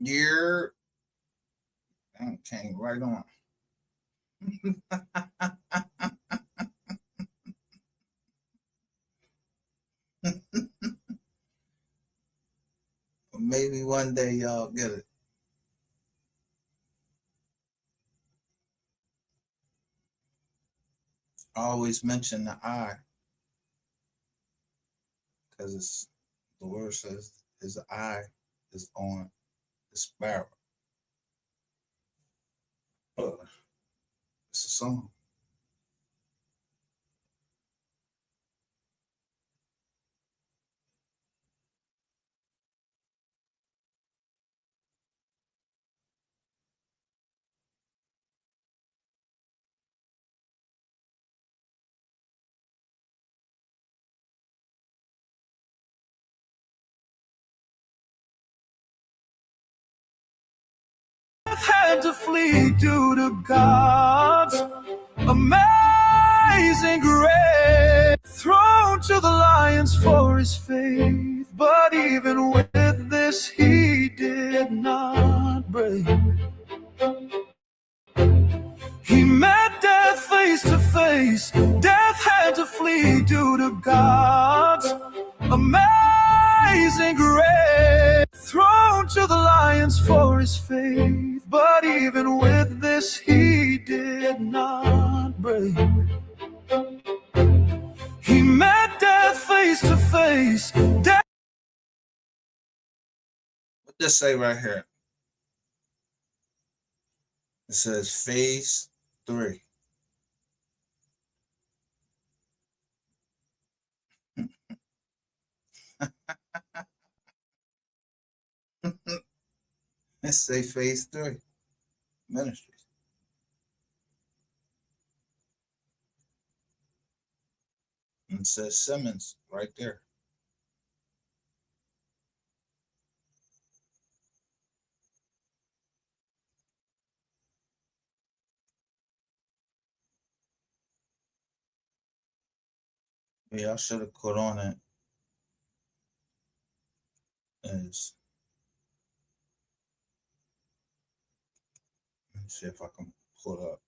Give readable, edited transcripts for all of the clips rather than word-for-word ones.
Year came right on. Maybe one day y'all get it. I always mention the eye because it's the word says his eye is on the sparrow. It's a song. Had to flee due to God's amazing grace. Thrown to the lions for his faith, but even with this he did not break. He met death face to face. Death had to flee due to God's amazing grace. Thrown to the lions for his faith, but even with this he did not break. He met death face to face. Death. What does say right here? It says phase 3. Let's say phase 3 ministries. And it says Simmons right there. Yeah, I should have put on it as, let me see if I can pull up.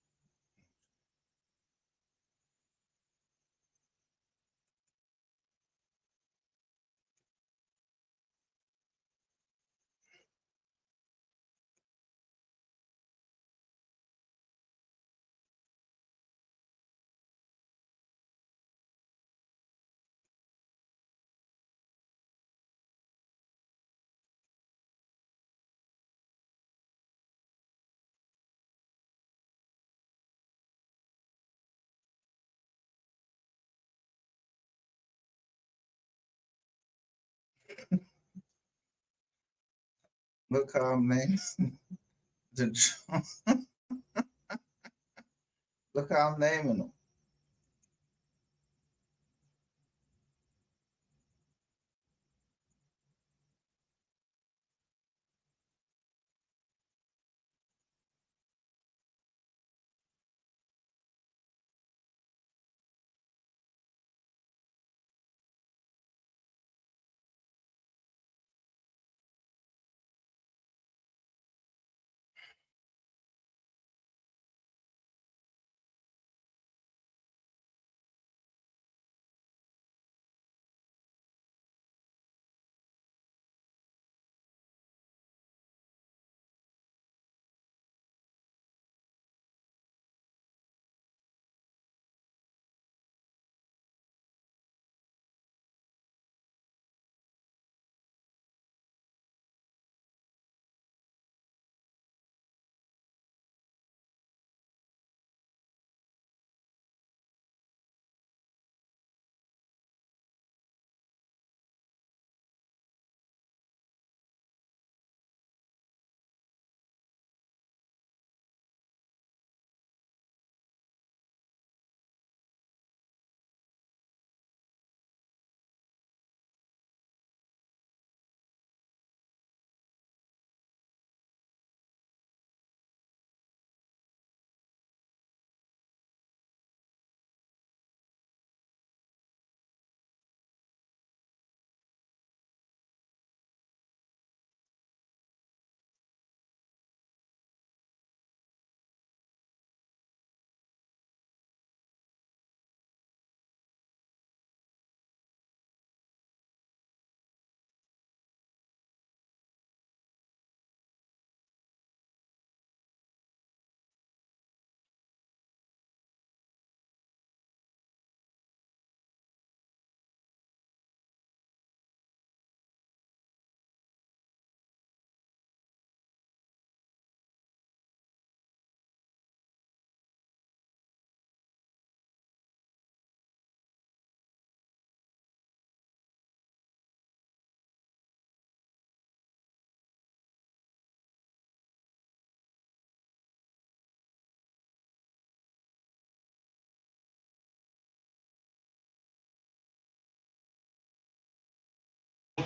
Look how I'm naming look how I'm naming them.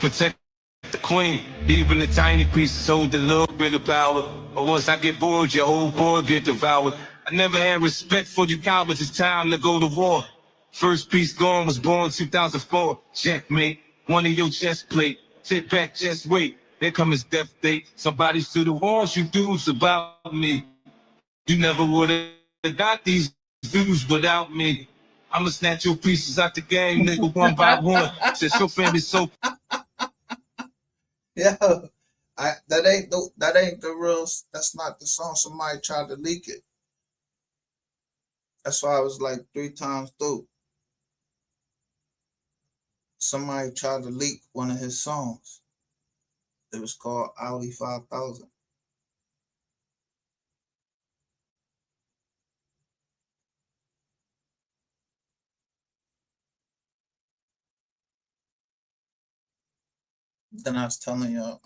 protect the queen. Even the tiny pieces hold a little bit of power. But once I get bored, your whole board get devoured. I never had respect for you cowards. It's time to go to war. First piece gone was born 2004. Checkmate. One of your chest plate. Sit back, just wait. There come his death date. Somebody's to the walls. You dudes about me. You never would've got these views without me. I'ma snatch your pieces out the game, nigga, one by one. Since your family's so Yeah, that ain't the real. That's not the song. Somebody tried to leak it. That's why I was like 3 times through. Somebody tried to leak one of his songs. It was called Ali 5000. Then I was telling y'all,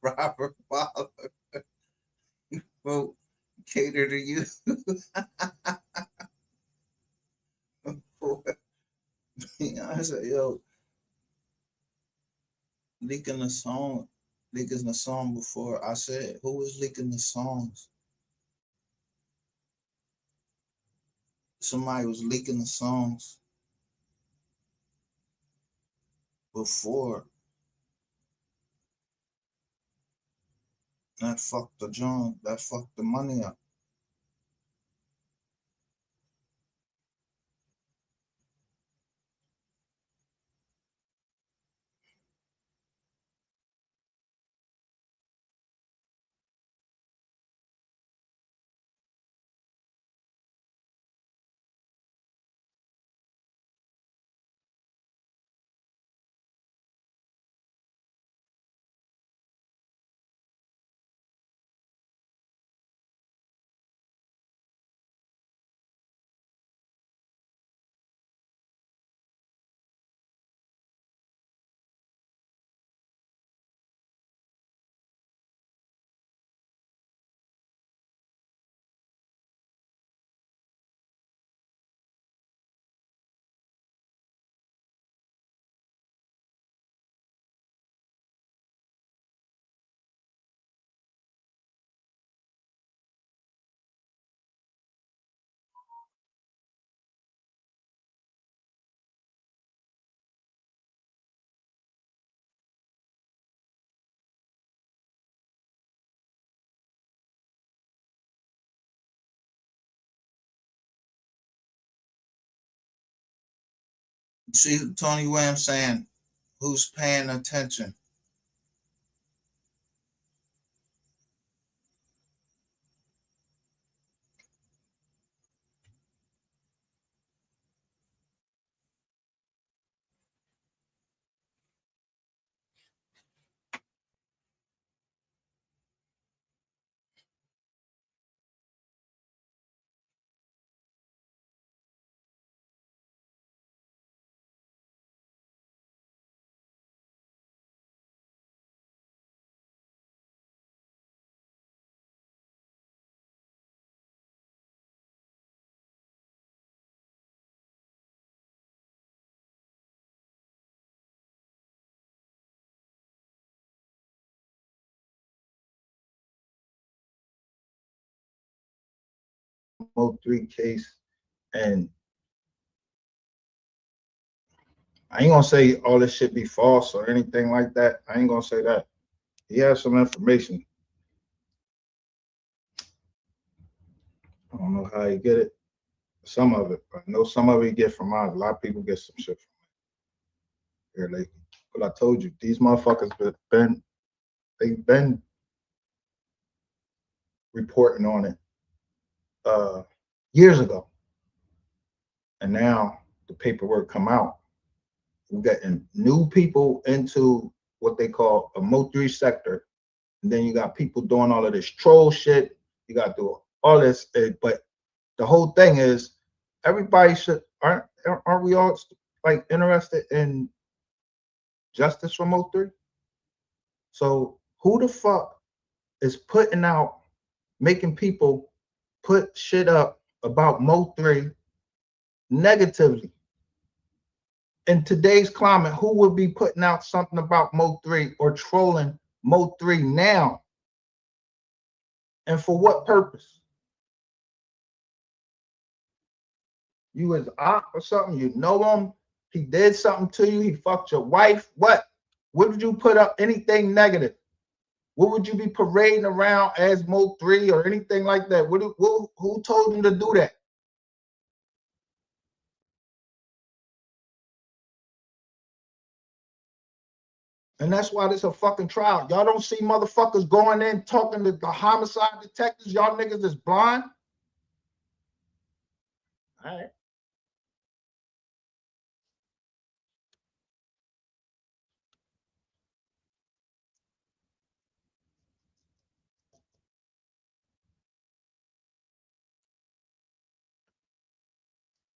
Robert Waller wrote "Cater to You." I said, "Yo, leaking the song, leaking the song before." I said, "Who was leaking the songs?" Somebody was leaking the songs before. That fucked the joint. That fucked the money up. You see Tony Williams saying, "Who's paying attention?" MO3 case, and I ain't gonna say all this shit be false or anything like that. I ain't gonna say that. He has some information. I don't know how he get it. Some of it, I know some of it he get from mine. A lot of people get some shit from here lately. But I told you, these motherfuckers they've been reporting on it years ago, and now the paperwork come out. We're getting new people into what they call a MO3 sector, and then you got people doing all of this troll shit. You got to do all this, but the whole thing is everybody should aren't we all like interested in justice for MO3? So who the fuck is putting out, making people put shit up about Mo3 negatively in today's climate, who would be putting out something about MO3 or trolling MO3 now? And for what purpose? You was op or something, you know him, he did something to you, he fucked your wife. What? What did you put up? Anything negative? What would you be parading around as MO3 or anything like that? Who told him to do that? And that's why this a fucking trial. Y'all don't see motherfuckers going in talking to the homicide detectives. Y'all niggas is blind. All right.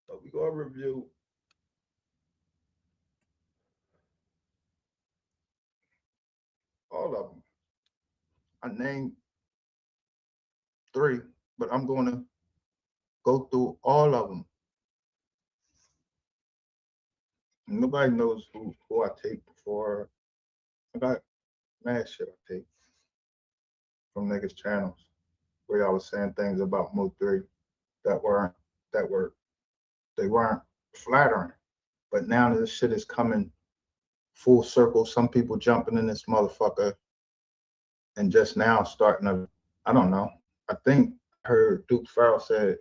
So we gonna review all of them. I named 3, but I'm gonna go through all of them. Nobody knows who I take before. I got mad shit I take from niggas' channels where y'all was saying things about MO3 that weren't they weren't flattering. But now this shit is coming full circle. Some people jumping in this motherfucker and just now starting to, I don't know. I think I heard Duke Farrell said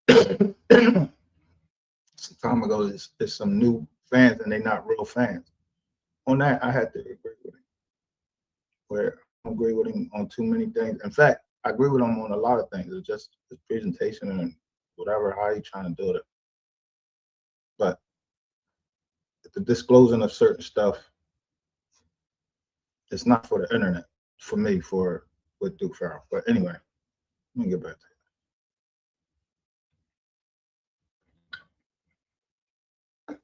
some time ago there's some new fans and they not real fans. On that, I had to agree with him. Where I don't agree with him on too many things. In fact, I agree with him on a lot of things. It's just his presentation and whatever, how he trying to do it. But the disclosing of certain stuff, it's not for the internet, for me, with Duke Farrell. But anyway, let me get back to it.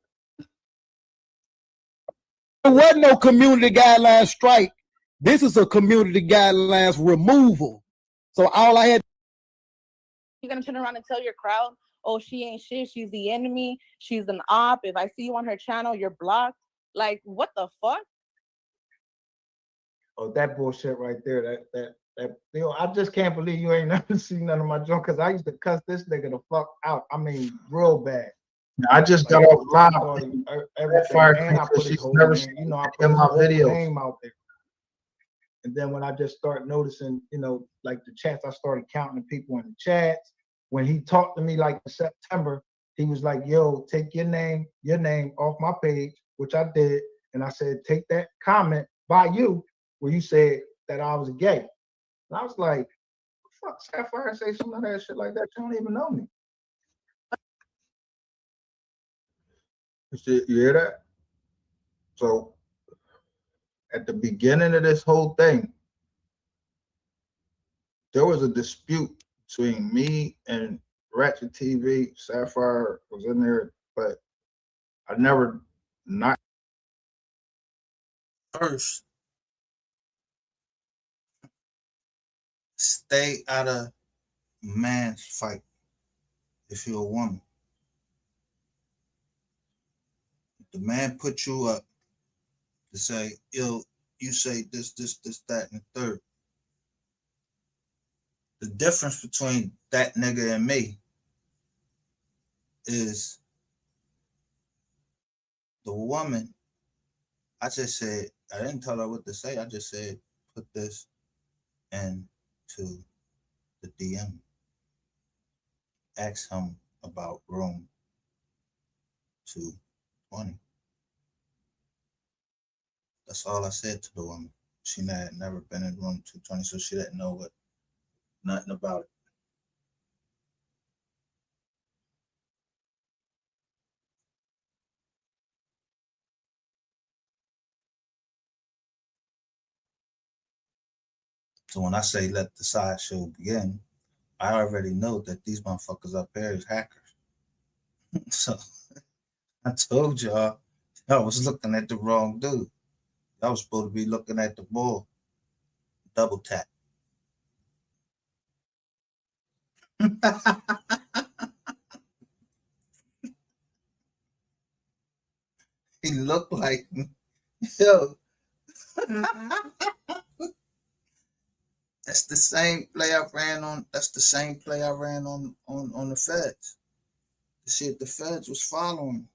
There wasn't no community guidelines strike. This is a community guidelines removal. So all I had. You're gonna turn around and tell your crowd, oh, she ain't shit, she's the enemy, she's an op. If I see you on her channel, you're blocked. Like, what the fuck? Oh, that bullshit right there. I just can't believe you ain't never seen none of my junk, because I used to cuss this nigga the fuck out. I mean, real bad. I just got off live. And I put his whole name, you know, I put his whole name out there. And then when I just started noticing, you know, like the chats, I started counting the people in the chats. When he talked to me like in September, he was like, yo, take your name off my page, which I did. And I said, take that comment by you where you said that I was gay. And I was like, fuck, Sapphire say some of that shit like that. You don't even know me. You hear that? So at the beginning of this whole thing, there was a dispute between me and Ratchet TV. Sapphire was in there, but I never not. First, stay out of man's fight if you're a woman. If the man put you up to say, yo, you say this, that, and the third. The difference between that nigga and me is the woman. I just said, I didn't tell her what to say. I just said, put this into the DM. Ask him about room 220. That's all I said to the woman. She had never been in room 220, so she didn't know nothing about it. So when I say let the sideshow begin, I already know that these motherfuckers up here is hackers. So I told y'all, I was looking at the wrong dude. I was supposed to be looking at the ball. Double tap. He looked like me. Yo. That's the same play I ran on. That's the same play I ran on the feds. To see if the feds was following me.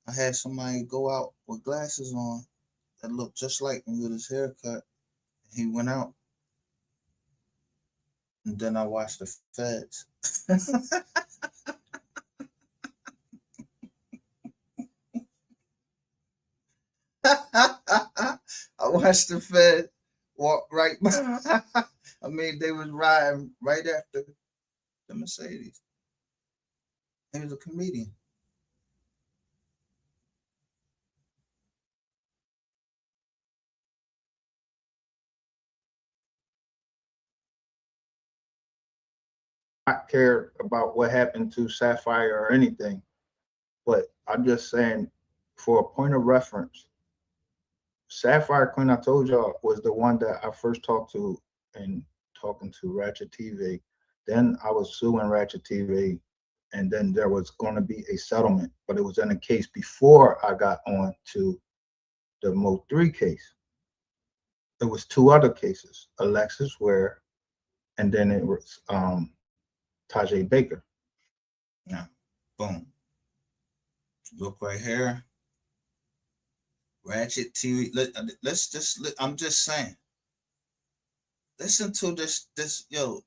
I had somebody go out with glasses on that looked just like me with his haircut. He went out. And then I watched the feds. I watched the fed walk right by. I mean, they was riding right after the Mercedes. He was a comedian. I care about what happened to Sapphire or anything, but I'm just saying, for a point of reference, Sapphire Queen, I told y'all, was the one that I first talked to and talking to Ratchet TV. Then I was suing Ratchet TV, and then there was going to be a settlement, but it was in a case before I got on to the MO3 case. There was two other cases, Alexis Ware, and then it was Tajay Baker. Now, boom. Look right here. Ratchet TV. Let's just. I'm just saying. Listen to this. Yo,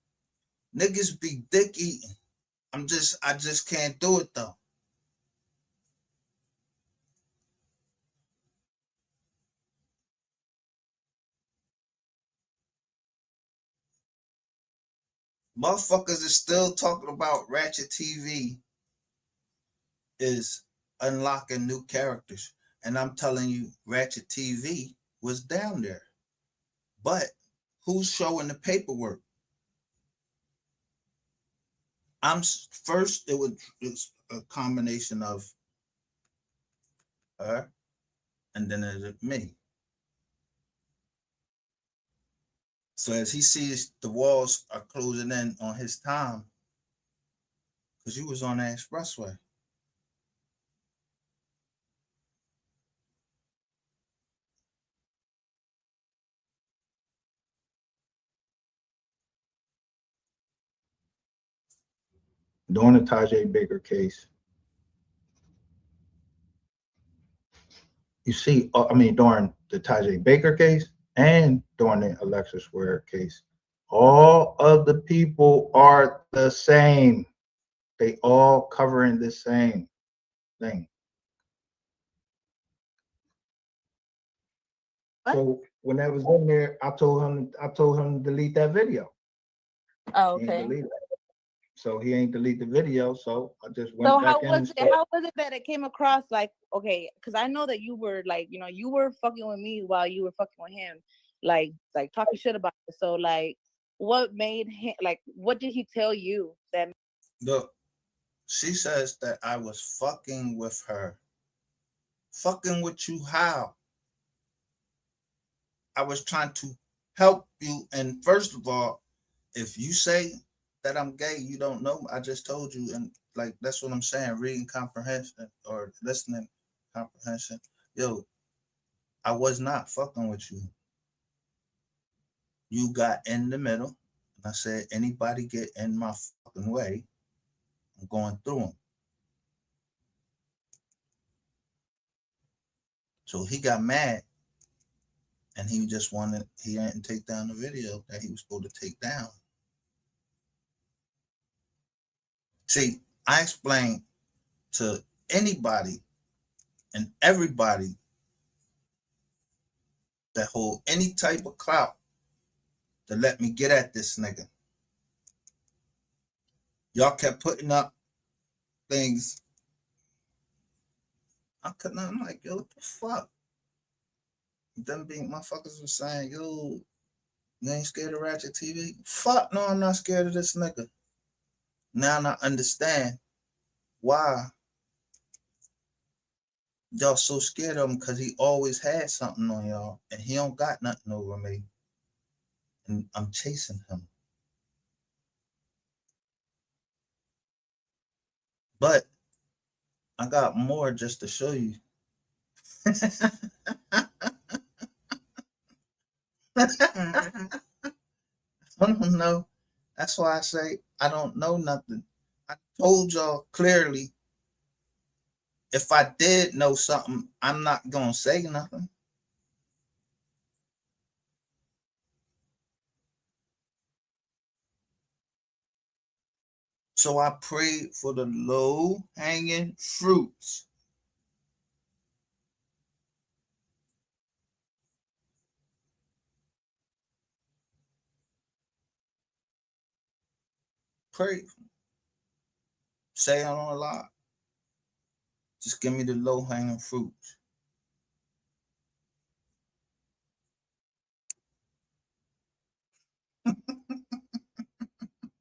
niggas be dick eating. I just can't do it though. Motherfuckers is still talking about Ratchet TV is unlocking new characters. And I'm telling you, Ratchet TV was down there. But who's showing the paperwork? First, it was a combination of her and then it's me. So as he sees the walls are closing in on his time, because you was on the expressway. During the Tajay Baker case, you see, during the Tajay Baker case and during the Alexis Ware case, all of the people are the same. They all covering the same thing. What? So when that was in there, I told him to delete that video. Oh, He ain't okay. delete it. So he ain't delete the video. So I just went So back how in. was it? How was it that it came across like, okay? Because I know that you were like, you were fucking with me while you were fucking with him, like talking shit about it. So like, what made him like? What did he tell you that? Look, she says that I was fucking with her. Fucking with you how? I was trying to help you. And first of all, if you say that I'm gay, you don't know. I just told you. And like, that's what I'm saying. Reading comprehension or listening comprehension. Yo, I was not fucking with you. You got in the middle. And I said, anybody get in my fucking way, I'm going through them. So he got mad and he didn't take down the video that he was supposed to take down. See, I explained to anybody and everybody that hold any type of clout to let me get at this nigga. Y'all kept putting up things. I'm like, yo, what the fuck? Them being motherfuckers was saying, yo, you ain't scared of Ratchet TV? Fuck no, I'm not scared of this nigga. Now I understand why y'all so scared of him, because he always had something on y'all and he don't got nothing over me. And I'm chasing him. But I got more just to show you I don't know. That's why I say I don't know nothing. I told y'all clearly, if I did know something, I'm not gonna say nothing. So I prayed for the low hanging fruits. Pray. Say I don't lie. Just give me the low hanging fruits.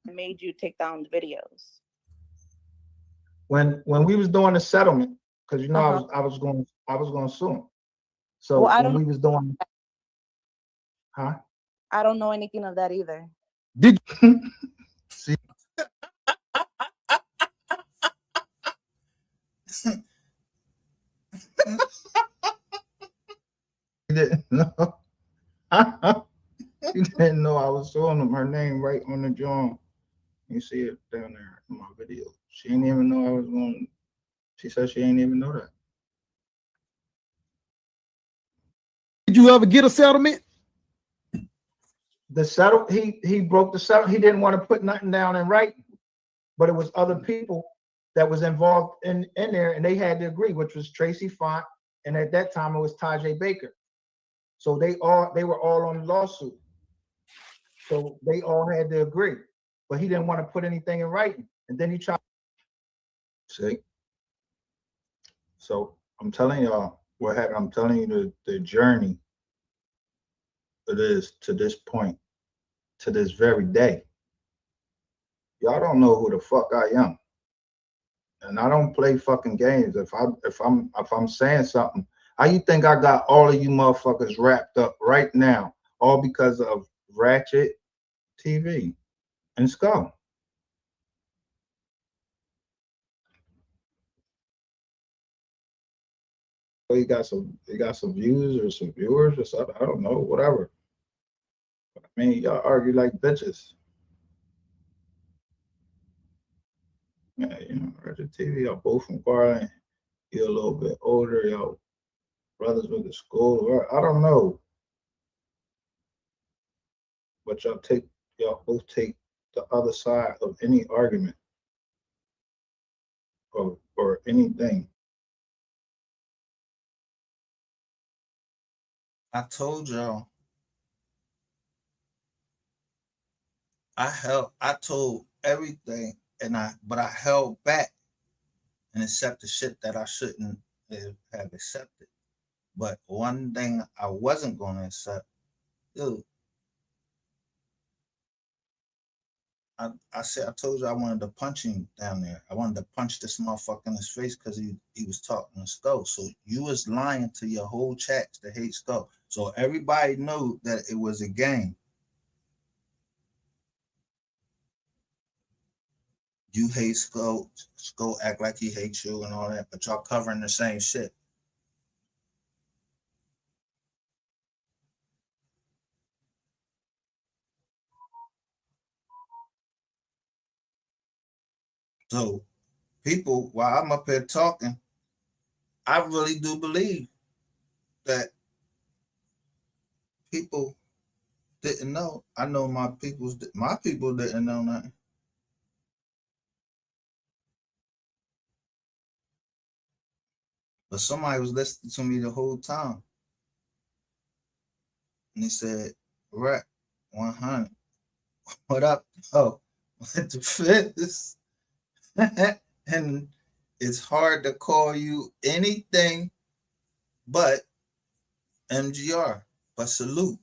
Made you take down the videos? When we was doing the settlement, because you know Uh-huh. I was going to sue him. Well, So I when don't we was doing, huh? I don't know anything of that either. Did See, you didn't know. You didn't know I was showing them her name right on the joint. You see it down there in my video. She didn't even know I was going. She said she ain't even know that. you ever get a settlement? The settle he broke the settle. He didn't want to put nothing down in writing, but it was other people that was involved in there, and they had to agree, which was Tracy Font, and at that time it was Tajay Baker. So they were all on the lawsuit. So they all had to agree, but he didn't want to put anything in writing, and then he tried. See, so I'm telling y'all what happened. I'm telling you the journey it is to this point, to this very day. Y'all don't know who the fuck I am, and I don't play fucking games. If I'm saying something, how you think I got all of you motherfuckers wrapped up right now, all because of Ratchet TV and Skull? He got some views or some viewers or something. I don't know, whatever. I mean, y'all argue like bitches. Yeah, Ratchet TV, y'all both from Garland. You're a little bit older, y'all brothers went to school. I don't know, but y'all both take the other side of any argument or anything. I told y'all. I told everything, but I held back and accepted shit that I shouldn't have accepted. But one thing I wasn't gonna accept, dude. I told you I wanted to punch him down there. I wanted to punch this motherfucker in his face because he was talking to Skull. So you was lying to your whole chats to hate Skull. So everybody knew that it was a game. You hate Skull. Skull act like he hates you and all that, but y'all covering the same shit. So people, while I'm up here talking, I really do believe that people didn't know. I know my people didn't know nothing. But somebody was listening to me the whole time. And they said, "Right, 100. What up? Oh, what the fifth?" And it's hard to call you anything but MGR. But salute.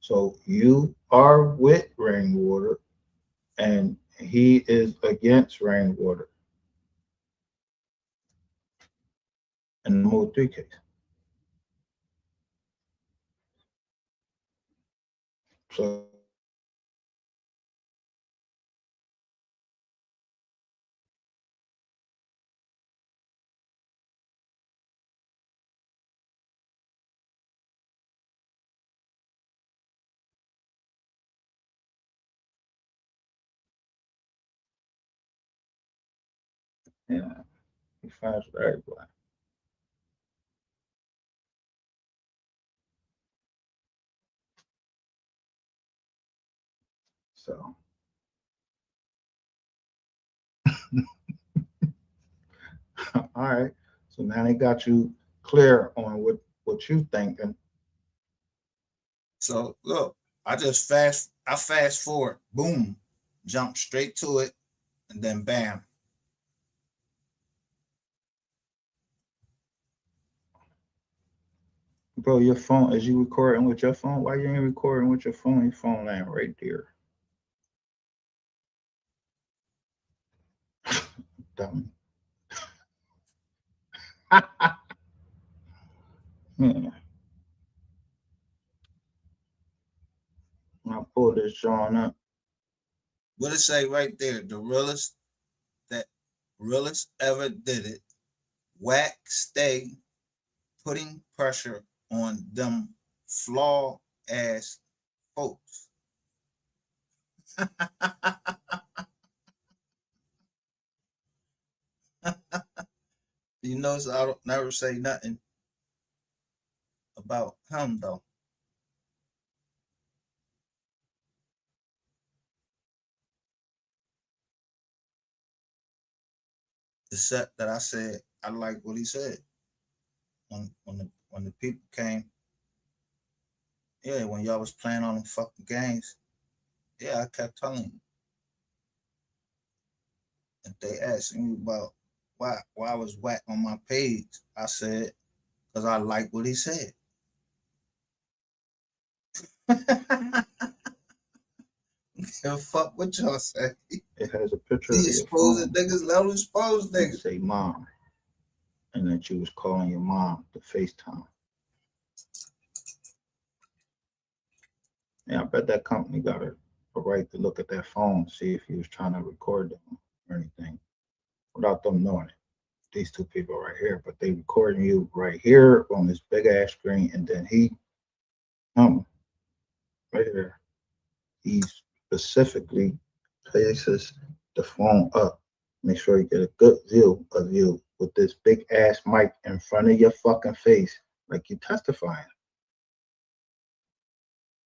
So you are with Rainwater, and he is against Rainwater in the MO3 case. So Yeah, he friends with everybody. So, all right. So now they got you clear on what you thinking. So look, I fast forward, boom, jump straight to it, and then bam. Bro, your phone, is you recording with your phone? Why you ain't recording with your phone? Your phone ain't right there. Dummy. Yeah. I'll pull this John up. What it say right there? The realest ever did it. Whack stay putting pressure on them flaw ass folks. You notice I don't never say nothing about him though. Except that I said I like what he said when the people came. Yeah, when y'all was playing on them fucking games. Yeah, I kept telling you. If they asking me about why I was whack on my page, I said because I like what he said. Fuck what y'all say. It has a picture He of your exposing phone. niggas, let him expose It niggas. say mom. And that you was calling your mom to FaceTime. Yeah, I bet that company got a right to look at that phone, see if he was trying to record them or anything without them knowing it. These two people right here, but they recording you right here on this big ass screen, and then he right here, he specifically places the phone up. Make sure you get a good view of you with this big ass mic in front of your fucking face, like you testifying.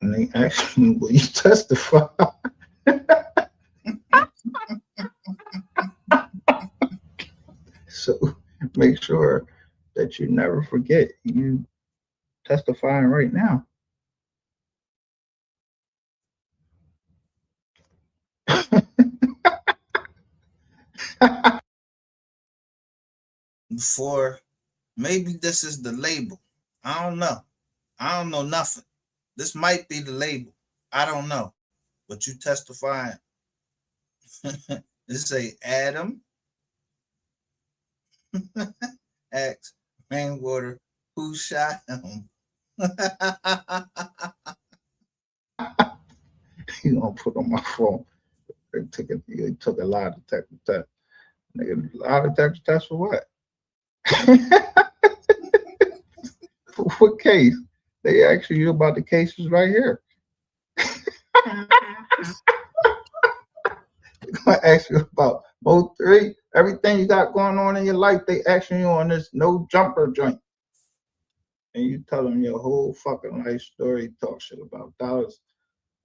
And they ask you, will you testify? So make sure that you never forget you testifying right now. Before, maybe this is the label. I don't know. I don't know nothing. This might be the label. I don't know. But you testifying. This say Adam X Rainwater, who shot him? You gonna put on my phone. They took a lie detector test. Nigga, lie detector test for what? For what case? They ask you about the cases right here. They're gonna ask you about MO3, everything you got going on in your life. They asking you on this no jumper joint, and you tell them your whole fucking life story. Talk shit about dollars.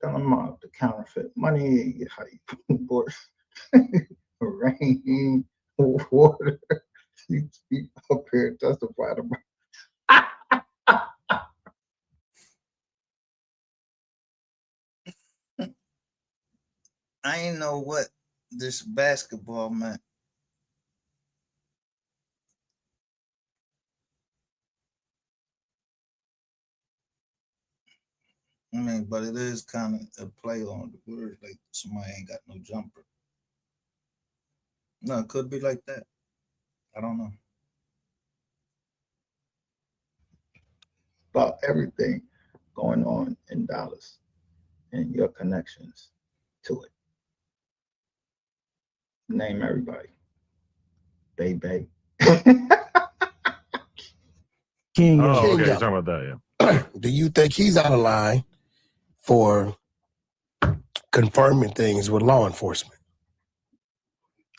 Tell them about the counterfeit money, how you bought rain, water. You up here testifying about. I ain't know what this basketball meant. I mean, but it is kind of a play on the word, like somebody ain't got no jumper. No, it could be like that. I don't know. About everything going on in Dallas and your connections to it. Name everybody. Baby. King, Oh, King okay. You're Yall. talking about that, yeah. Do you think he's out of line for confirming things with law enforcement?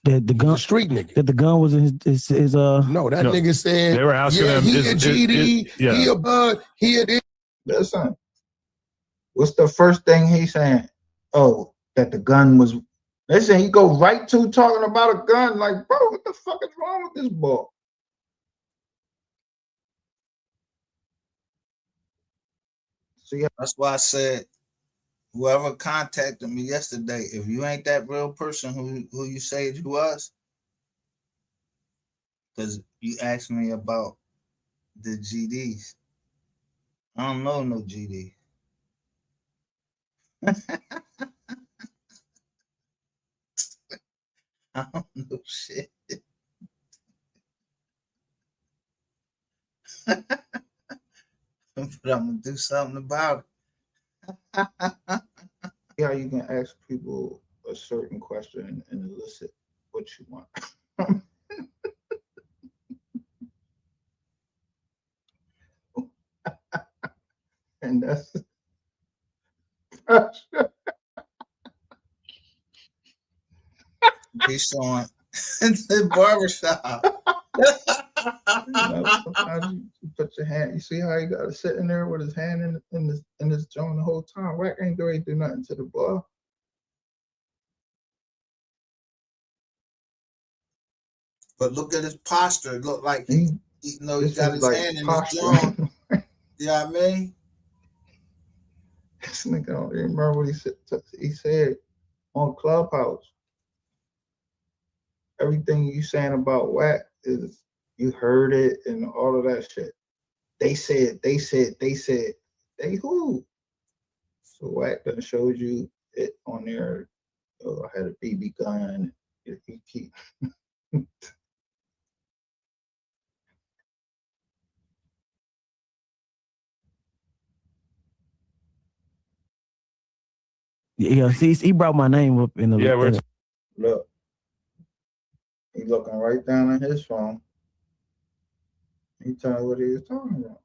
The He's gun a street nigga. that the gun was in his No, that No. nigga said, They were asking yeah, him, he is a it- GD, yeah. he a bud, he a this. Listen, what's the first thing he's saying? Oh, that the gun was. Listen, he go right to talking about a gun. Like, bro, what the fuck is wrong with this boy? See, That's why I said, whoever contacted me yesterday, if you ain't that real person who you say you was, because you asked me about the GDs. I don't know no GD. I don't know shit. But I'm gonna do something about it. see how you can ask people a certain question and elicit what you want. And that's He's showing the barbershop. Sometimes you put your hand. You see how he got to sit in there with his hand in his joint the whole time. Wack ain't do nothing to the boy. But look at his posture. It looked like he got This his is like hand in his posturing. jaw. You know what I mean? This nigga don't even remember what he said on Clubhouse. Everything you saying about Wack is you heard it and all of that shit. They said, they who? So Wack done showed you it on there. Oh, I had a BB gun. He keep. Yeah, see, he brought my name up in the. Yeah, we're Look, he looking right down at his phone. He telling you what he was talking about.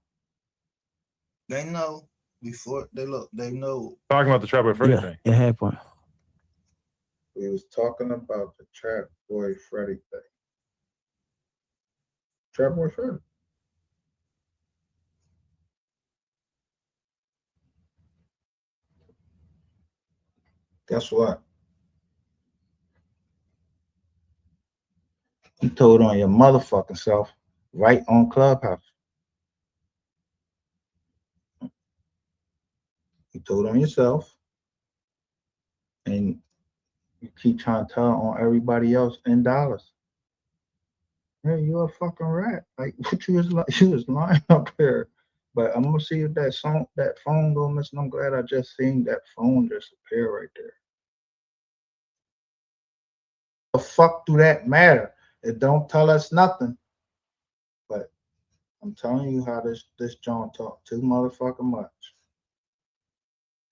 They know before they look. They know. talking about the Trapper Freddy yeah, thing. it happened. We was talking about the Trap Boy Freddy thing. Trap Boy Freddy. Guess what? You told on your motherfucking self right on Clubhouse. You told on yourself, and you keep trying to tell on everybody else in dollars. Hey, you're a fucking rat. Like what you was lying up there. But I'm gonna see if that phone go missing. I'm glad I just seen that phone just appear right there. The fuck do that matter? It don't tell us nothing. But I'm telling you how this John talk too motherfucking much.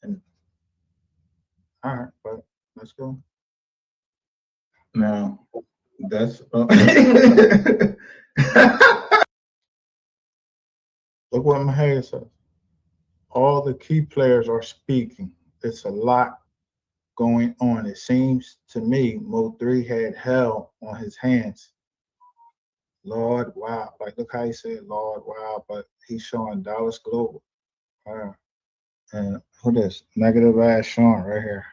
And all right, but let's go. Now that's look what my hair says. All the key players are speaking. It's a lot going on. It seems to me MO3 had hell on his hands. Lord, wow. Like, look how he said, Lord, wow. But he's showing Dallas Global. Wow. And who this? Negative ass Sean right here.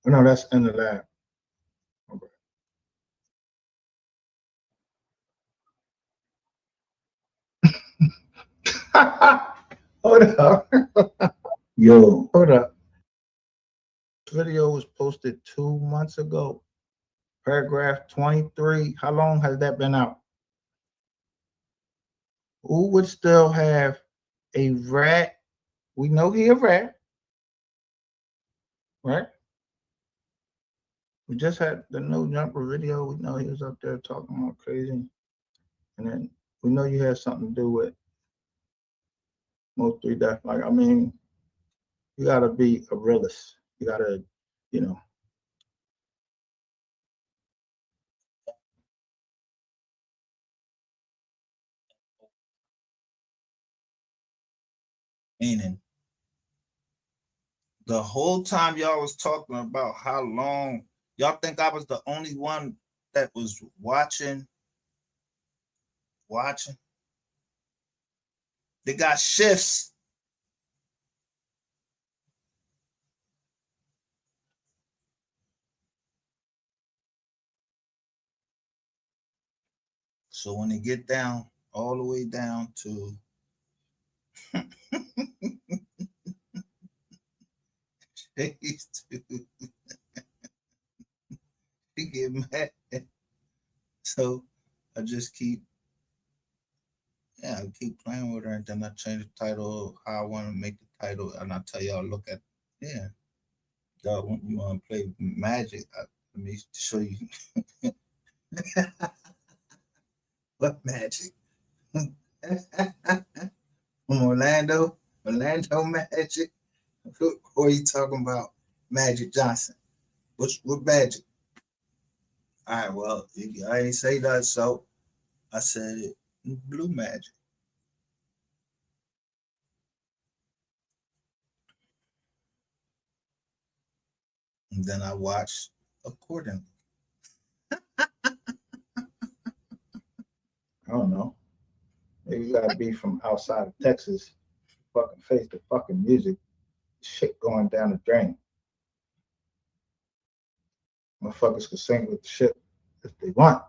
Oh, no, that's in the lab. Okay. Hold up. Yo, hold up. This video was posted 2 months ago. Paragraph 23. How long has that been out? Who would still have a rat? We know he a rat, right? We just had the no jumper video. We know he was up there talking all crazy. And then we know you had something to do with MO3 Death. Like, I mean, you gotta be a realist. You gotta, you know. Meaning, the whole time y'all was talking about how long y'all think I was the only one that was watching. They got shifts. So when they get down, all the way down to phase two, they get mad. So I just keep playing with her, and then I change the title how I want to make the title, and I tell y'all, look at y'all when you want to play Magic. Let me show you what Magic from Orlando Magic. Or are you talking about Magic Johnson? What Magic? All right, well, I ain't say that, so I said it. Blue Magic. And then I watched accordingly. I don't know. Maybe you gotta be from outside of Texas to fucking face the fucking music. Shit going down the drain. Motherfuckers can sing with the shit if they want.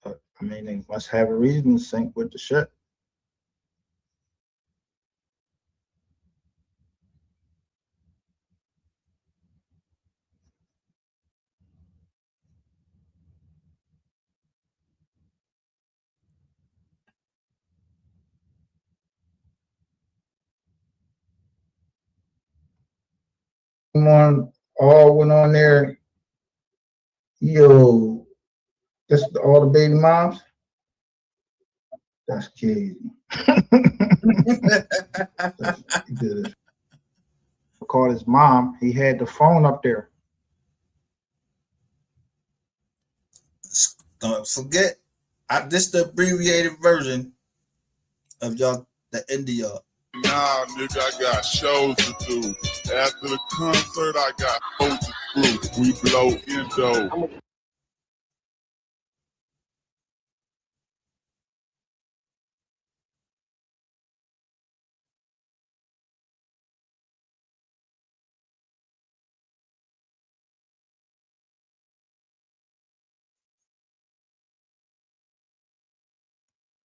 But I mean, they must have a reason to sing with the shit. Someone all went on there. Yo, this all the baby moms. That's crazy. He did it. Called his mom. He had the phone up there. Don't forget, this the abbreviated version of y'all, the end of y'all. Nah, nigga, I got shows to do. After the concert, I got shows to do. We blow endo.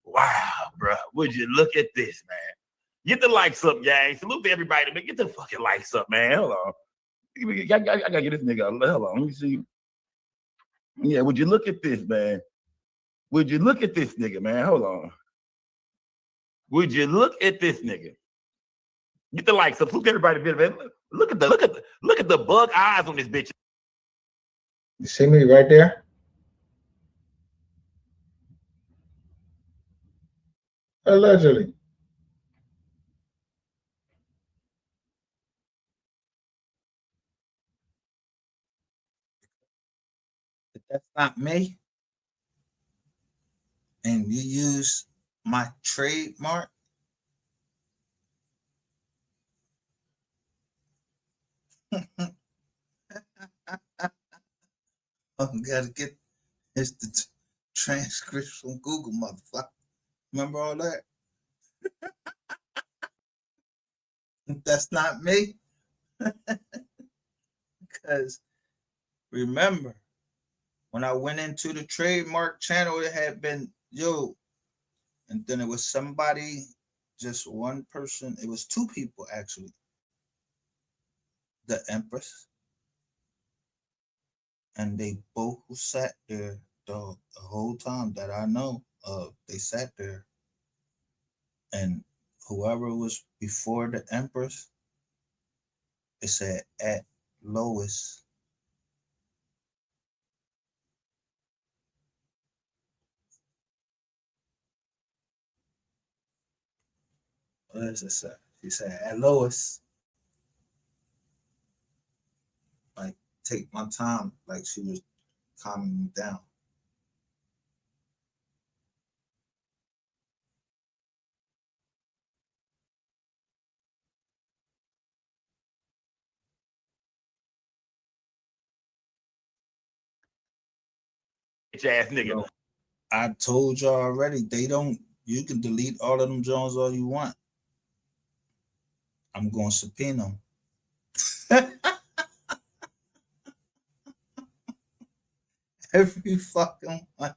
Wow, bro. Would you look at this, man? Get the likes up, gang. Salute to everybody, man. Get the fucking likes up, man. Hold on. I gotta get this nigga. Hold on. Let me see. Yeah, would you look at this, man? Would you look at this nigga, man? Hold on. Would you look at this nigga? Get the likes up. Salute to everybody, man. Look at the bug eyes on this bitch. You see me right there? Allegedly. If that's not me, and you use my trademark, I gotta get the transcript from Google, motherfucker. Remember all that? That's not me. Because remember, when I went into the trademark channel, it had been and then it was somebody, just one person. It was two people actually. The Empress, and they both sat there the whole time that I know of. They sat there, and whoever was before the Empress, it said at Lois. What does it say? She said at Lois. Like, take my time, like she was calming me down. bitch ass nigga. No. I told y'all already. They don't. You can delete all of them Jones all you want. I'm going to subpoena them. Every fucking one.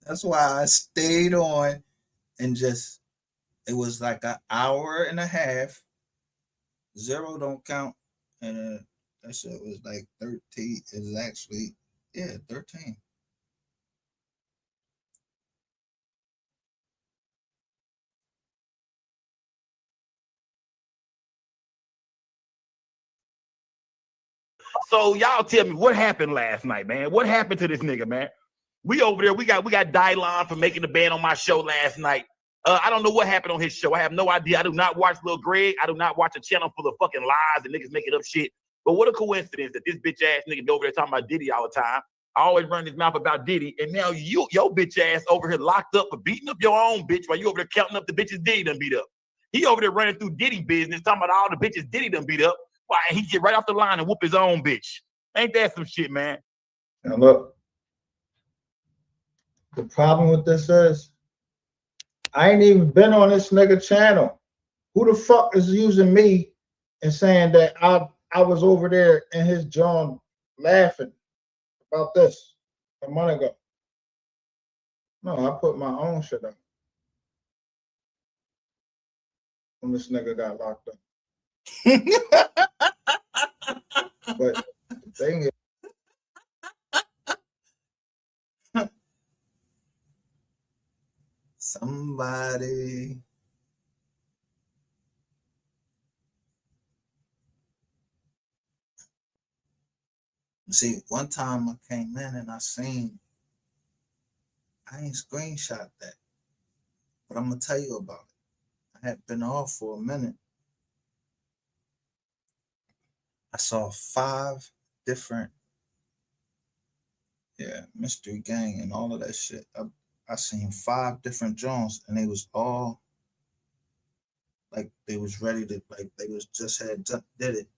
That's why I stayed on and just. It was like an hour and a half. Zero don't count, and that shit was like 13. Is actually 13. So y'all tell me what happened last night, man. What happened to this nigga, man? We over there. We got Dylon for making the band on my show last night. I don't know what happened on his show. I have no idea. I do not watch Lil Greg. I do not watch a channel full of fucking lies and niggas making up shit. But what a coincidence that this bitch ass nigga be over there talking about Diddy all the time. I always run his mouth about Diddy, and now your bitch ass over here locked up for beating up your own bitch while you over there counting up the bitches Diddy done beat up. He over there running through Diddy business, talking about all the bitches Diddy done beat up. Why he get right off the line and whoop his own bitch? Ain't that some shit, man? Now look, the problem with this is, I ain't even been on this nigga channel. Who the fuck is using me and saying that I was over there in his John laughing about this a month ago? No, I put my own shit up when this nigga got locked up. But the thing is, somebody. See, one time I came in and I ain't screenshot that, but I'm gonna tell you about it. I had been off for a minute. I saw 5 different, mystery gang and all of that shit. I seen 5 different Jones, and they was all like they was ready to, like they was just did it,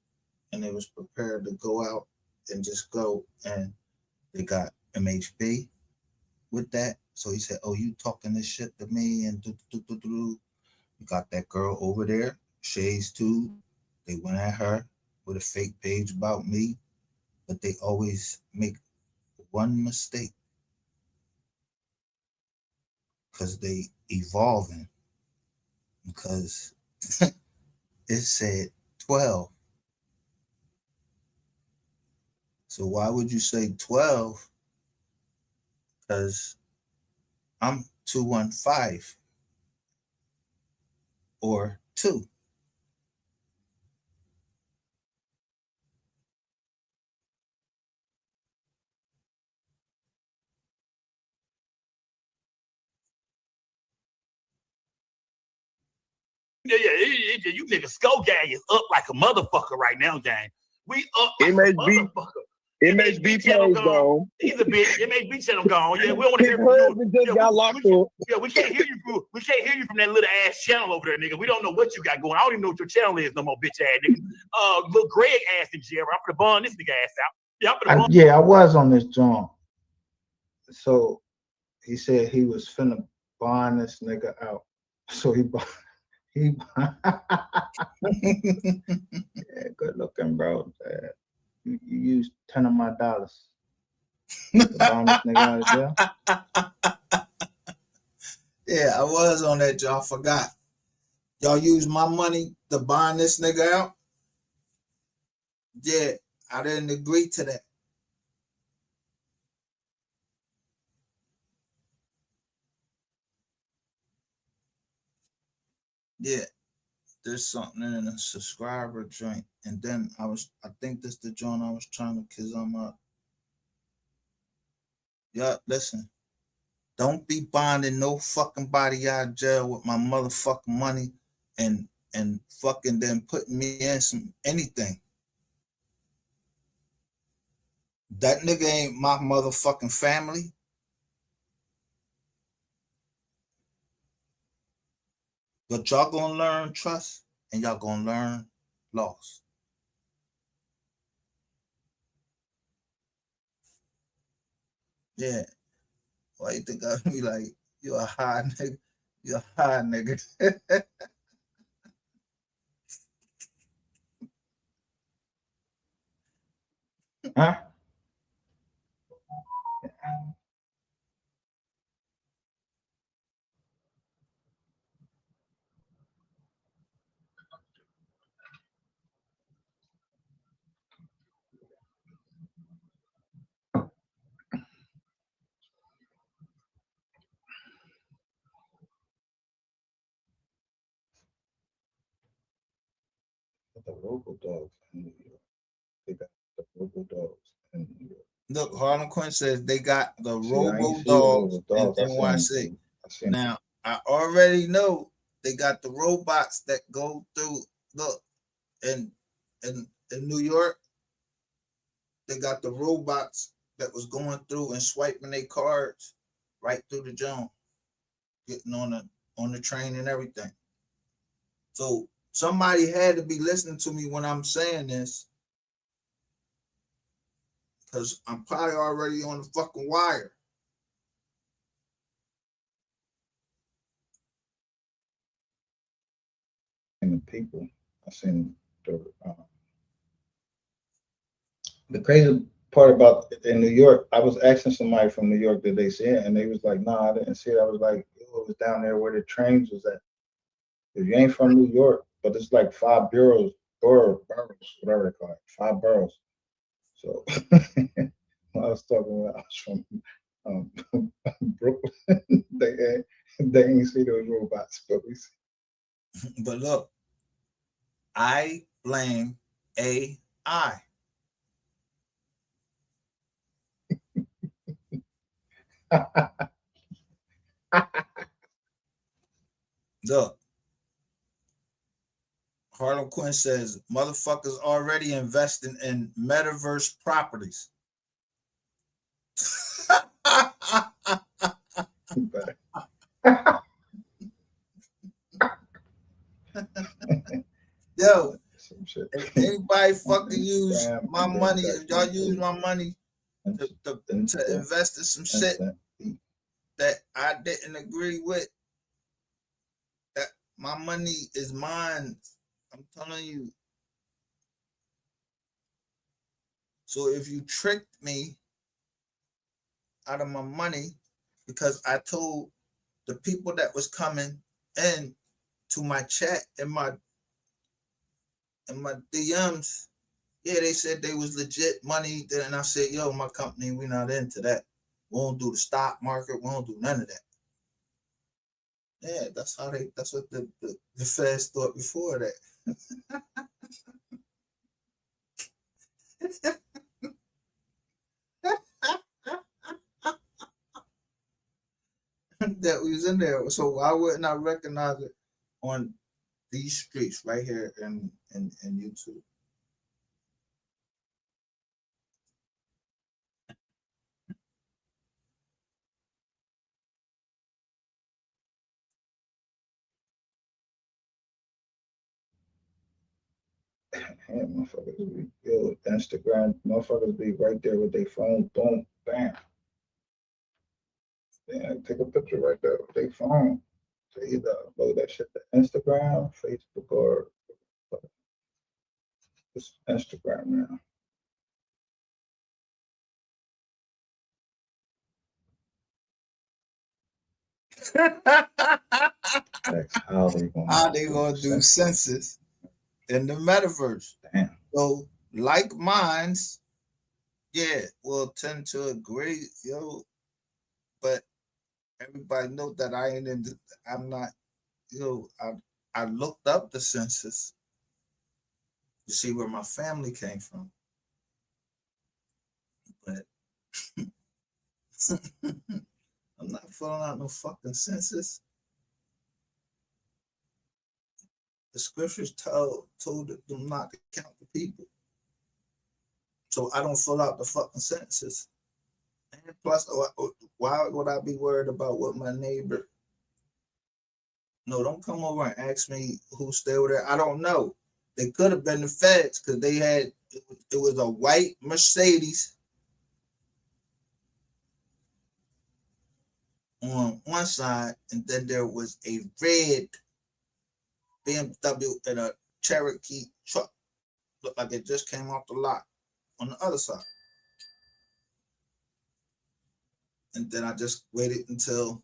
and they was prepared to go out and just go, and they got MHB with that. So he said, "Oh, you talking this shit to me?" And you got that girl over there, Shades too. They went at her with a fake page about me, but they always make one mistake because they evolving, because it said 12. So why would you say 12? Because I'm 215 or 2. Yeah, you niggas skull gang is up like a motherfucker right now, gang. We up like a motherfucker. MHB channel gone. He's a bitch. MHB channel gone. Yeah, we don't want to hear from you. Just got locked up. Yeah, we can't hear you. We can't hear you from that little ass channel over there, nigga. We don't know what you got going. I don't even know what your channel is no more, bitch ass nigga. Look, Greg asked in jail. I'm gonna bond this nigga ass out. Yeah, I was on this John. So he said he was finna bond this nigga out. So he yeah, good looking, bro. You used 10 of my dollars to bond this nigga out of jail. Yeah, I was on that, y'all. Forgot. Y'all used my money to bond this nigga out? Yeah, I didn't agree to that. Yeah, there's something in a subscriber joint. And then I think this the joint I was trying to kiss him up. Yeah, listen. Don't be bonding no fucking body out of jail with my motherfucking money and fucking then putting me in some anything. That nigga ain't my motherfucking family. But y'all gonna learn trust and y'all gonna learn loss. Yeah. Why you think I'd be like, you a high nigga? You a high nigga. Huh? The local dogs in New York. They got the local dogs in New York. Look, Harlem Quinn says they got the See, I ain't Robo see the Dogs local in dogs. NYC. I seen Now, I already know they got the robots that go through. Look, in New York, they got the robots that was going through and swiping their cards right through the zone, getting on the train and everything. So somebody had to be listening to me when I'm saying this, because I'm probably already on the fucking wire. and the people. I seen the crazy part about in New York. I was asking somebody from New York, did they see it? And they was like, "No, I didn't see it." I was like, "It was down there where the trains was at." If you ain't from New York, but it's like 5 boroughs, whatever they call it, 5 boroughs. So I was talking about, I was from Brooklyn. They ain't see those robots, but we see. But look, I blame AI. Look, Harlem Quinn says motherfuckers already investing in metaverse properties. Yo, if anybody fucking use my money, if y'all use my money to invest in some shit that I didn't agree with, that my money is mine. I'm telling you. So if you tricked me out of my money because I told the people that was coming in to my chat and my DMs, yeah, they said they was legit money. Then I said, yo, my company, we not into that. We won't do the stock market. We won't do none of that. Yeah, that's what the feds thought before that. That we was in there. So why wouldn't I recognize it on these streets right here in YouTube? Damn, motherfuckers be, yo, Instagram, motherfuckers be right there with their phone, boom, bam. Yeah, take a picture right there with their phone. So either upload that shit to Instagram, Facebook, or it's Instagram now. That's how they gonna do census in the metaverse. Damn. So like minds, yeah, will tend to agree, yo. But everybody know that I ain't in. I'm not, yo. I looked up the census to see where my family came from, but I'm not filling out no fucking census. The scriptures told them not to count the people, so I don't fill out the fucking census. And plus, why would I be worried about what my neighbor? No, don't come over and ask me who's still there. I don't know. They could have been the feds because they had it was a white Mercedes on one side, and then there was a red BMW and a Cherokee truck. Looked like it just came off the lot on the other side. And then I just waited until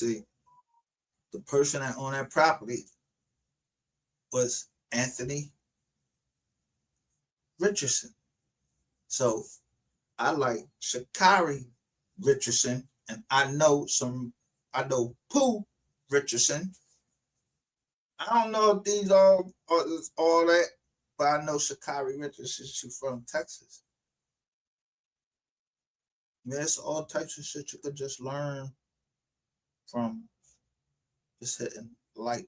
the person that owned that property was Anthony Richardson. So I like Shakari Richardson, and I know Pooh Richardson. I don't know if these are all that, but I know Shakari Richardson. She's from Texas. Man, it's all types of shit you could just learn from just hitting like.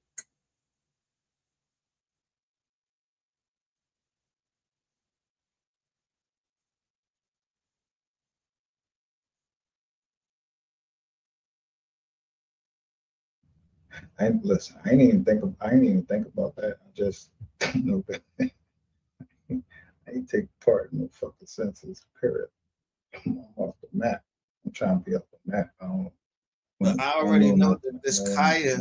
Listen, I ain't even think about that. I just know that I ain't take part in the fucking census, period. I'm off the map. I'm trying to be off the map. But I already know that this Kaya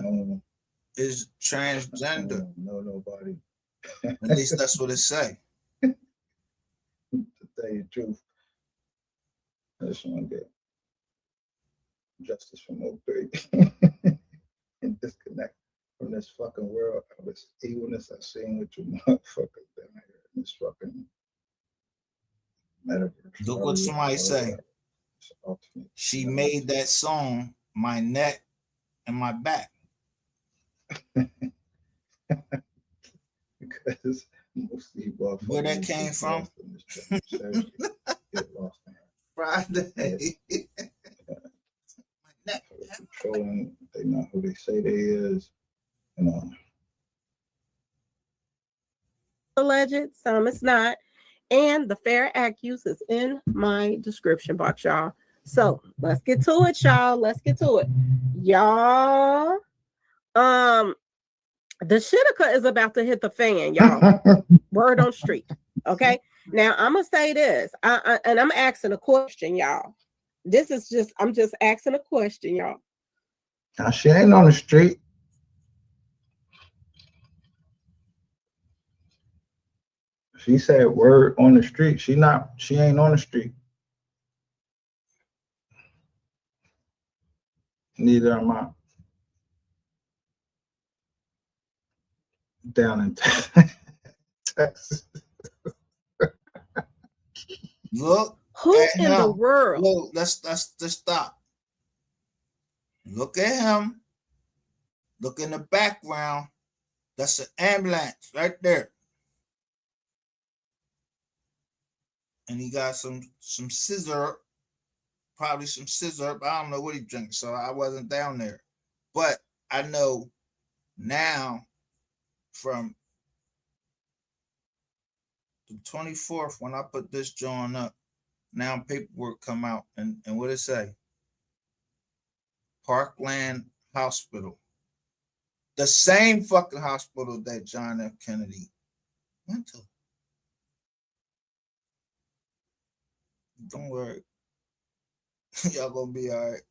is transgender. No, nobody. At least that's what it say. To tell you the truth, I just want to get justice from MO3 and disconnect from this fucking world of this evilness I've seen with you motherfuckers down here in this fucking metaverse. Look what somebody say. She made that song my neck and my back. Because mostly where that came from? Get lost in Friday. Controlling, they not who they say they is, you know. Alleged, some it's not. And the fair accuse is in my description box, y'all. So let's get to it, y'all. Let's get to it. Y'all. The shitika is about to hit the fan, y'all. Word on street. Okay. Now I'm gonna say this. And I'm asking a question, y'all. I'm just asking a question, y'all. Now she ain't on the street. She said word on the street. She ain't on the street. Neither am I. Down in Texas. Look. Who in the world? Look, let's just stop. Look at him. Look in the background. That's an ambulance right there. And he got some scissor, probably some scissor. I don't know what he drank, so I wasn't down there. But I know now from the 24th when I put this joint up, now paperwork come out and what it say? Parkland Hospital. The same fucking hospital that John F. Kennedy went to. Don't worry. Y'all gonna be all right.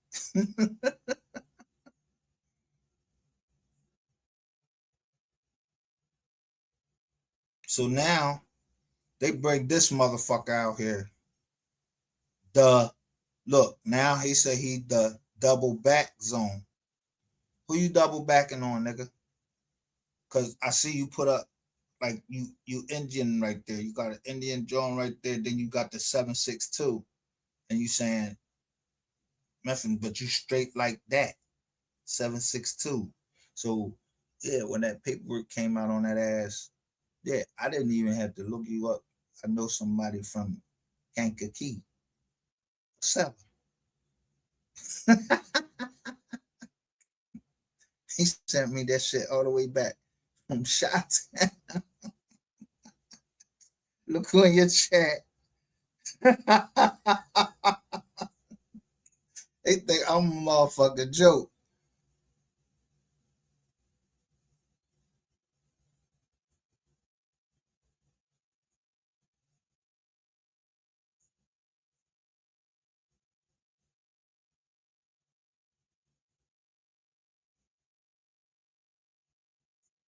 So now they bring this motherfucker out here. Look, now he said he the double back zone. Who you double backing on, nigga? Cause I see you put up like you Indian right there. You got an Indian joint right there. Then you got the 762, and you saying nothing, but you straight like that 762. So yeah, when that paperwork came out on that ass, yeah, I didn't even have to look you up. I know somebody from Kankakee. What's up? He sent me that shit all the way back from shots. Look who in your chat. They think I'm a motherfucking joke.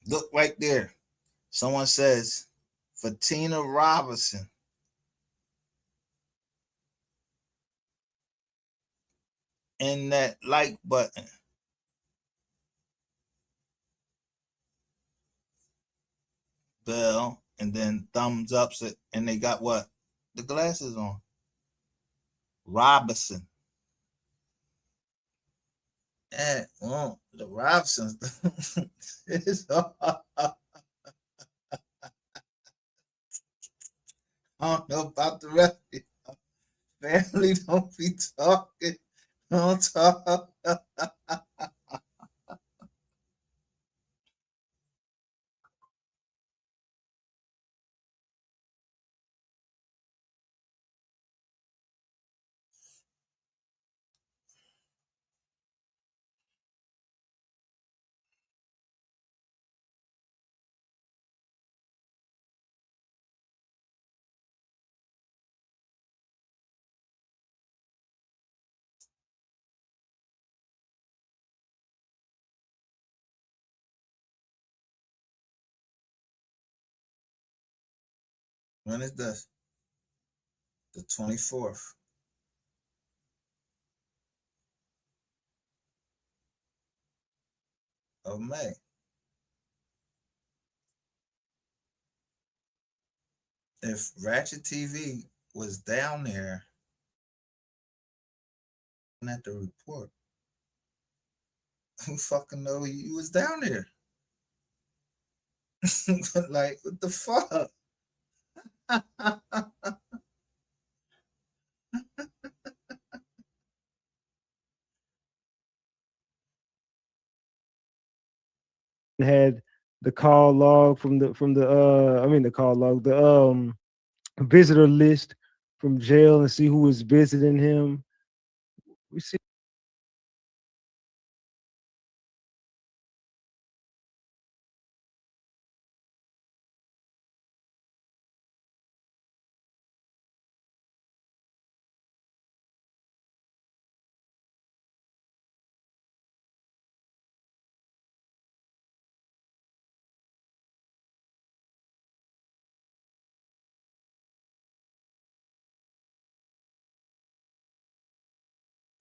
Look right there. Someone says Fatina Robinson. In that like button. Bell, and then thumbs ups it, and they got what? The glasses on. Robinson. Yeah, well, the Robsons. I don't know about the rest of y'all. Family don't be talking. Don't talk. When is this? The 24th of May. If Ratchet TV was down there at the report, who fucking know you was down there? Like, what the fuck? Had the call log from the the call log, the visitor list from jail and see who was visiting him. We see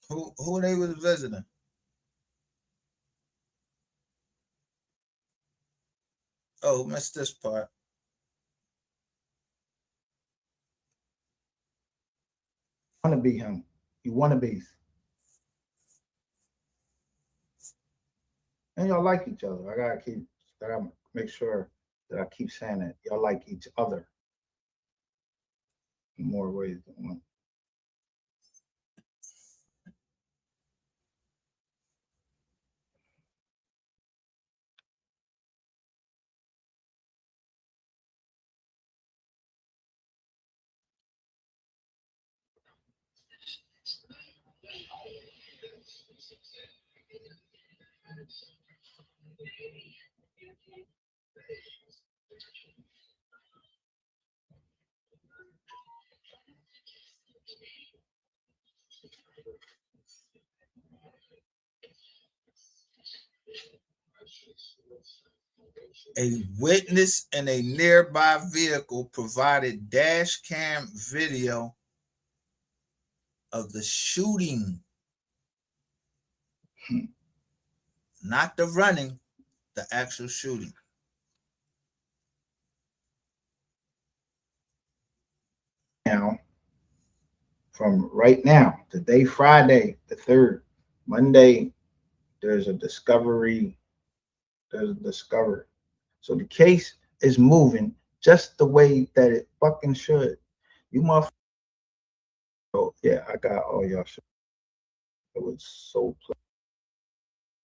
Who they was visiting? Oh, missed this part. Want to be him. You want to be. And y'all like each other. I gotta make sure that I keep saying that y'all like each other in more ways than one. A witness in a nearby vehicle provided dash cam video of the shooting. Not the running, the actual shooting. Now, from right now, today, Friday, the 3rd, Monday, there's a discovery. So the case is moving just the way that it fucking should. You motherfuckers. Oh, yeah, I got all y'all shit. It was so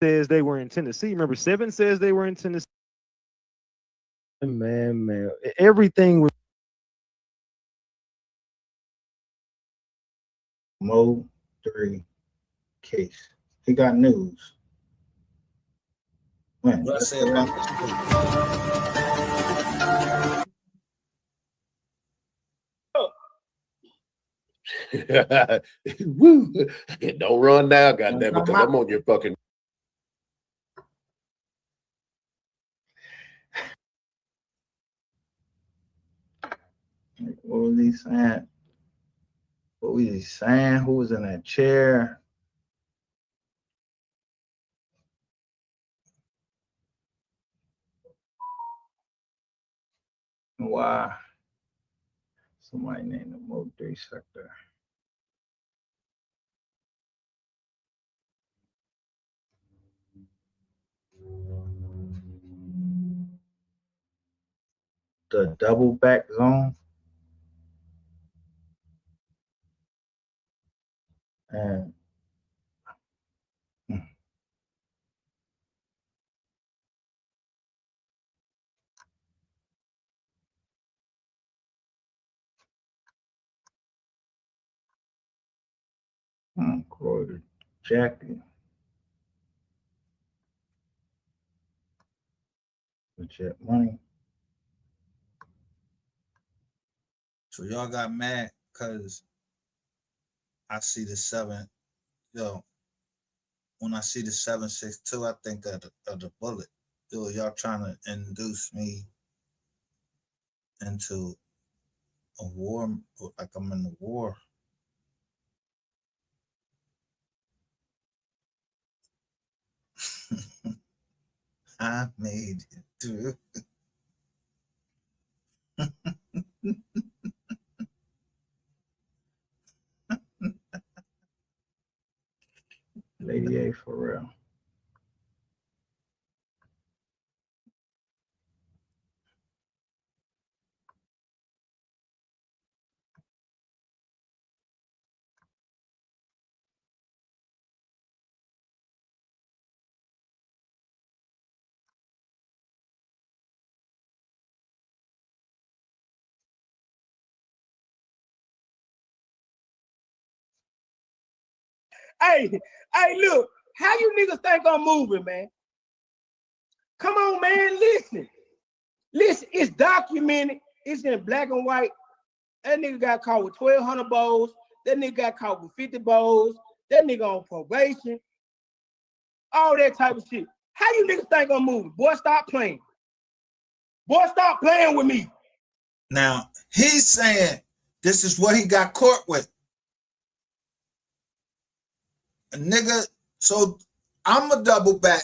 says they were in Tennessee. Remember, 7 says they were in Tennessee. Man, everything was MO3 case. He got news. When? What I say about this? Woo! Don't run now, goddamn, because I'm on your fucking. What was he saying? What was he saying? Who was in that chair? Why? Somebody named the MO3 sector. The double back zone. And Croydon, Jackie. Legit money. So y'all got mad because I see the 7. Yo, when I see the 7.62, I think of the bullet. Yo, y'all trying to induce me into a war, like I'm in the war. I made it through. Lady A for real. Hey, look, how you niggas think I'm moving, man? Come on, man, listen. Listen, it's documented. It's in black and white. That nigga got caught with 1,200 bowls. That nigga got caught with 50 bowls. That nigga on probation. All that type of shit. How you niggas think I'm moving? Boy, stop playing. Boy, stop playing with me. Now, he's saying this is what he got caught with. A nigga, so I'm a double back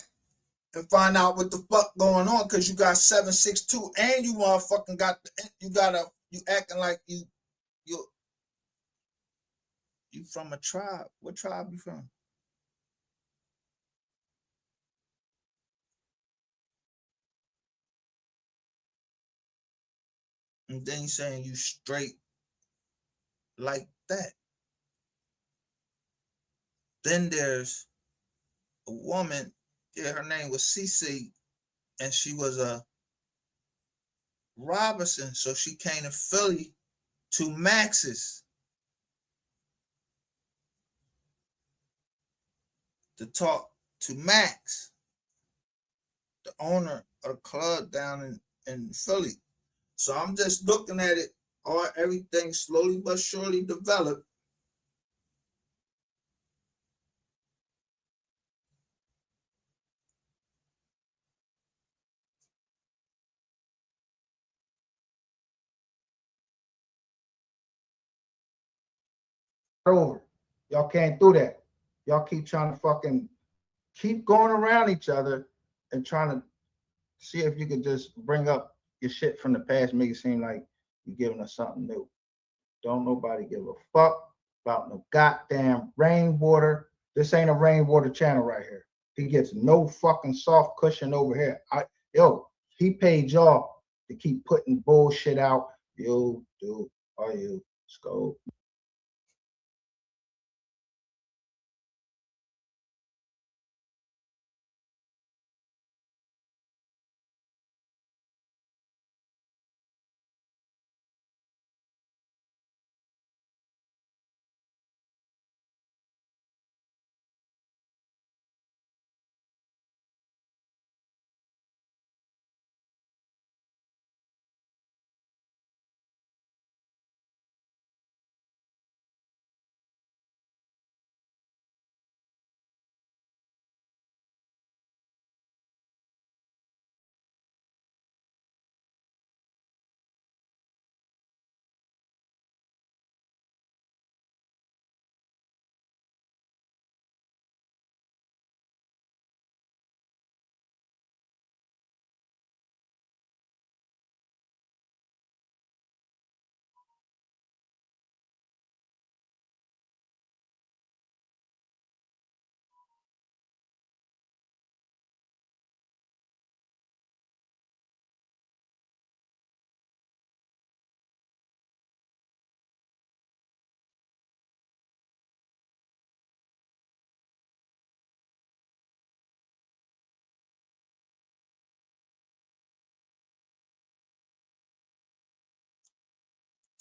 and find out what the fuck going on because you got 7.62 and you motherfucking you acting like you from a tribe. What tribe you from? And then you saying you straight like that. Then there's a woman, yeah, her name was Cece, and she was a Robinson, so she came to Philly to Max's to talk to Max, the owner of the club down in Philly. So I'm just looking at it, all everything slowly but surely developed. Over. Y'all can't do that. Y'all keep trying to fucking keep going around each other and trying to see if you could just bring up your shit from the past, make it seem like you're giving us something new. Don't nobody give a fuck about no goddamn rainwater. This ain't a rainwater channel right here. He gets no fucking soft cushion over here. He paid y'all to keep putting bullshit out. You do, are you, Scope?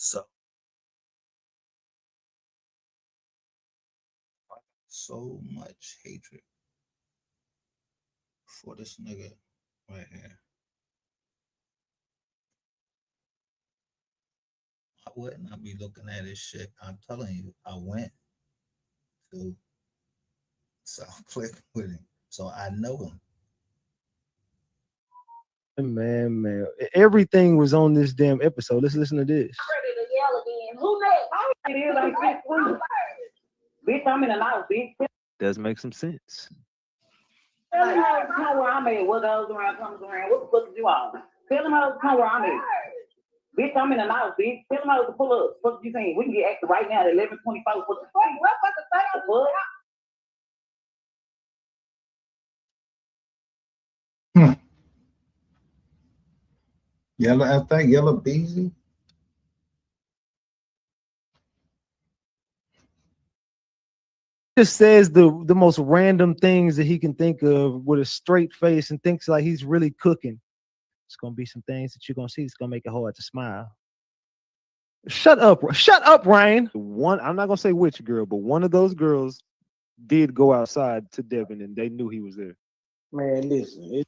So, so much hatred for this nigga right here. I would not be looking at this shit. I'm telling you, I went to South Click with him, so I know him. Man, everything was on this damn episode. Let's listen to this. I'm ready to yell again. Who next? It is like 6 Bitch, I'm in the house, bitch. Does make some sense. Tell them how to come where I'm at. What goes around comes around. What the fuck is you on? Tell them how to come where I'm at. Bitch, I'm in the house, bitch. Tell them how to pull up. What you saying? We can get active right now at 11:25. What the fuck? Yellow, I think Yellow Beezy. Just says the most random things that he can think of with a straight face and thinks like he's really cooking. It's gonna be some things that you're gonna see. It's gonna make it hard to smile. Shut up, Ryan. One, I'm not gonna say which girl, but one of those girls did go outside to Devin, and they knew he was there. Man, listen.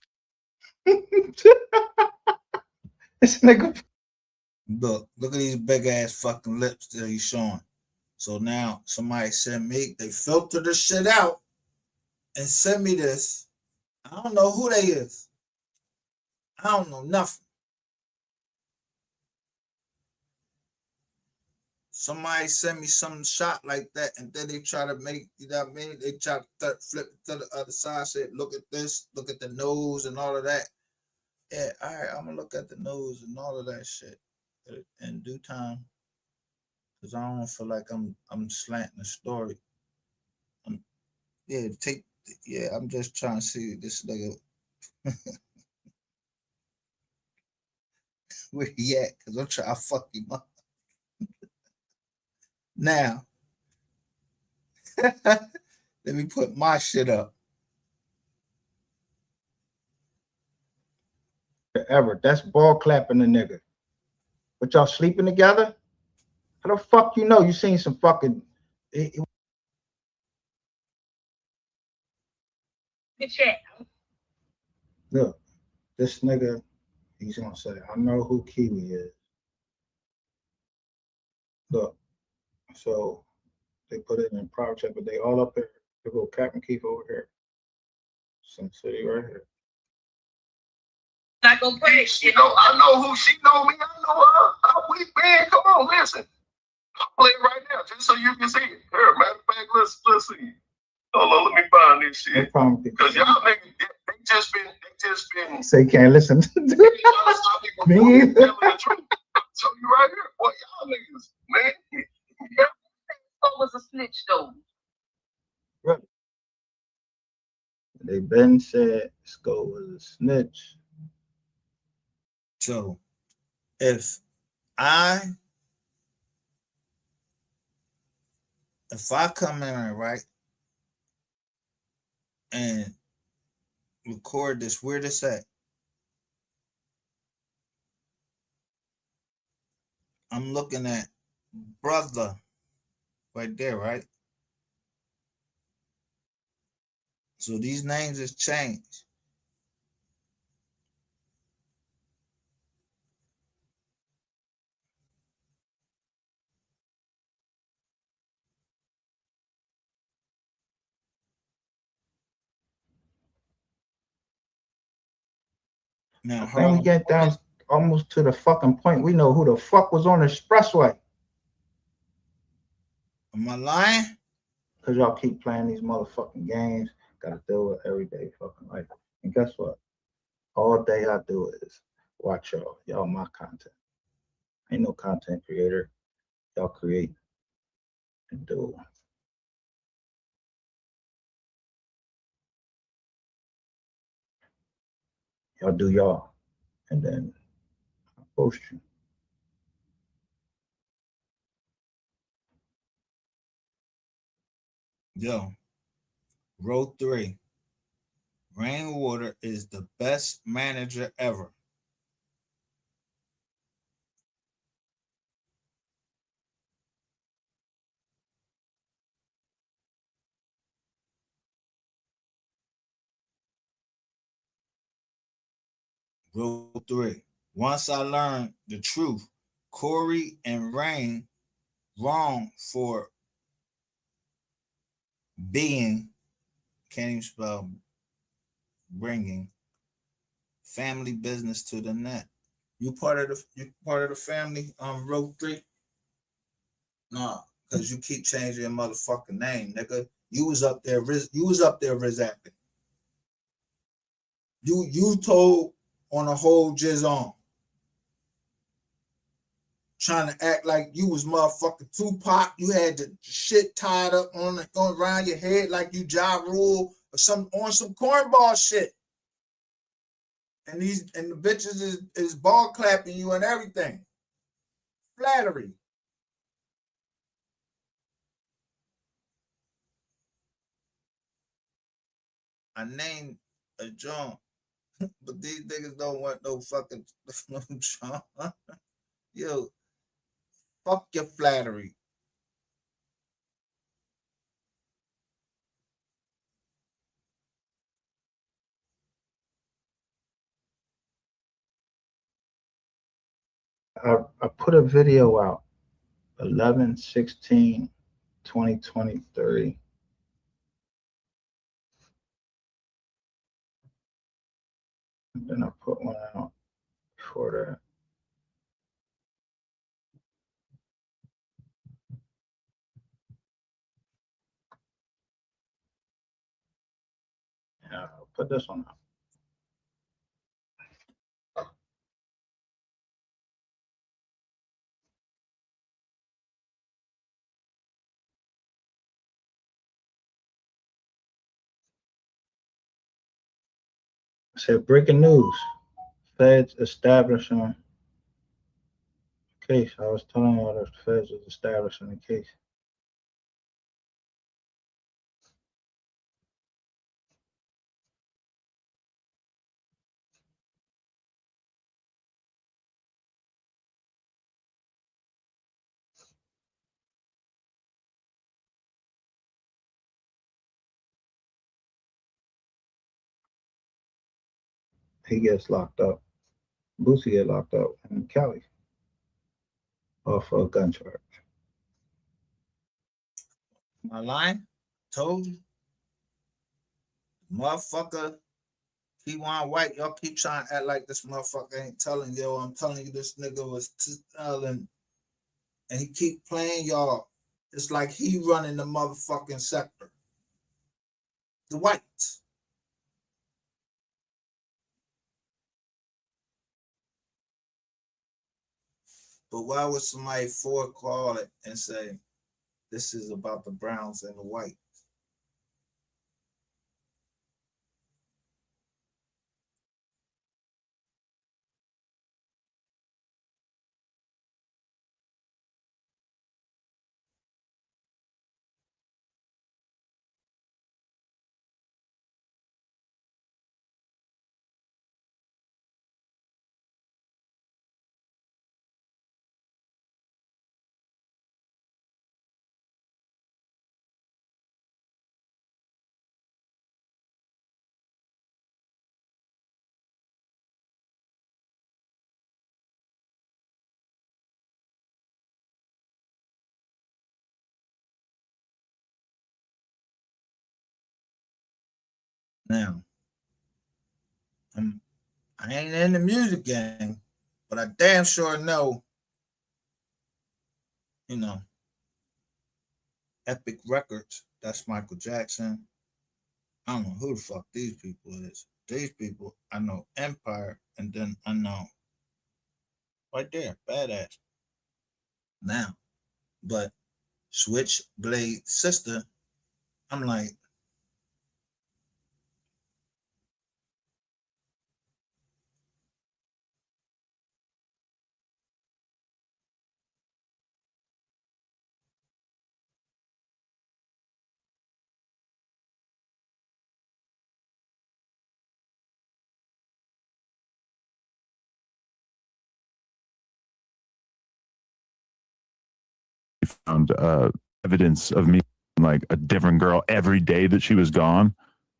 This nigga. Look at these big ass fucking lips that he's showing. So now somebody sent me, they filter this shit out and send me this. I don't know who they is. I don't know nothing. Somebody sent me some shot like that, and then they try to make, you know what I mean? They try to flip it to the other side, say, look at this, look at the nose and all of that. Yeah, all right, I'm gonna look at the nose and all of that shit in due time. Cause I don't feel like I'm slanting the story. I'm just trying to see this nigga where he at, cause I'm trying to fuck him up. Now, let me put my shit up. Ever. That's ball clapping the nigga. But y'all sleeping together? How the fuck you know? You seen some fucking. Look, this nigga, he's gonna say, I know who Kiwi is. Look, so they put it in private chat, but they all up there. They go Captain Keith over here. Some city right here. Not gonna pay. You know, I know who she know me. I know her. How we been? Come on, listen. I'll play it right now, just so you can see it. Here, matter of fact, let's see. Hold on, let me find this shit. Because y'all niggas, they just been. Say can't listen. Me either. So you right here, boy, y'all niggas, man. What was a snitch though? Right. They been said Sko was a snitch. So if I come in, right, and record this, where this at? I'm looking at brother right there, right? So these names has changed. Now, I think we get down almost to the fucking point. We know who the fuck was on the expressway. Am I lying? Because y'all keep playing these motherfucking games. Gotta deal with everyday fucking life. And guess what? All day I do is watch y'all. Y'all my content. Ain't no content creator. Y'all create and do. Y'all do y'all. And then I post you. Yo, row 3. Rainwater is the best manager ever. Rule 3. Once I learned the truth, Corey and Rain wrong for being, can't even spell, bringing family business to the net. You part of the family, Rule 3? No, because you keep changing your motherfucking name, nigga. You was up there, Riz acting. You told on a whole jizz on. Trying to act like you was motherfucking Tupac. You had the shit tied up on around your head like you Ja Rule or on some cornball shit. And the bitches is ball clapping you and everything. Flattery. I named a John, but these niggas don't want no fucking no John. Yo, fuck your flattery. I put a video out 11/16/2023. And then I put one out before that. Yeah, I'll put this one out. I said, breaking news. Feds establishing case. I was telling you that the feds was establishing the case. He gets locked up. Boosie get locked up in Cali off a gun charge. Am I lying? Told you. Motherfucker, T1 White, y'all keep trying to act like this motherfucker ain't telling you. I'm telling you this nigga was telling, and he keep playing y'all. It's like he running the motherfucking sector. The whites. But why would somebody call it and say, this is about the browns and the whites? Now, I ain't in the music game, but I damn sure know, you know, Epic Records, that's Michael Jackson. I don't know who the fuck these people is. These people, I know Empire, and then I know right there, Badass. Now, but Switchblade Sister, I'm like, found evidence of me like a different girl every day that she was gone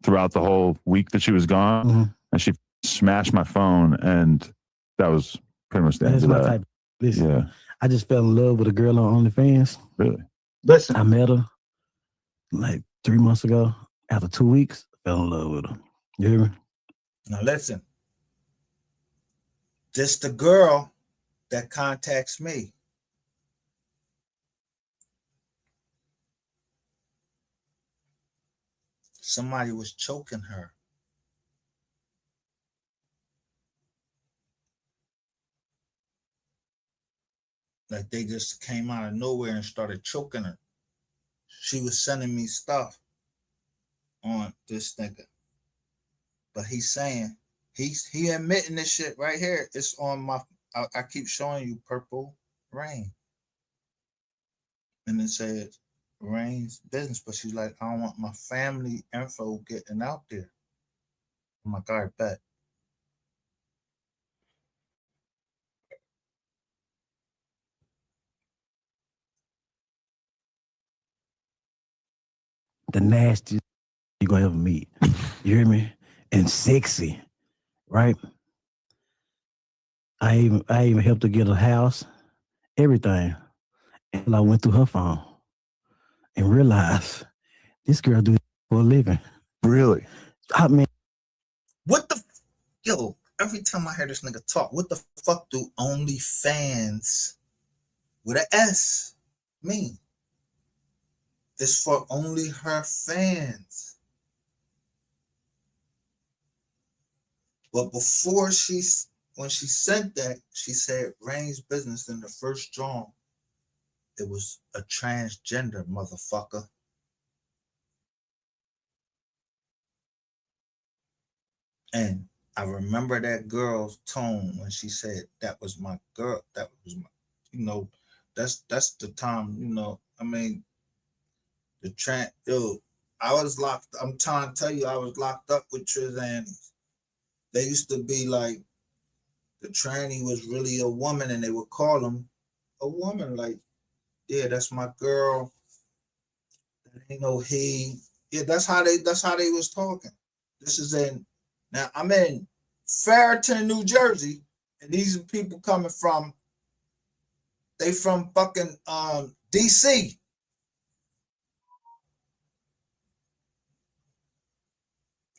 throughout the whole week that she was gone. And she smashed my phone, and that was pretty much the end That's of my that. type. Listen, Yeah, I just fell in love with a girl on OnlyFans. really. Listen, I met her like 3 months ago. After 2 weeks, fell in love with her. You hear me? Now listen, this the girl that contacts me. Somebody was choking her. Like they just came out of nowhere and started choking her. She was sending me stuff on this nigga. But he's saying, he admitting this shit right here. It's on my, I keep showing you Purple Rain. And it says Rain's business, but she's like, I don't want my family info getting out there. I'm like, all right, bet. The nastiest you gonna ever meet. You hear me? And sexy, right? I even helped her get a house, everything. And I went through her phone and realized this girl do for a living. Really? I mean, What the, yo, every time I hear this nigga talk, what the fuck do OnlyFans with an S mean? It's for only her fans. But before when she sent that, she said Rain's business in the first drawing. It was a transgender motherfucker. And I remember that girl's tone when she said that was my girl. That was my, you know, that's the time, you know. I mean, I was locked. I'm trying to tell you, I was locked up with Trizannies. They used to be like, the tranny was really a woman, and they would call him a woman. Like, yeah, that's my girl. That ain't no he. Yeah, that's how they was talking. This is now I'm in Farrington, New Jersey, and these are people coming from, they from fucking DC.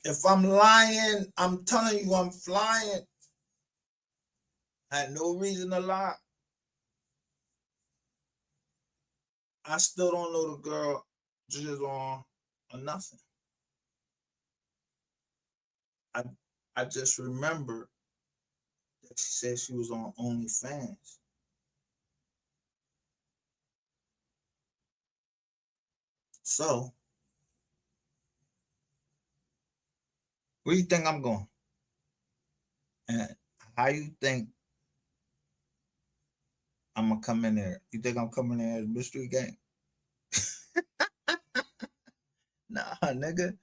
If I'm lying, I'm telling you I'm flying. I had no reason to lie. I still don't know the girl just on or nothing. I just remember that she said she was on OnlyFans. So, where you think I'm going? And how you think I'm gonna come in there? You think I'm coming in as mystery gang? Nah, nigga.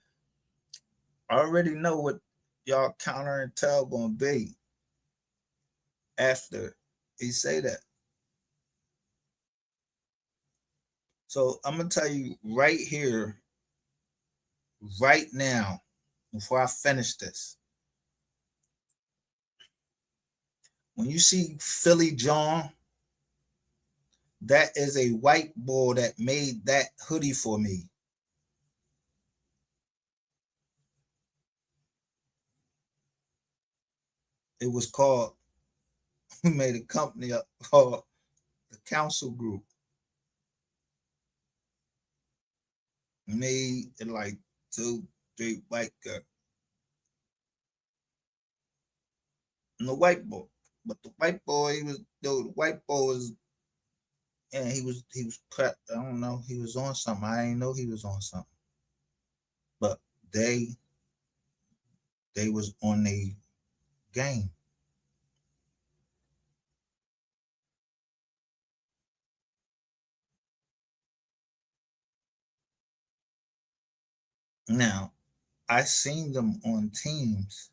I already know what y'all counter and tell gonna be after he say that. So I'm gonna tell you right here, right now, before I finish this. When you see Philly John, that is a white boy that made that hoodie for me. It was called, we made a company up called the Council Group. Made it like 2, 3 white girls. And the white boy. But the white boy, the white boy was, and he was crap. I don't know. He was on something. I didn't know he was on something. But they was on a game. Now, I seen them on teams.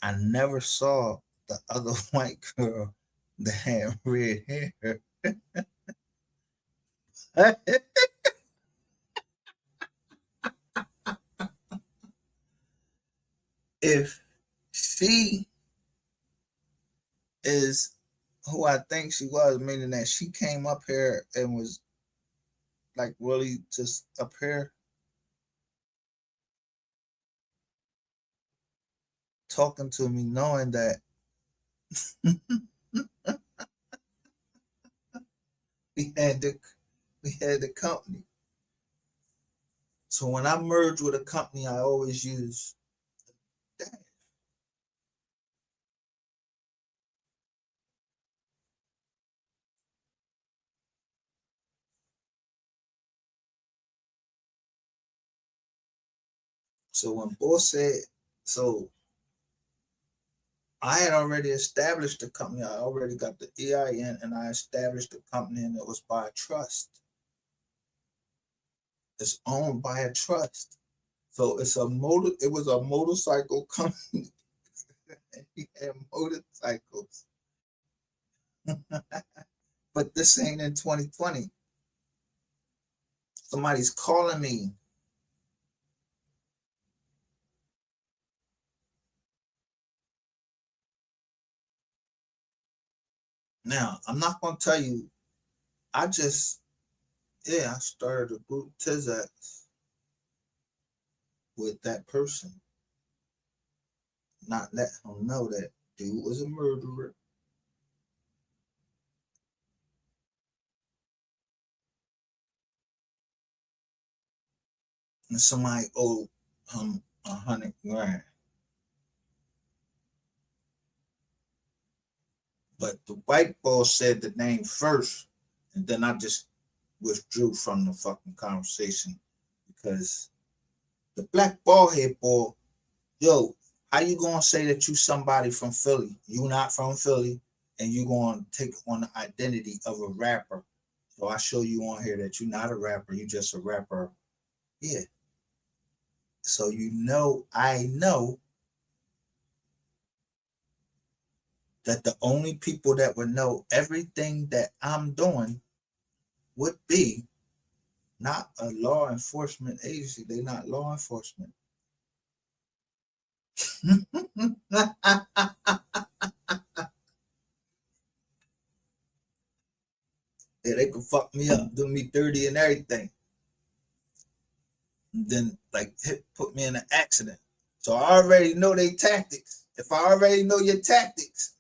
I never saw the other white girl that had red hair. If She is who I think she was, meaning that she came up here and was like really just up here talking to me, knowing that we had the company. So when I merge with a company, I always use that. So when boss said, so I had already established the company. I already got the EIN and I established the company, and it was by a trust. It's owned by a trust. So it was a motorcycle company. And he had motorcycles. But this ain't in 2020. Somebody's calling me. Now, I'm not gonna tell you, I started a group Tizax with that person. Not let him know that dude was a murderer. And somebody owed him $100 grand. But the white boss said the name first, and then I just withdrew from the fucking conversation because the black bald head boy, yo, how you gonna say that you somebody from Philly? You not from Philly, and you gonna take on the identity of a rapper. So I show you on here that you're not a rapper, you just a rapper. Yeah. So I know that the only people that would know everything that I'm doing would be not a law enforcement agency. They're not law enforcement. Yeah, they can fuck me up, do me dirty and everything. And then put me in an accident. So I already know their tactics. If I already know your tactics,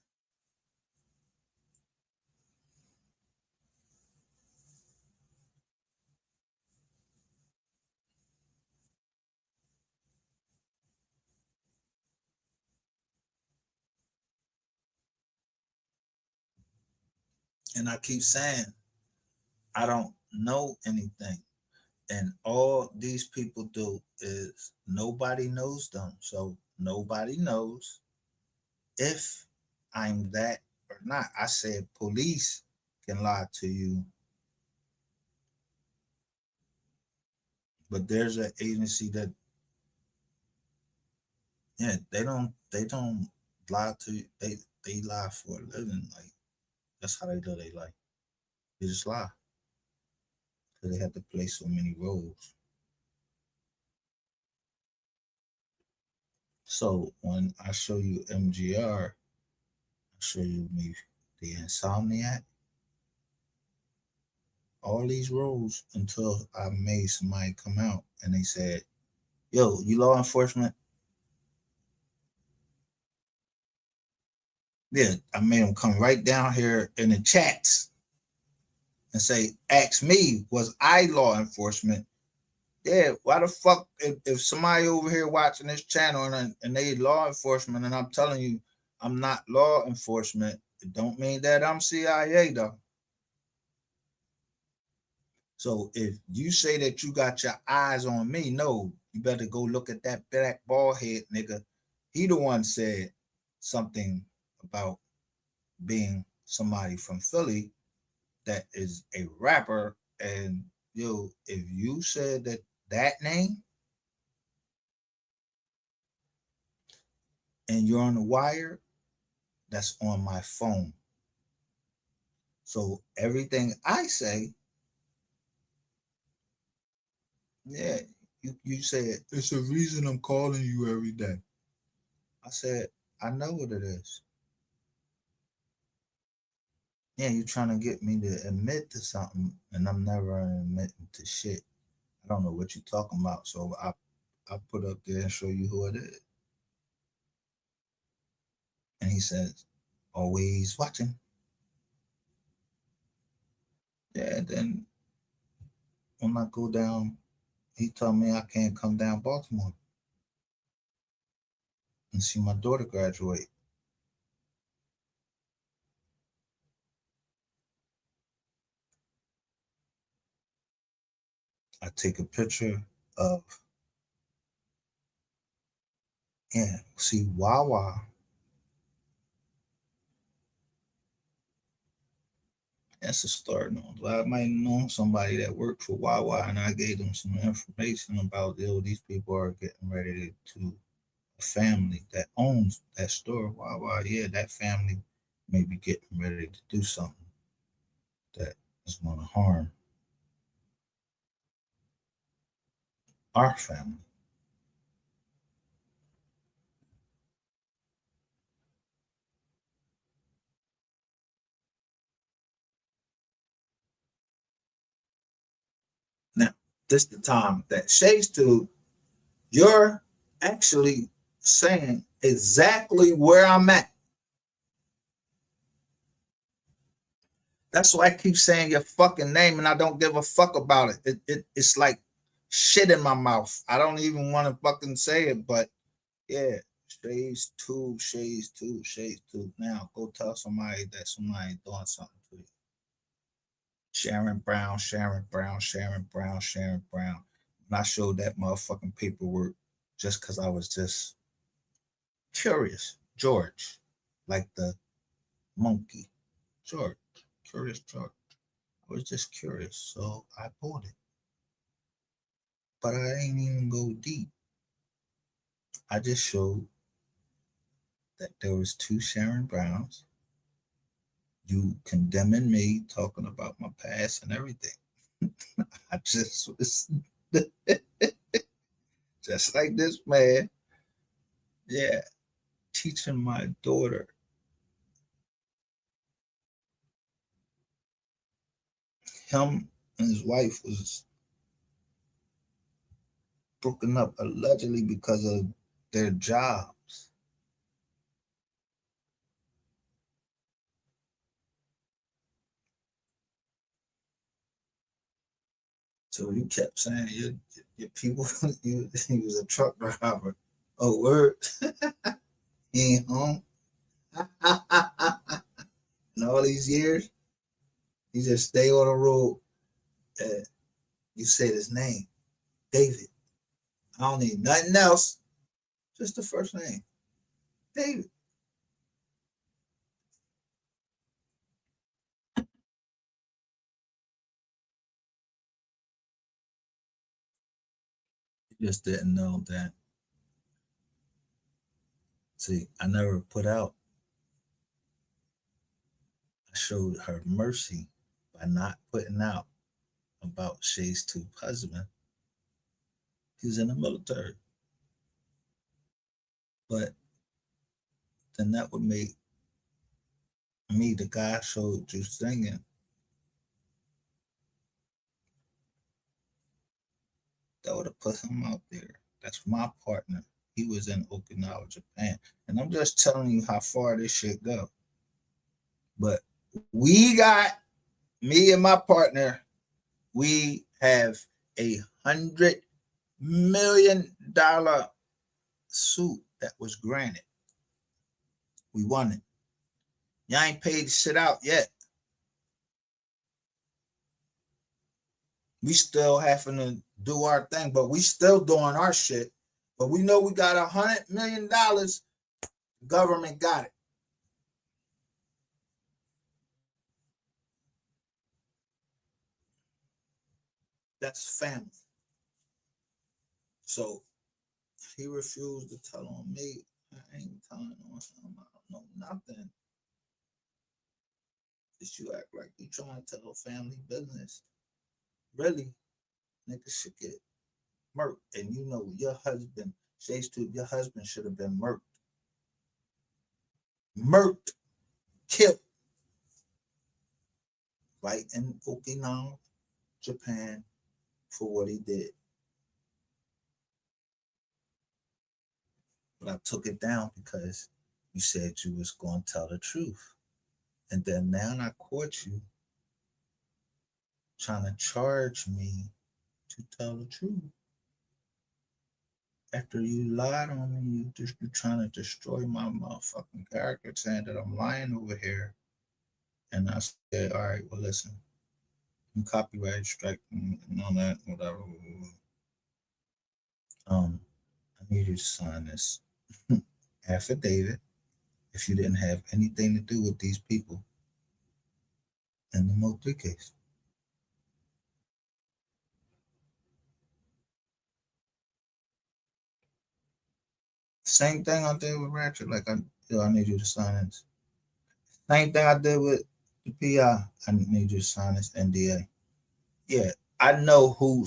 and I keep saying, I don't know anything. And all these people do is nobody knows them. So nobody knows if I'm that or not. I said police can lie to you, but there's an agency that they don't lie to you. They lie for a living. Like that's how they do their life. They just lie. Because they have to play so many roles. So when I show you MGR, I show you me the Insomniac, all these roles until I made somebody come out and they said, yo, you law enforcement? Yeah, I made them come right down here in the chats and say, ask me, was I law enforcement? Yeah, why the fuck, if somebody over here watching this channel and they law enforcement and I'm telling you I'm not law enforcement, it don't mean that I'm CIA though. So if you say that you got your eyes on me, no, you better go look at that black bald head nigga. He the one said something about being somebody from Philly that is a rapper. And yo, if you said that name and you're on the wire, that's on my phone. So everything I say, yeah, you said it's a reason I'm calling you every day. I said, I know what it is. Yeah, you're trying to get me to admit to something, and I'm never admitting to shit. I don't know what you're talking about, so I put up there and show you who it is. And he says, always watching. Yeah, then when I go down, he told me I can't come down Baltimore and see my daughter graduate. I take a picture of, yeah, see Wawa. That's a start. I might know somebody that worked for Wawa, and I gave them some information about, yo, these people are getting ready to a family that owns that store, Wawa. Yeah, that family may be getting ready to do something that is going to harm our family. Now, this is the time that Shades to, you're actually saying exactly where I'm at. That's why I keep saying your fucking name and I don't give a fuck about it. It's like shit in my mouth. I don't even want to fucking say it, but yeah, Shades 2, Shades 2, Shades 2. Now go tell somebody that somebody doing something to you. Sharon Brown, Sharon Brown, Sharon Brown, Sharon Brown. And I showed that motherfucking paperwork just because I was just curious. George, like the monkey. George, Curious George. I was just curious, so I bought it. But I ain't even go deep. I just showed that there was 2 Sharon Browns. You condemning me, talking about my past and everything. I just was just like this man. Yeah, teaching my daughter. Him and his wife was broken up allegedly because of their jobs. So you kept saying your people, you was a truck driver. Oh, word. He ain't home. And all these years, he just stay on the road. You said his name, David. I don't need nothing else, just the first name, David. You just didn't know that. See, I never put out. I showed her mercy by not putting out about Shay's 2 husband. He's in the military. But then that would make me, the guy I showed you singing, that would have put him out there. That's my partner. He was in Okinawa, Japan. And I'm just telling you how far this shit go. But we got, me and my partner, we have $100 million suit that was granted. We won it. Y'all ain't paid shit out yet. We still having to do our thing, but we still doing our shit. But we know we got $100 million. The government got it. That's family. So he refused to tell on me. I ain't telling on him. I don't know nothing. Just you act like you trying to tell family business. Really, niggas should get murked. And you know your husband, Shades 2, your husband should have been murked. murked, killed right in Okinawa, Japan, for what he did. But I took it down because you said you was going to tell the truth. And then now I caught you trying to charge me to tell the truth. After you lied on me, you're trying to destroy my motherfucking character, saying that I'm lying over here. And I said, all right, well, listen, you copyright strike and all that, whatever. I need you to sign this affidavit if you didn't have anything to do with these people in the MO3 case. Same thing I did with Ratchet. Like, I need you to sign this. Same thing I did with the PI. I need you to sign this NDA. Yeah, I know who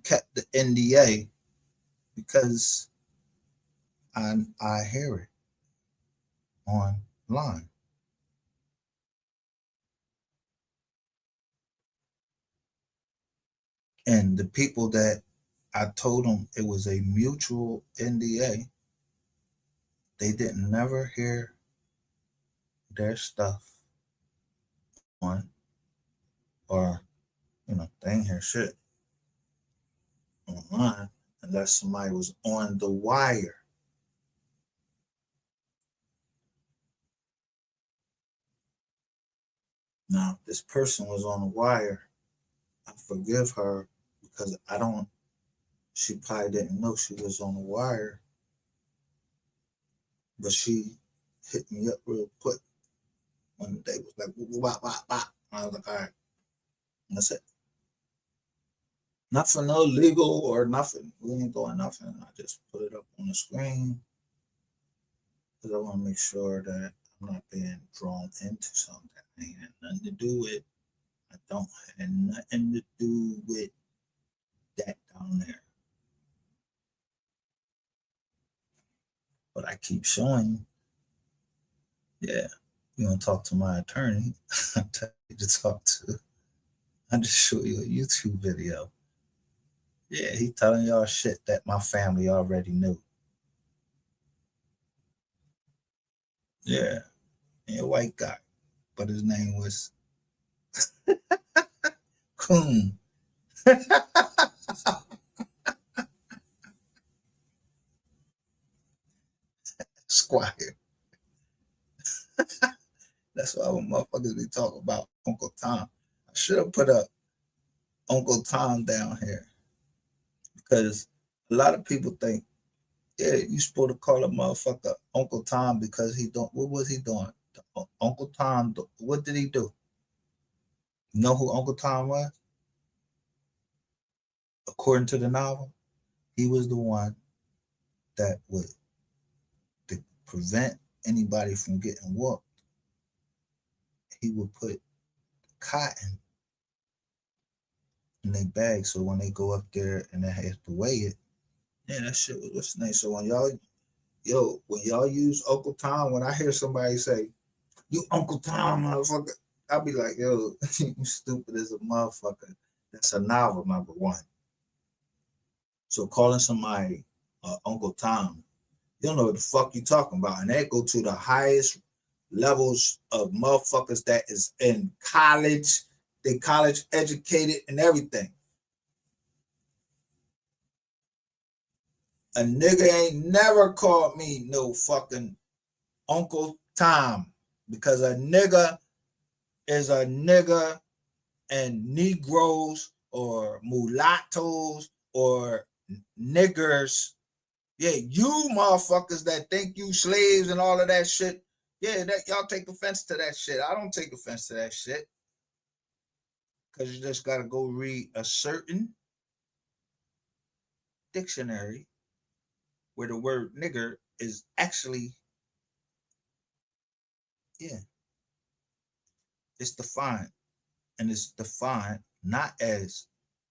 kept the NDA because I hear it online. And the people that I told them it was a mutual NDA, they didn't never hear their stuff on, or, they ain't hear shit online unless somebody was on the wire. Now, if this person was on the wire, I forgive her because she probably didn't know she was on the wire, but she hit me up real quick when they was like, wah, wah, wah. I was like, all right, and that's it. Not for no legal or nothing. We ain't doing nothing. I just put it up on the screen because I want to make sure that I'm not being drawn into something that ain't had nothing to do with. I don't have nothing to do with that down there. But I keep showing you, yeah, you want to talk to my attorney, I'll tell you to talk to. I just show you a YouTube video. Yeah, he telling y'all shit that my family already knew. Yeah, he a white guy, but his name was Coon. Squire. That's why when motherfuckers be talking about Uncle Tom. I should have put up Uncle Tom down here because a lot of people think, yeah, you supposed to call a motherfucker Uncle Tom because he don't. What was he doing? Uncle Tom, what did he do? You know who Uncle Tom was? According to the novel, he was the one that would prevent anybody from getting whooped. He would put cotton in their bag so when they go up there and they have to weigh it, yeah, that shit was what's the name. So when y'all use Uncle Tom, when I hear somebody say, "You Uncle Tom, motherfucker," I'll be like, yo, you stupid as a motherfucker. That's a novel, number one. So calling somebody Uncle Tom, you don't know what the fuck you talking about. And that go to the highest levels of motherfuckers that is in college. They college educated and everything. A nigga ain't never called me no fucking Uncle Tom because a nigga is a nigga, and Negroes or mulattoes or niggers, yeah, you motherfuckers that think you slaves and all of that shit, yeah, that y'all take offense to that shit. I don't take offense to that shit because you just got to go read a certain dictionary where the word nigger is actually, yeah, it's defined. And it's defined not as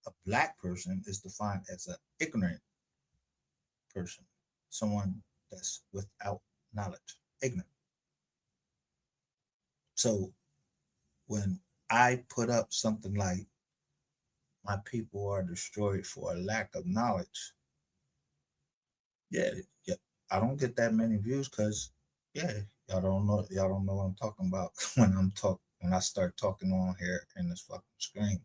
a black person, it's defined as an ignorant person, someone that's without knowledge, ignorant. So when I put up something like my people are destroyed for a lack of knowledge, yeah, I don't get that many views because y'all don't know what I'm talking about when I start talking on here in this fucking screen.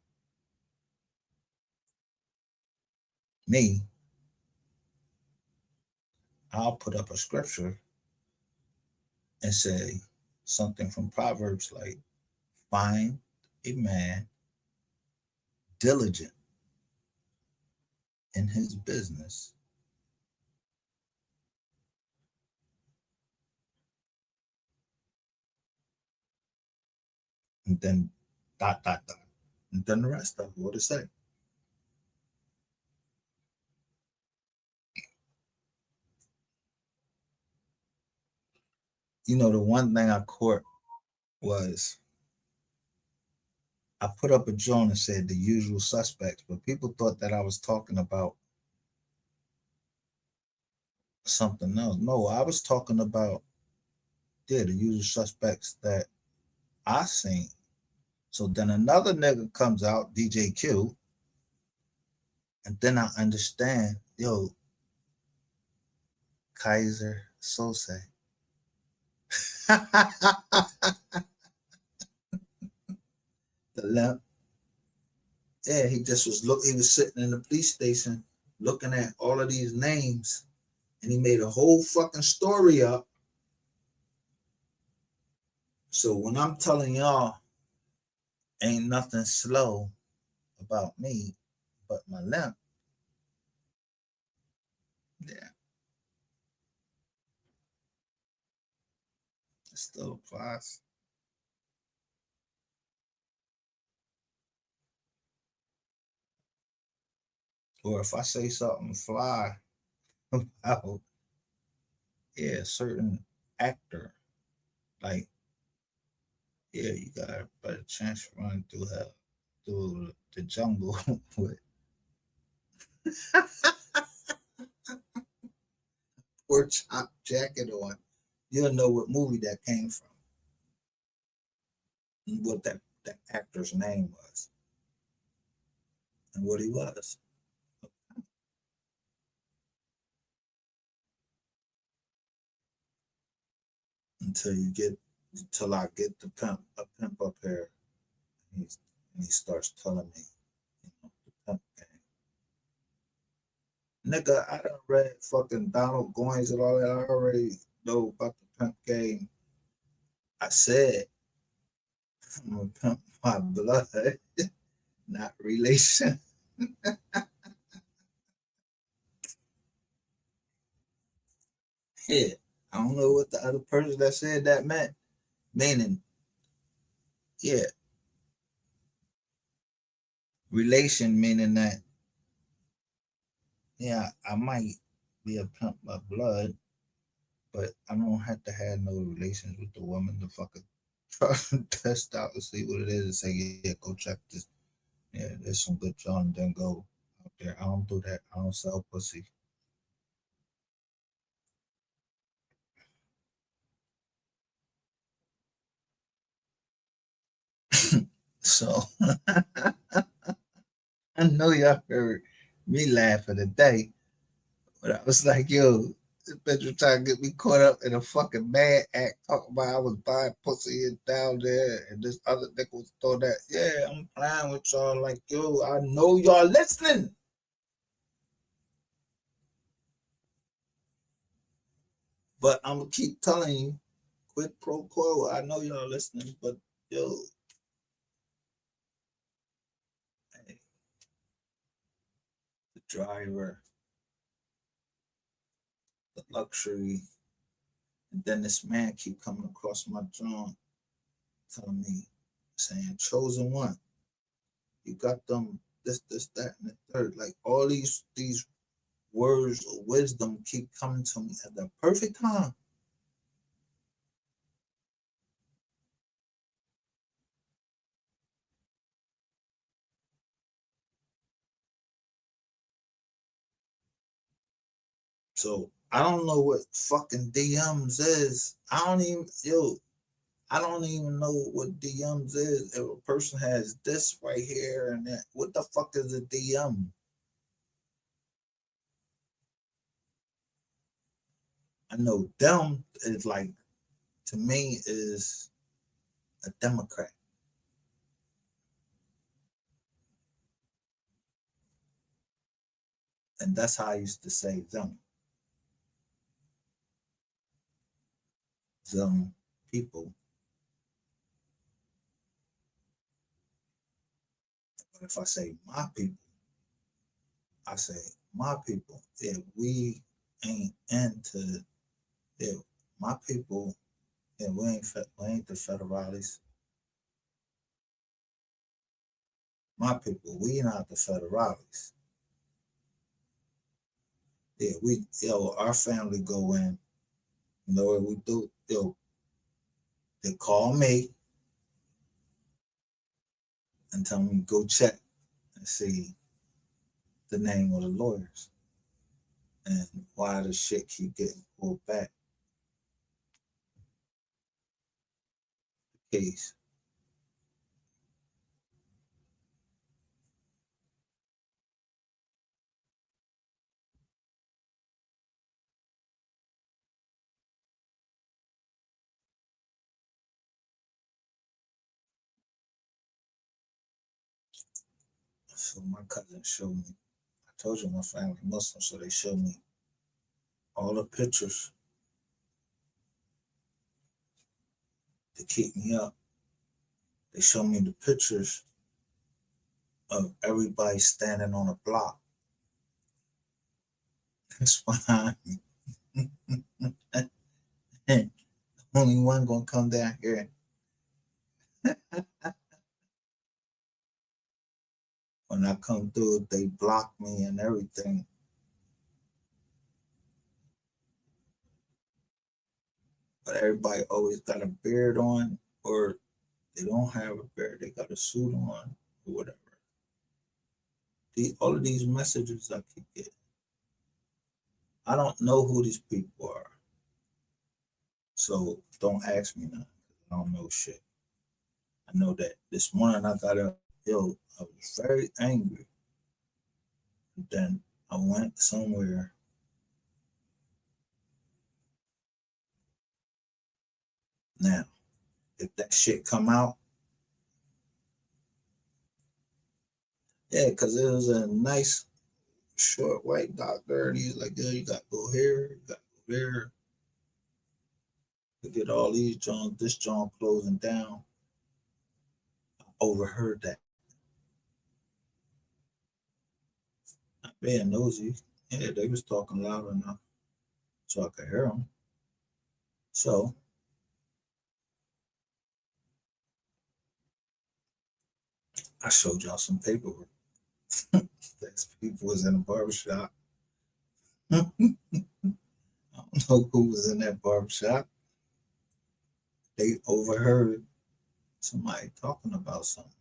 Me, I'll put up a scripture and say something from Proverbs like, find a man diligent in his business. And then ... And then the rest of it, what it say? You know, the one thing I caught was I put up a joint and said the usual suspects, but people thought that I was talking about something else. No, I was talking about the usual suspects that I seen. So then another nigga comes out, DJ Q, and then I understand, yo, Kaiser Sose. The lamp. Yeah, he was sitting in the police station looking at all of these names, and he made a whole fucking story up. So when I'm telling y'all ain't nothing slow about me but my limp, yeah, it still applies. Or if I say something fly about, a certain actor, like, you got a better chance running through the jungle with pork chop jacket on. You'll know what movie that came from and what that actor's name was and what he was. Until I get a pimp up here, and he starts telling me, the pimp game. Nigga, I done read fucking Donald Goines and all that. I already know about the pimp game. I said, I'm gonna pimp my blood, not relation. Yeah, I don't know what the other person that said that meant. Meaning, yeah, relation meaning that, I might be a pimp by blood, but I don't have to have no relations with the woman to fucking try to test out and see what it is and say, yeah, go check this. Yeah, there's some good John, then go out there. I don't do that. I don't sell pussy. So I know y'all heard me laugh at the day, but I was like, yo, this bitch was trying to get me caught up in a fucking bad act, talking about I was buying pussy and down there, and this other nigga was throwing that. Yeah, I'm playing with y'all like, yo, I know y'all listening. But I'm gonna keep telling you, quid pro quo. I know y'all listening, but yo, hey, the driver, the luxury, and then this man keep coming across my drum, telling me, saying, chosen one, you got them this, that, and the third. Like all these words of wisdom keep coming to me at the perfect time. So I don't know what fucking DMs is. I don't even, I don't even know what DMs is. If a person has this right here and that, what the fuck is a DM? I know them is like, to me, is a Democrat. And that's how I used to say them. Them people. But if I say my people, I say my people. If we ain't into it, my people, and we ain't the federales. My people, we not the federales. Yeah, our family go in, you know what we do? They call me and tell me go check and see the name of the lawyers and why the shit keep getting pulled back. The case. So my cousin showed me. I told you my family Muslim, so they showed me all the pictures to keep me up. They showed me the pictures of everybody standing on a block. That's behind me. Only one gonna come down here. When I come through, they block me and everything. But everybody always got a beard on, or they don't have a beard, they got a suit on, or whatever. All of these messages I keep getting. I don't know who these people are. So don't ask me nothing. I don't know shit. I know that this morning I got up, I was very angry. And then I went somewhere. Now, if that shit come out, yeah, because it was a nice short white doctor, and he's like, "Yo, you got to go here, you got to go there to get all these joints, this joint closing down." I overheard that. Not being nosy, yeah, they was talking loud enough so I could hear them. So I showed y'all some paperwork. These people was in a barbershop. I don't know who was in that barbershop. They overheard somebody talking about something.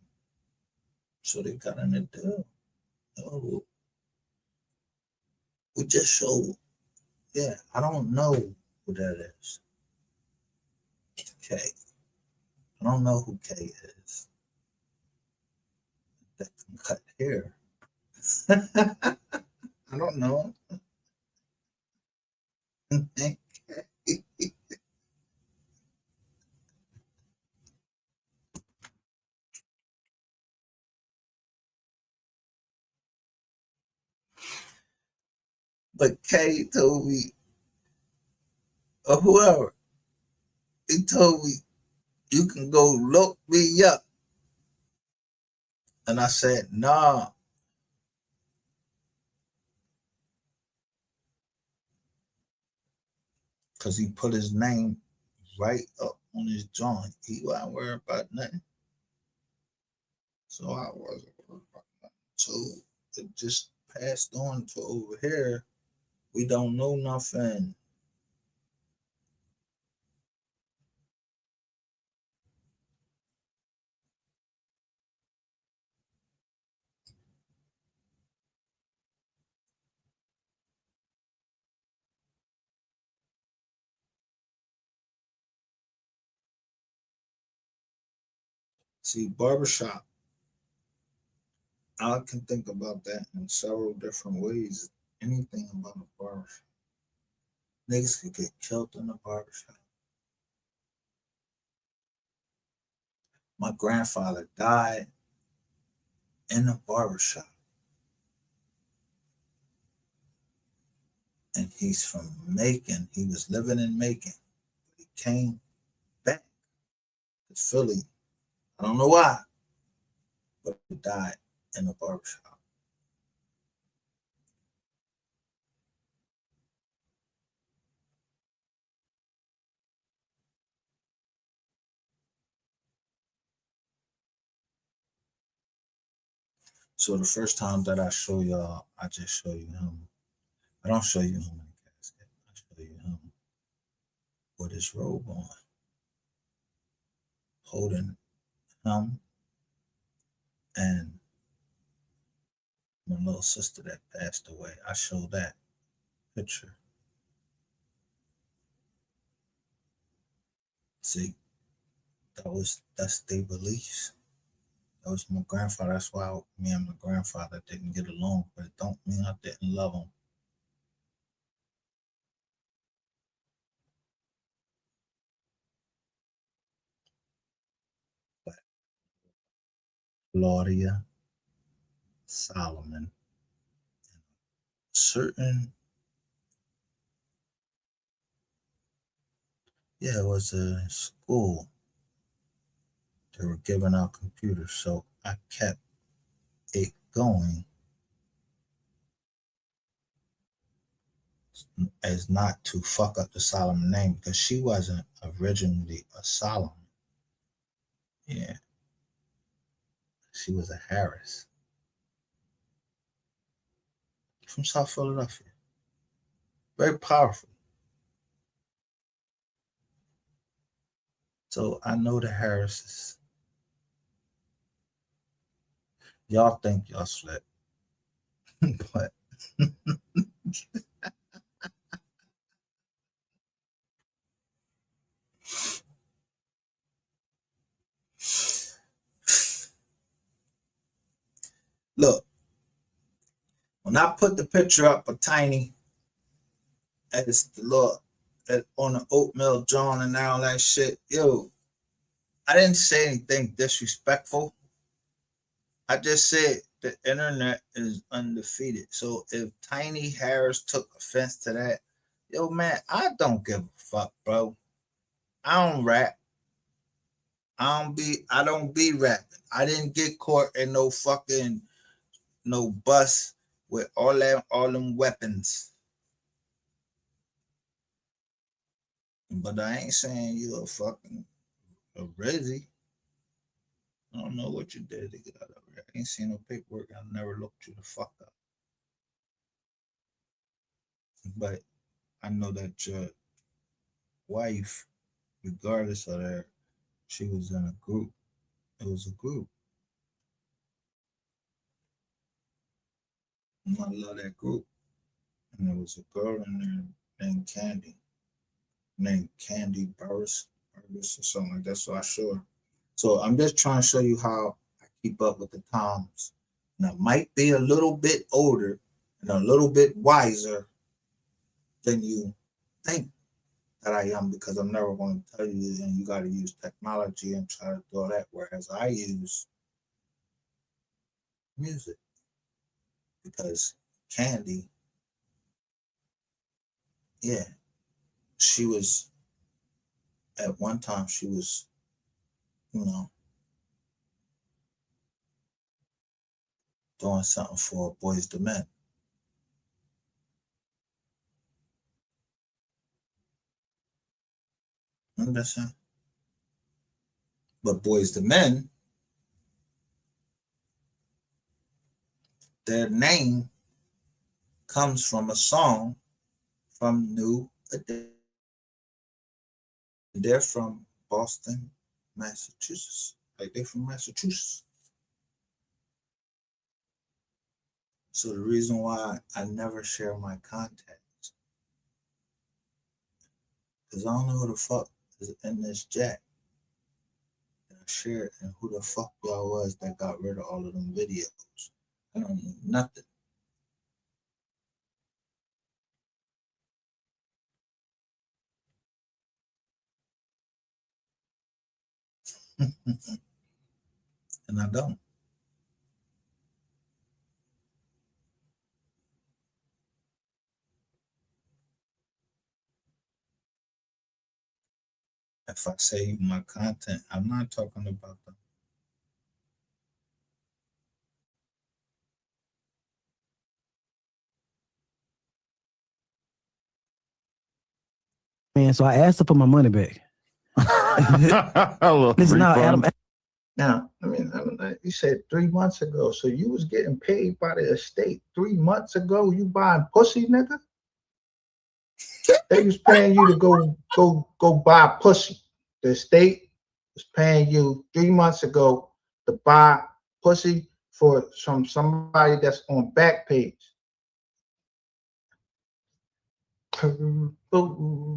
So they got in the deal. Oh, we just showed. Yeah, I don't know who that is. K. I don't know who K is. That can cut hair. I don't know. But K told me, or whoever, he told me, you can go look me up. And I said, nah. Because he put his name right up on his joint. He wasn't worried about nothing. So I wasn't worried about nothing. So it just passed on to over here. We don't know nothing. See, barbershop, I can think about that in several different ways. Anything about a barbershop. Niggas could get killed in a barbershop. My grandfather died in a barbershop. And he's from Macon. He was living in Macon. He came back to Philly. I don't know why, but he died in a barbershop. So the first time that I show y'all, I just show you him. I don't show you him in the casket. I show you him with his robe on, holding him and my little sister that passed away. I show that picture. See, that's their beliefs. That was my grandfather. That's why me and my grandfather didn't get along, but it don't mean I didn't love him. But Claudia Solomon, certain, it was a school. They were giving out computers, so I kept it going as not to fuck up the Solomon name because she wasn't originally a Solomon. Yeah. She was a Harris from South Philadelphia. Very powerful. So I know the Harrises. Y'all think y'all slick, but look, when I put the picture up of Tiny as the Lord on the oatmeal John and all that shit, yo, I didn't say anything disrespectful. I just said the internet is undefeated. So if Tiny Harris took offense to that, yo, man, I don't give a fuck, bro. I don't rap. I don't be rapping. I didn't get caught in no fucking no bus with all them weapons. But I ain't saying you a fucking a Rizzy. I don't know what you did to get out of here. I ain't seen no paperwork. I never looked you the fuck up. But I know that your wife, regardless of that, she was in a group. It was a group. And I love that group. And there was a girl in there named Candy Burris or something like that. So I show her. So I'm just trying to show you how I keep up with the times. And I might be a little bit older and a little bit wiser than you think that I am, because I'm never going to tell you and you got to use technology and try to do all that. Whereas I use music, because Candy, yeah, she was at one time, she was, doing something for Boys to Men. Understand? But Boys to Men, their name comes from a song from New Edition. They're from Boston, Massachusetts. Like, they're from Massachusetts. So the reason why I never share my contacts, because I don't know who the fuck is in this jack that I shit and who the fuck y'all was that got rid of all of them videos. I don't know nothing. And I don't. If I say my content, I'm not talking about them. Man, so I asked her for my money back. Listen, now, Adam, Now, I mean, you said 3 months ago, so you was getting paid by the estate 3 months ago. You buying pussy, nigga? They was paying you to go buy pussy. The estate was paying you 3 months ago to buy pussy for somebody that's on Backpage. Purple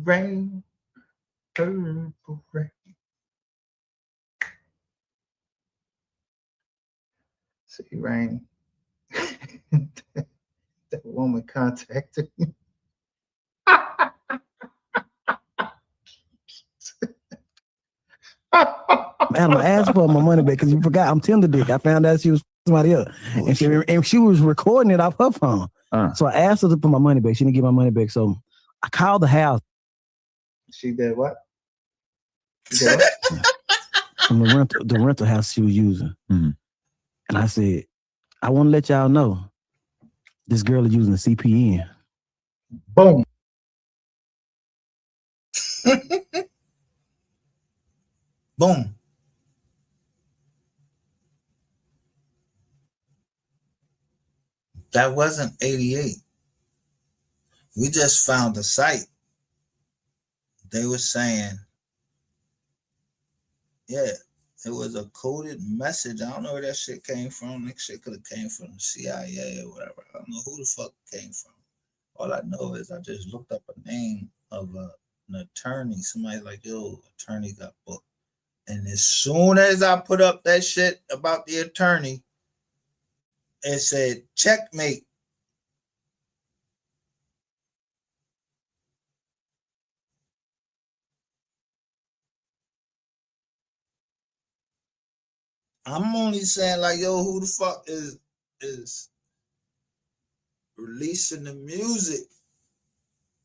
rain, purple rain. See, Rain, that woman contacted me. Adam, I asked for my money back because you forgot I'm Tinder dick. I found out she was somebody else, and she was recording it off her phone. So I asked her to put my money back. She didn't get my money back. So I called the house. She did what? She did what? From the rental house she was using. And I said, I want to let y'all know this girl is using a CPN. Boom. Boom. That wasn't 88. We just found a site. They were saying, yeah, it was a coded message. I don't know where that shit came from. That shit could have came from the CIA or whatever. I don't know who the fuck it came from. All I know is I just looked up a name of an attorney. Somebody like, yo, attorney got booked. And as soon as I put up that shit about the attorney, it said, checkmate. I'm only saying, like, yo, who the fuck is releasing the music?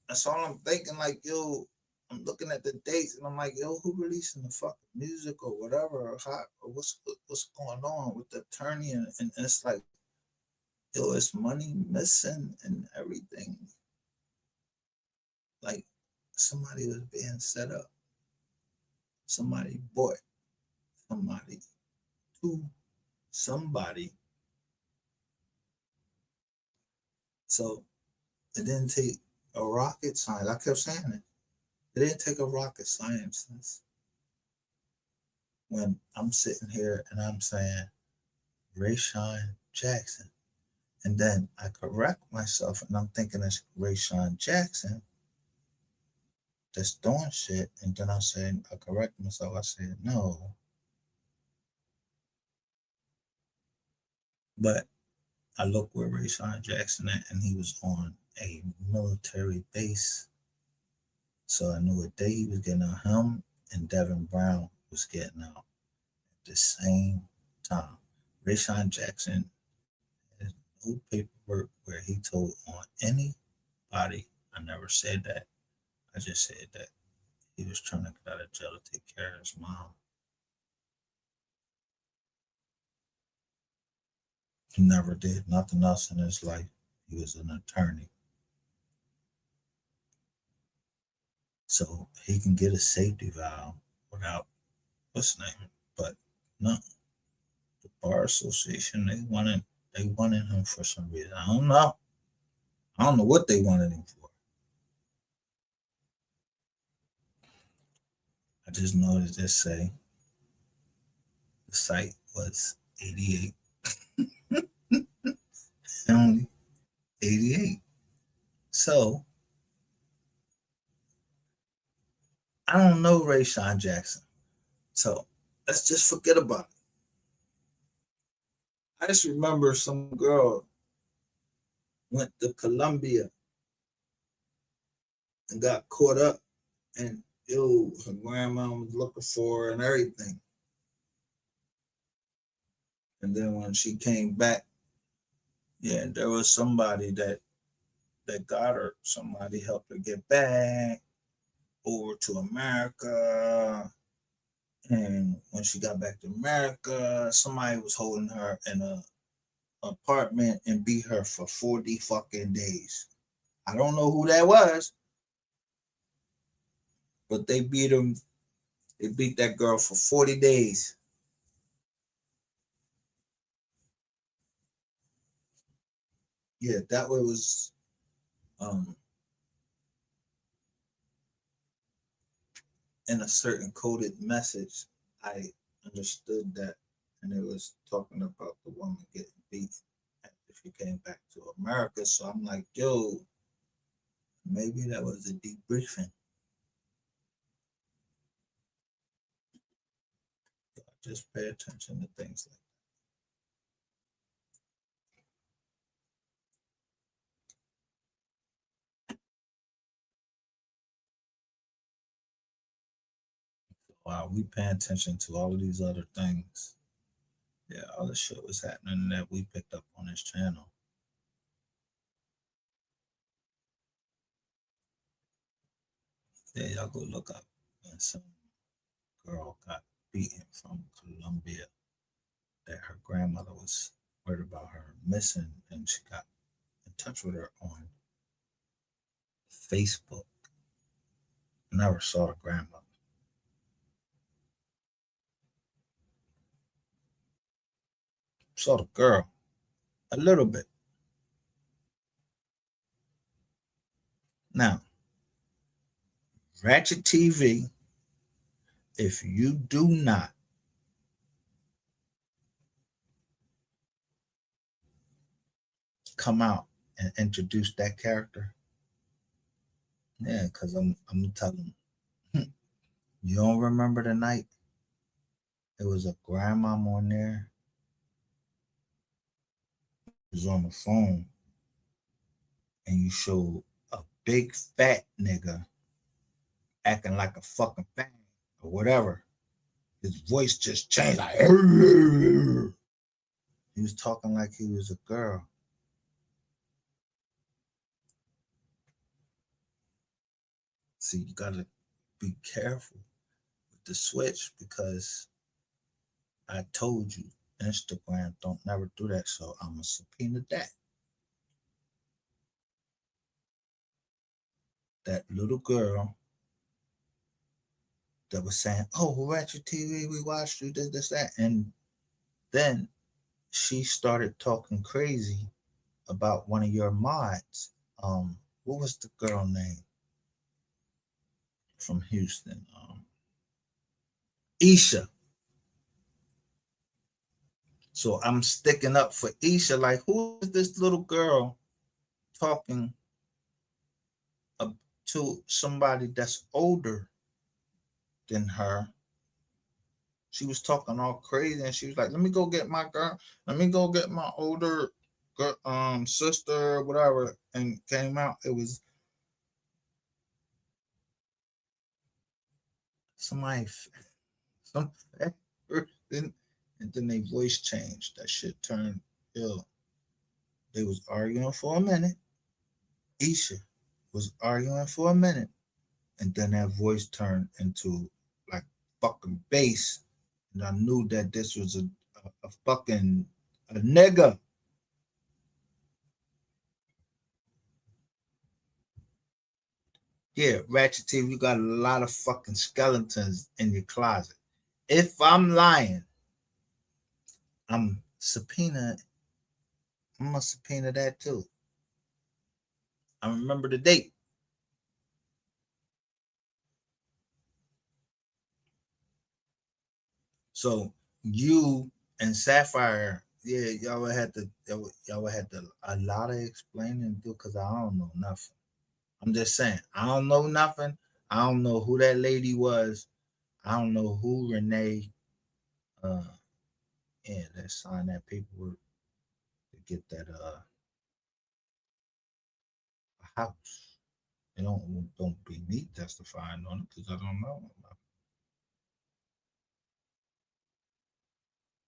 That's all I'm thinking. Like, yo, I'm looking at the dates and I'm like, yo, who releasing the fucking music or whatever, or how, or what's going on with the attorney? And it's like, yo, it's money missing and everything. Like, somebody was being set up. Somebody bought somebody to somebody. So it didn't take a rocket science. I kept saying it. It didn't take a rocket science. When I'm sitting here and I'm saying Rayshawn Jackson, and then I correct myself and I'm thinking it's Rayshawn Jackson that's doing shit, and then I correct myself. I said no, but I look where Rayshawn Jackson at, and he was on a military base. So I knew what day he was getting out. Him and Devin Brown was getting out at the same time. Rayshawn Jackson has no paperwork where he told on anybody. I never said that. I just said that he was trying to get out of jail to take care of his mom. He never did nothing else in his life. He was an attorney. So he can get a safety valve without, what's the name? But no, the Bar Association, they wanted him for some reason. I don't know. I don't know what they wanted him for. I just know that they say the site was 88. Only 88. So I don't know Rayshawn Jackson. So let's just forget about it. I just remember some girl went to Colombia and got caught up, and her grandma was looking for her and everything. And then when she came back, yeah, there was somebody that got her. Somebody helped her get back over to America. And when she got back to America, somebody was holding her in a apartment and beat her for 40 fucking days. I don't know who that was, but they beat him. They beat that girl for 40 days. Yeah, that was in a certain coded message. I understood that, and it was talking about the woman getting beat after she came back to America. So I'm like, yo, maybe that was a debriefing. Just pay attention to things like that. While we pay attention to all of these other things, yeah, all the shit was happening that we picked up on this channel. Yeah, y'all go look up. And some girl got beaten from Colombia that her grandmother was worried about her missing, and she got in touch with her on Facebook. Never saw the grandmother. Saw the girl a little bit. Now, Ratchet TV, if you do not come out and introduce that character, yeah, because I'm telling you, you don't remember the night? It was a grandmom on there. It was on the phone, and you showed a big fat nigga acting like a fucking fan or whatever. His voice just changed like he was talking like he was a girl. See, you gotta be careful with the switch, because I told you Instagram don't never do that, so I'm gonna subpoena that. That little girl that was saying, "Oh, Ratchet TV, we watched you, this, that," and then she started talking crazy about one of your mods. What was the girl name from Houston? Isha. So I'm sticking up for Isha. Like, who is this little girl talking to somebody that's older than her? She was talking all crazy, and she was like, "Let me go get my girl. Let me go get my older sister, or whatever." And came out, it was somebody, some fat person, and then their voice changed. That shit turned ill. They was arguing for a minute. Isha was arguing for a minute, and then that voice turned into like fucking bass, and I knew that this was a fucking a nigga. Yeah, Ratchet TV, you got a lot of fucking skeletons in your closet. If I'm lying, I'm gonna subpoena that too. I remember the date. So you and Sapphire, yeah, y'all would have to a lot of explaining to do, because I don't know nothing. I'm just saying, I don't know nothing. I don't know who that lady was. I don't know who Renee Yeah, they sign that paperwork to get that a house. They don't be me testifying on it because I don't know.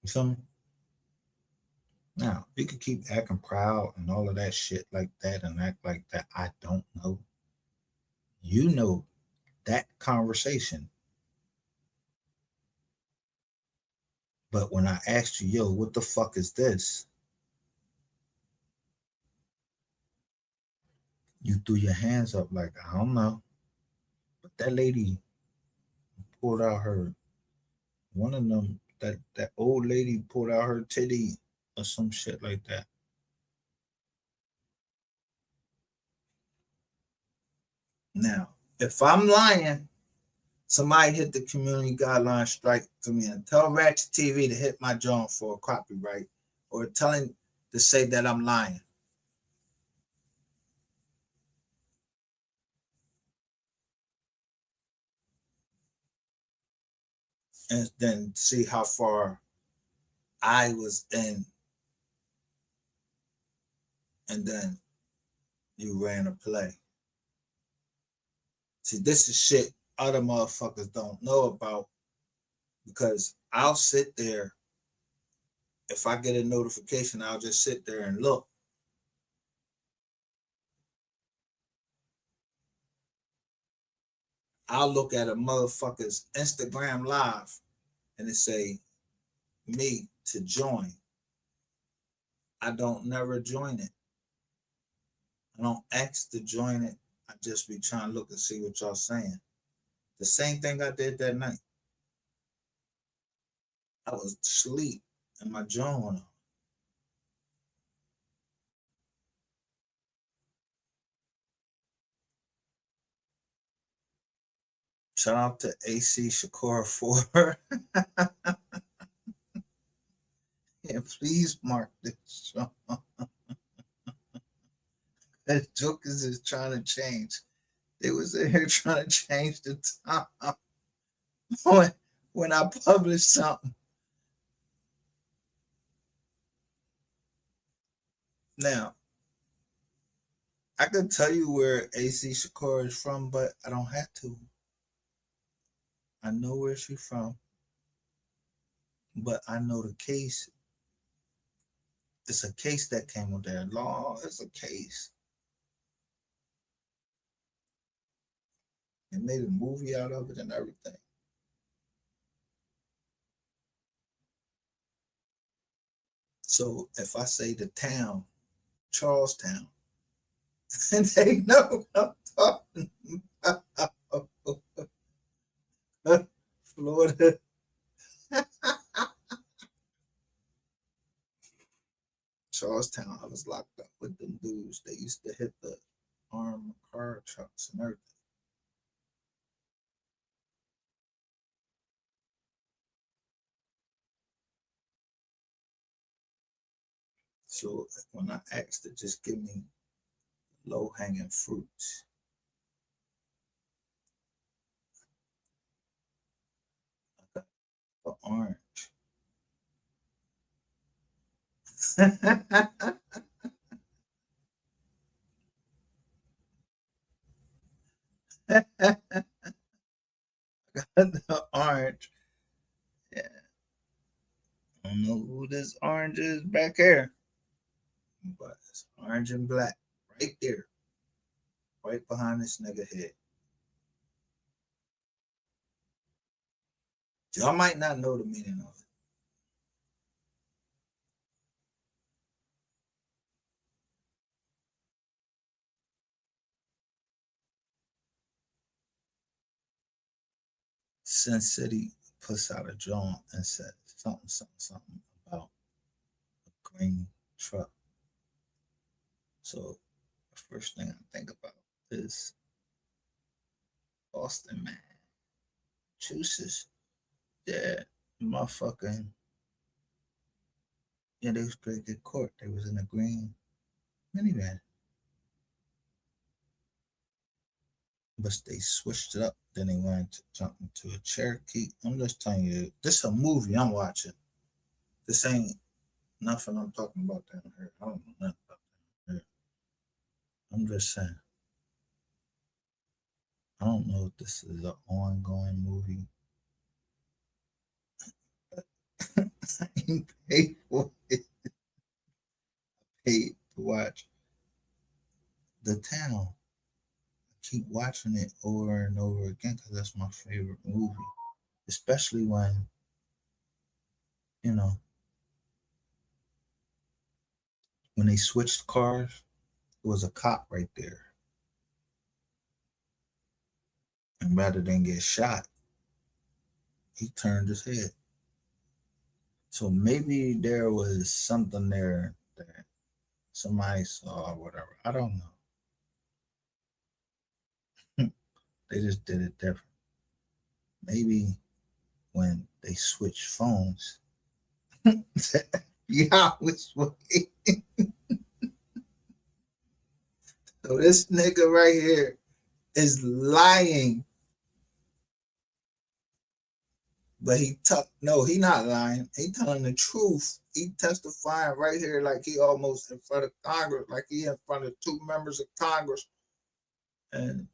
You feel me? Now, you could keep acting proud and all of that shit like that and act like that. I don't know. You know that conversation. But when I asked you, yo, what the fuck is this? You threw your hands up like, I don't know. But that lady pulled out one of them, that old lady pulled out her titty or some shit like that. Now, if I'm lying, somebody hit the community guideline strike to me and tell Ratchet TV to hit my joint for a copyright or telling to say that I'm lying. And then see how far I was in. And then you ran a play. See, this is shit other motherfuckers don't know about because I'll sit there. If I get a notification, I'll just sit there and look. I'll look at a motherfucker's Instagram live and it say me to join. I don't never join it. I don't ask to join it. I just be trying to look and see what y'all saying. The same thing I did that night. I was asleep and my joint went on. Shout out to AC Shakur 4. And please mark this show. That Jokers is trying to change. They was in here trying to change the time when I published something. Now, I could tell you where AC Shakur is from, but I don't have to. I know where she's from, but I know the case. It's a case that came with their law. It's a case. They made a movie out of it and everything. So if I say the town, Charlestown, and they know what I'm talking about. Florida. Charlestown, I was locked up with them dudes. They used to hit the armed car trucks and everything. So when I asked to just give me low hanging fruits, I got the orange. I got the orange. Yeah. I don't know who this orange is back here, but it's orange and black right there, right behind this nigga head. Y'all might not know the meaning of it. Sin City puts out a joint and said something about a green truck. So the first thing I think about is Boston, Massachusetts. Yeah, motherfucking. Yeah, they was great at court. They was in a green minivan. but they switched it up. Then they wanted to jump into a Cherokee. I'm just telling you, this is a movie I'm watching. This ain't nothing I'm talking about down here. I don't know nothing about down here. I'm just saying. I don't know if this is an ongoing movie. I ain't paid for it. I paid to watch The Town. I keep watching it over and over again because that's my favorite movie. Especially when, you know, when they switched cars, there was a cop right there. And rather than get shot, he turned his head. So maybe there was something there that somebody saw or whatever. I don't know. They just did it different. Maybe when they switched phones, yeah, was waiting. So this nigga right here is lying. But he not lying. He telling the truth. He testifying right here like he almost in front of Congress, like he in front of 2 members of Congress. And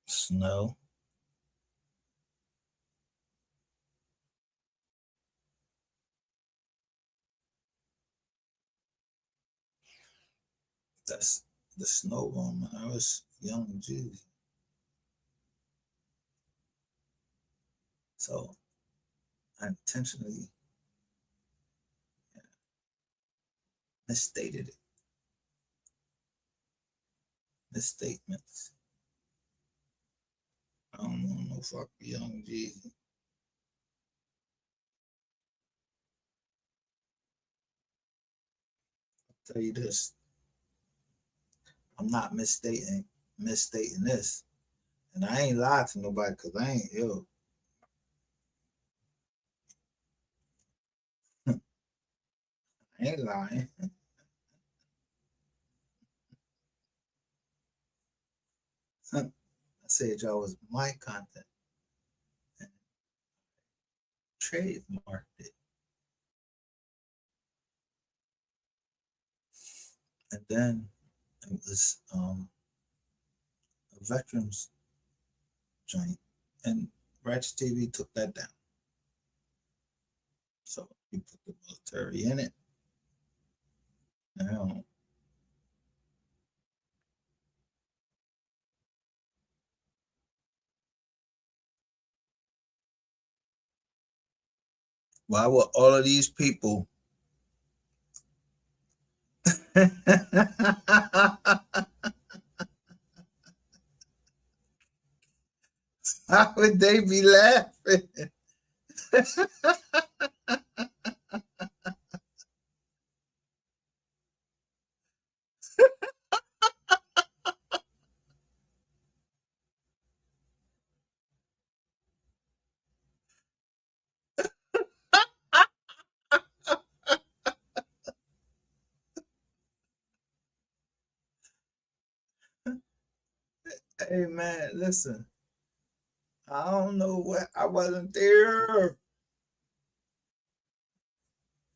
Snow. That's the Snow woman. I was young Jeezy. So I intentionally misstated it. Misstatements. I don't know no fuck young Jeezy. I'll tell you this. I'm not misstating this. And I ain't lied to nobody because I ain't ill. I ain't lying. I said y'all was my content. And trademarked it. And then it was a veterans joint. And Ratchet TV took that down. So you put the military in it. Now why would all of these people how would they be laughing? Hey man, listen. I don't know what I wasn't there.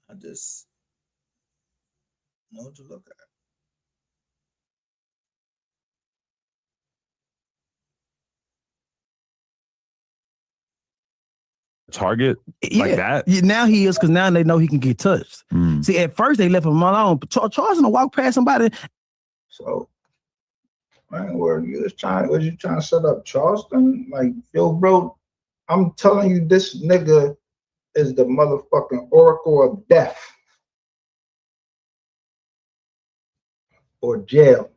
I just know what to look at. Target like that. Yeah, now he is because now they know he can get touched. See, at first they left him alone. Charging to walk past somebody. So, man, was you trying to set up Charleston? Like, yo, bro, I'm telling you, this nigga is the motherfucking oracle of death or jail.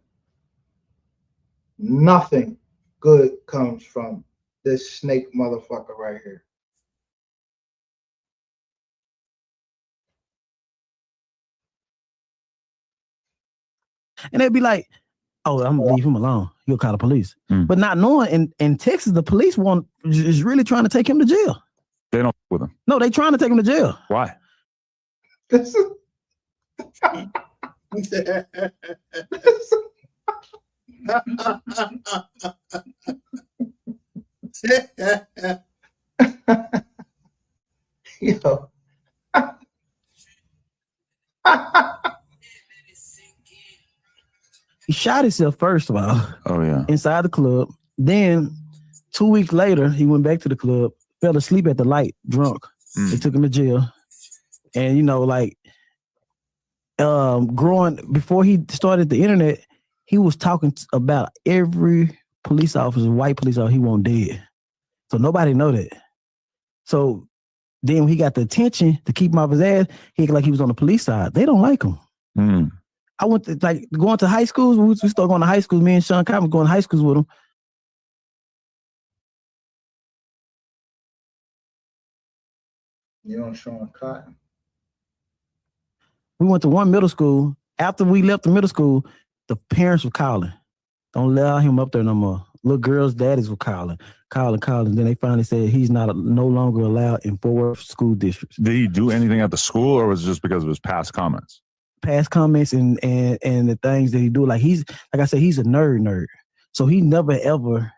Nothing good comes from this snake motherfucker right here. And they'd be like, oh, I'm gonna leave him alone. He'll call the police. But not knowing in Texas, the police is really trying to take him to jail. They don't with him. No, they trying to take him to jail. Why? Yo. He shot himself first of all. Oh yeah. Inside the club. Then 2 weeks later, he went back to the club, fell asleep at the light, drunk. They took him to jail. And you know, like growing before he started the internet, he was talking about every police officer, white police officer, he want dead. So nobody know that. So then when he got the attention to keep him off his ass, he like he was on the police side. They don't like him. I went to like going to high schools. We started going to high schools. Me and Sean Cotton was going to high schools with him. You know Sean Cotton? We went to one middle school. After we left the middle school, the parents were calling. Don't allow him up there no more. Little girls' daddies were calling. Then they finally said he's no longer allowed in 4 school districts. Did he do anything at the school, or was it just because of his past comments? Past comments and the things that he do. Like I said, he's a nerd. So he never ever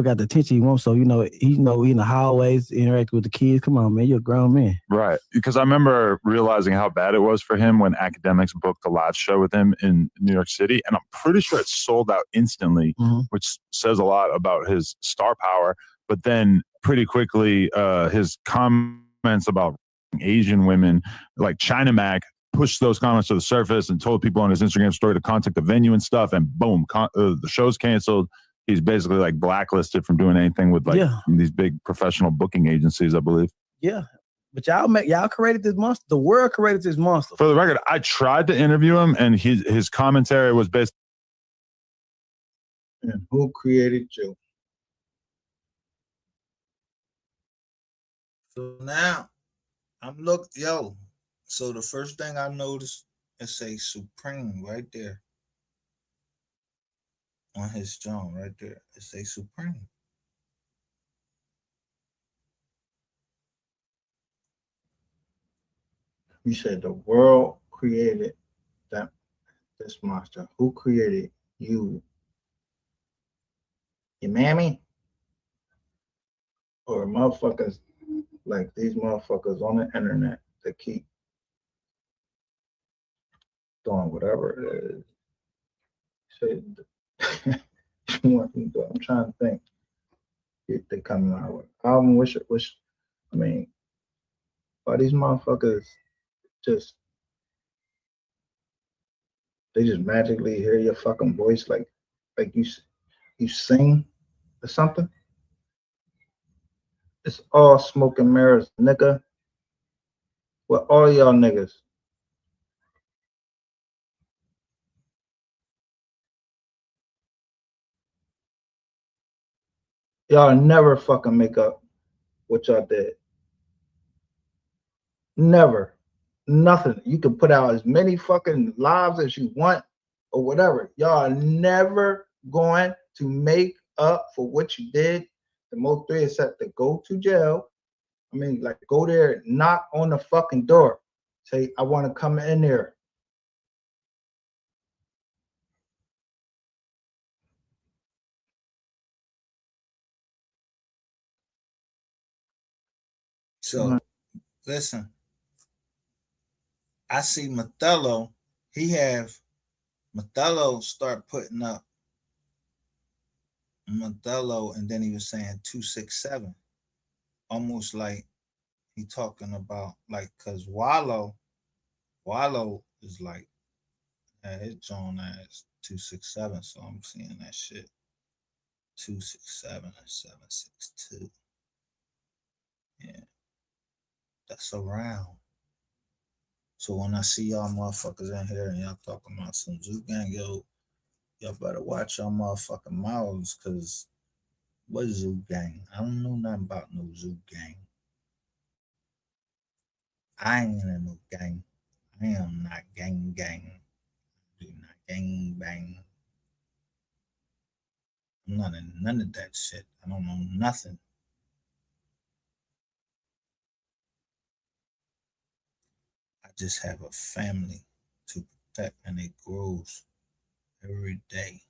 got the attention he wants. So, he in the hallways, interact with the kids. Come on, man, you're a grown man. Right. Because I remember realizing how bad it was for him when Academics booked a live show with him in New York City. And I'm pretty sure it sold out instantly, which says a lot about his star power. But then pretty quickly, his comments about Asian women, like China Mac, pushed those comments to the surface and told people on his Instagram story to contact the venue and stuff. And boom, the show's canceled. He's basically like blacklisted from doing anything with these big professional booking agencies, I believe. Yeah. But y'all created this monster. The world created this monster. For the record, I tried to interview him and his commentary was based. And who created you? So now so the first thing I noticed, it say Supreme right there. On his drum right there. It say Supreme. You said the world created this monster. Who created you? Your mammy? Or motherfuckers like these motherfuckers on the internet that keep doing whatever it is. I'm trying to think. If they coming out with album, why these motherfuckers they just magically hear your fucking voice like you sing or something? It's all smoke and mirrors, nigga. Well, all y'all niggas. Y'all never fucking make up what y'all did. Never. Nothing. You can put out as many fucking lives as you want or whatever. Y'all are never going to make up for what you did. The MO3 is set to go to jail. Go there, knock on the fucking door. Say, I want to come in there. So, listen, I see Mathello. Mathello start putting up Mathello, and then he was saying 267, almost like he talking about because Wallow is like his John as 267, so I'm seeing that shit 267 and 762. Yeah, that's around. So when I see y'all motherfuckers in here and y'all talking about some Zoo Gang, y'all better watch y'all motherfucking mouths, because what Zoo Gang? I don't know nothing about no Zoo Gang. I ain't in no gang. I am not gang. Do not gang bang. I'm not in none of that shit. I don't know nothing. I just have a family to protect, and it grows every day.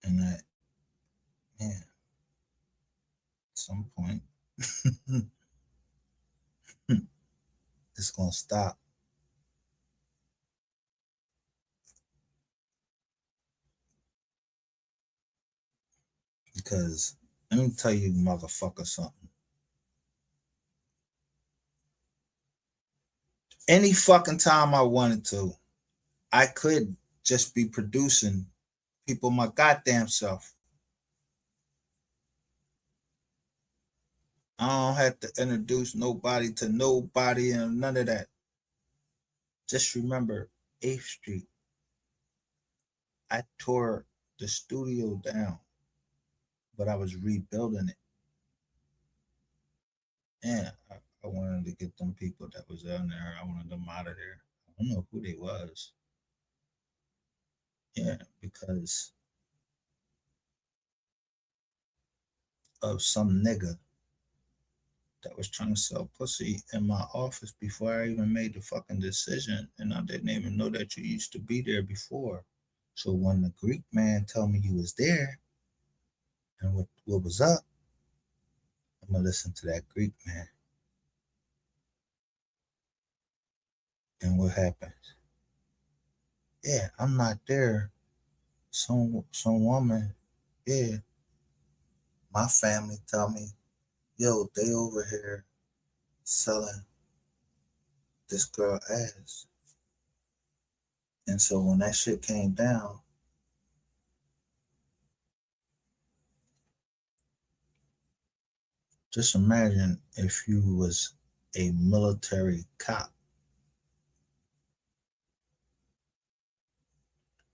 And that, yeah, at some point, it's gonna stop. Because let me tell you, motherfucker, something. Any fucking time I wanted to, I could just be producing people my goddamn self. I don't have to introduce nobody to nobody and none of that. Just remember 8th Street. I tore the studio down, but I was rebuilding it. Yeah, I wanted to get them people that was down there. I wanted them out of there. I don't know who they was. Yeah, because of some nigga that was trying to sell pussy in my office before I even made the fucking decision, and I didn't even know that you used to be there before. So when the Greek man told me you was there and what was up, I'm gonna listen to that Greek man. And what happens? Yeah, I'm not there. Some woman, yeah. My family tell me, yo, they over here selling this girl ass. And so when that shit came down, just imagine if you was a military cop.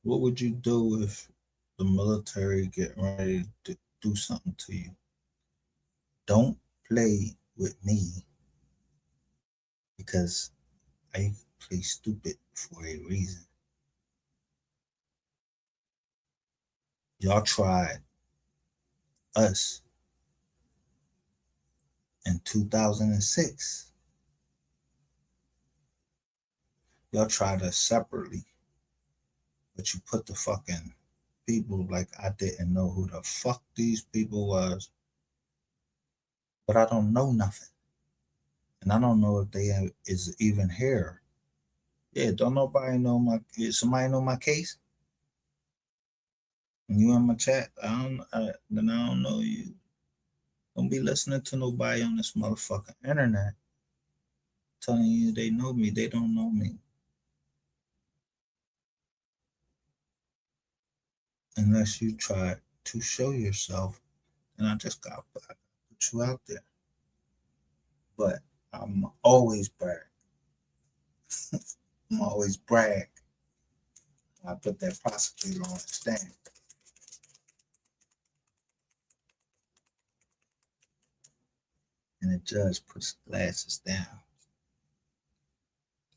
What would you do if the military get ready to do something to you? Don't play with me, because I play stupid for a reason. Y'all tried us in 2006. Y'all tried us separately, but you put the fucking people like I didn't know who the fuck these people was. But I don't know nothing. And I don't know if they is even here. Yeah, don't nobody know somebody know my case? And you in my chat, then I don't know you. Don't be listening to nobody on this motherfucking internet telling you they know me. They don't know me. Unless you try to show yourself, and I just got to put you out there. But I'm always brag. I'm always brag. I put that prosecutor on the stand. And the judge puts the glasses down.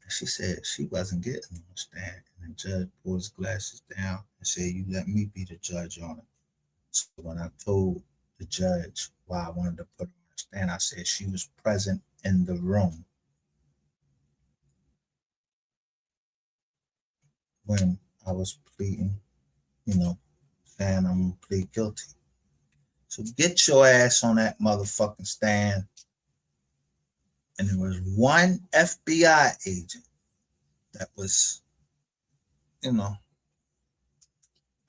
And she said she wasn't getting on the stand. And the judge pulled his glasses down and said, you let me be the judge on it. So when I told the judge why I wanted to put her on the stand, I said she was present in the room when I was pleading, saying I'm gonna plead guilty. So get your ass on that motherfucking stand. And there was one FBI agent that was,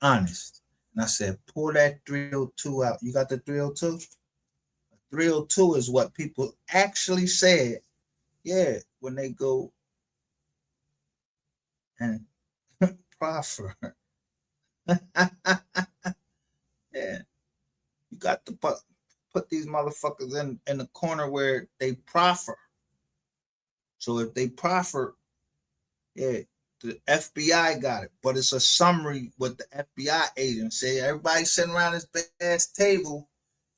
honest. And I said, pull that 302 out. You got the 302? 302 is what people actually said, yeah, when they go and proffer. Yeah. You got to put these motherfuckers in the corner where they proffer. So if they proffer, yeah, the FBI got it. But it's a summary what the FBI agent say. Everybody sitting around this big ass table,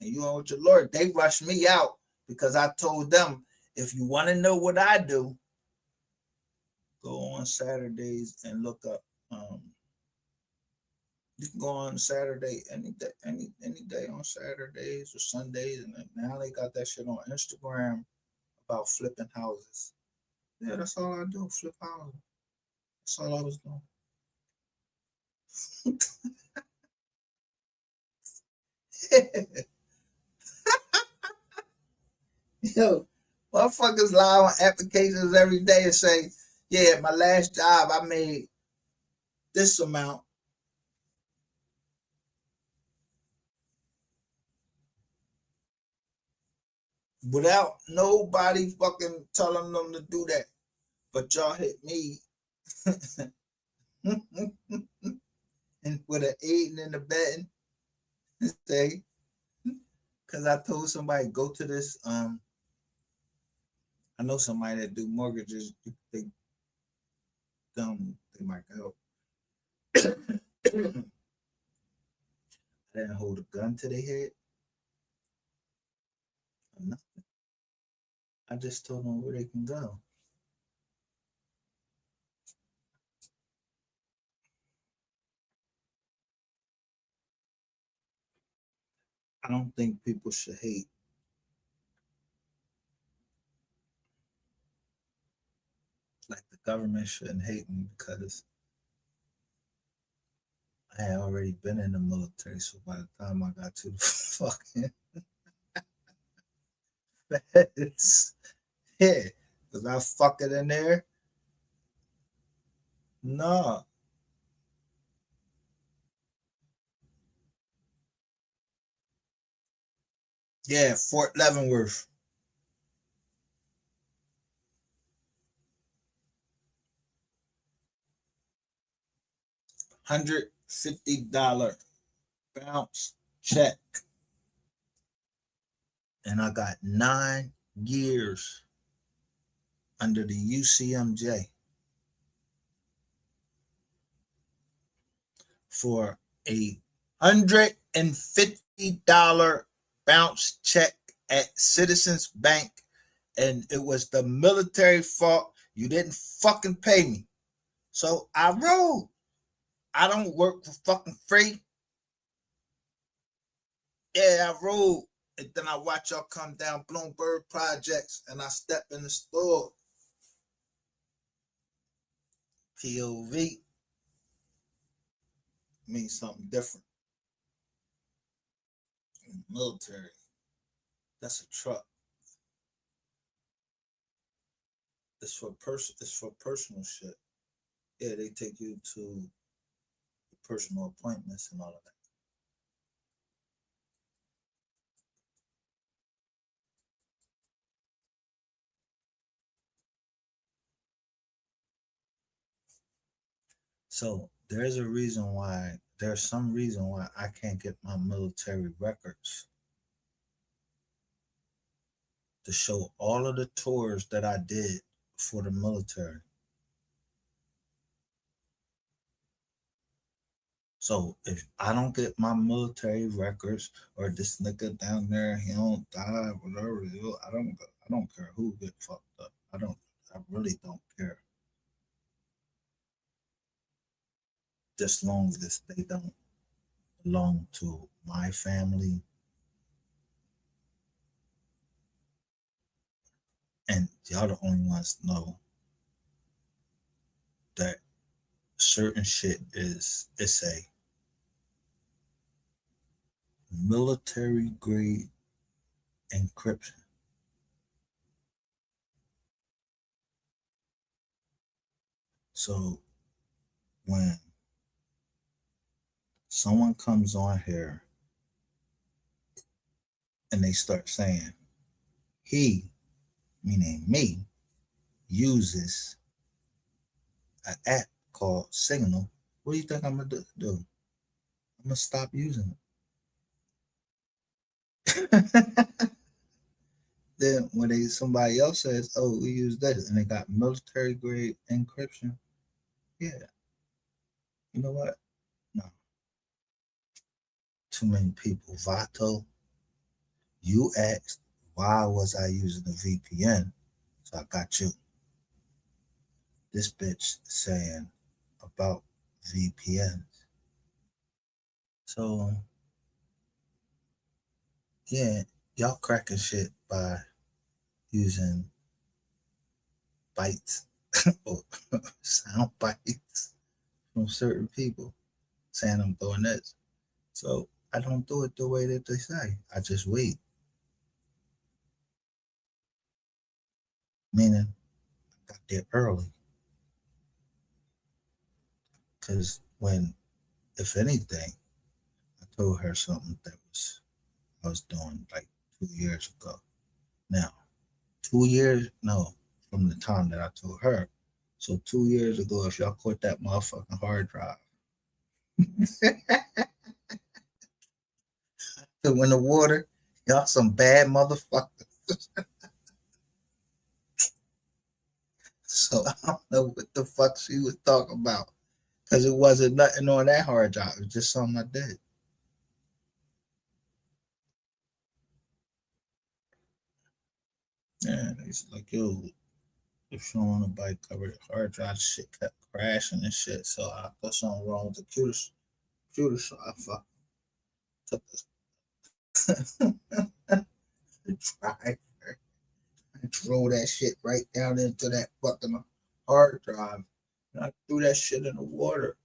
and you know with your lawyer, they rushed me out because I told them, if you want to know what I do, go on Saturdays and look up You can go on Saturday, any day on Saturdays or Sundays, and now they got that shit on Instagram about flipping houses. Yeah, that's all I do, flip houses. That's all I was doing. Yo, motherfuckers lie on applications every day and say, yeah, my last job, I made this amount. Without nobody fucking telling them to do that. But y'all hit me and with an aiding and abetting and say, because I told somebody, go to this, I know somebody that do mortgages, they might help. I didn't hold a gun to their head. Or nothing. I just told them where they can go. I don't think people should hate. Like the government shouldn't hate me because I had already been in the military. So by the time I got to the fucking feds, yeah, was I fucking in there? No. Yeah, Fort Leavenworth. $150 bounce check. And I got 9 years under the UCMJ for a $150 bounce check at Citizens Bank. And it was the military fault. You didn't fucking pay me. So I rode. I don't work for fucking free. Yeah, I rode. And then I watch y'all come down Bloomberg Projects and I step in the store. POV means something different. In the military, that's a truck. It's for personal shit. Yeah, they take you to personal appointments and all of that. So there's some reason why I can't get my military records to show all of the tours that I did for the military. So if I don't get my military records, or this nigga down there, he don't die, whatever, I don't care who get fucked up. I really don't care. Just long as they don't belong to my family. And y'all the only ones know that certain shit it's a military grade encryption. So when someone comes on here and they start saying, he, meaning me, uses an app called Signal, what do you think I'm gonna do? I'm gonna stop using it. Then when somebody else says, oh, we use this, and they got military grade encryption, yeah. You know what? No. Too many people. Vato, you asked why was I using the VPN, so I got you. This bitch saying about VPNs. So yeah, y'all cracking shit by using bites or sound bites from certain people saying I'm doing this. So I don't do it the way that they say. I just wait. Meaning I got there early. Cause when, if anything, I told her something that I was doing like 2 years ago. Now, 2 years, no, from the time that I told her. So 2 years ago, if y'all caught that motherfucking hard drive, to win the water, y'all some bad motherfuckers. So I don't know what the fuck she was talking about. Cause it wasn't nothing on that hard drive. It was just something I did. Yeah, he's like, yo, if you don't want to buy covered hard drive, shit kept crashing and shit. So I thought something wrong with the computer. So I took the driver and drove that shit right down into that fucking hard drive. And I threw that shit in the water.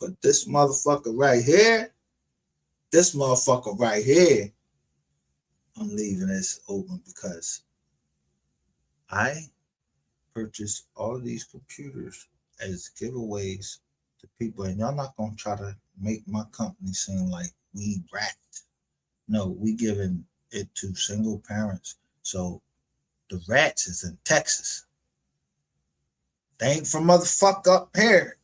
But this motherfucker right here, I'm leaving this open because I purchased all of these computers as giveaways to people, and y'all not gonna try to make my company seem like we rat. No, we giving it to single parents. So the rats is in Texas. They ain't from motherfucker up here.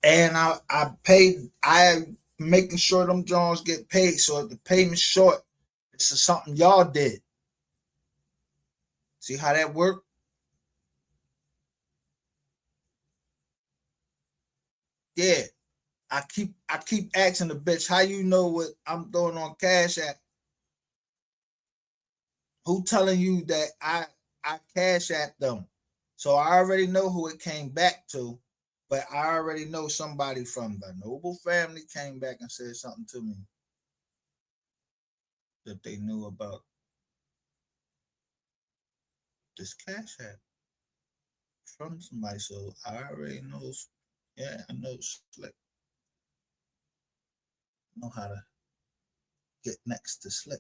And I'm making sure them Jones get paid. So if the payment's short, this is something y'all did. See how that worked? Yeah. I keep asking the bitch, how you know what I'm doing on Cash App? Who telling you that I Cash App them? So I already know who it came back to, but I already know somebody from the Noble family came back and said something to me that they knew about this Cash App from somebody. So I already know. Yeah, I know Slick. Know how to get next to Slick.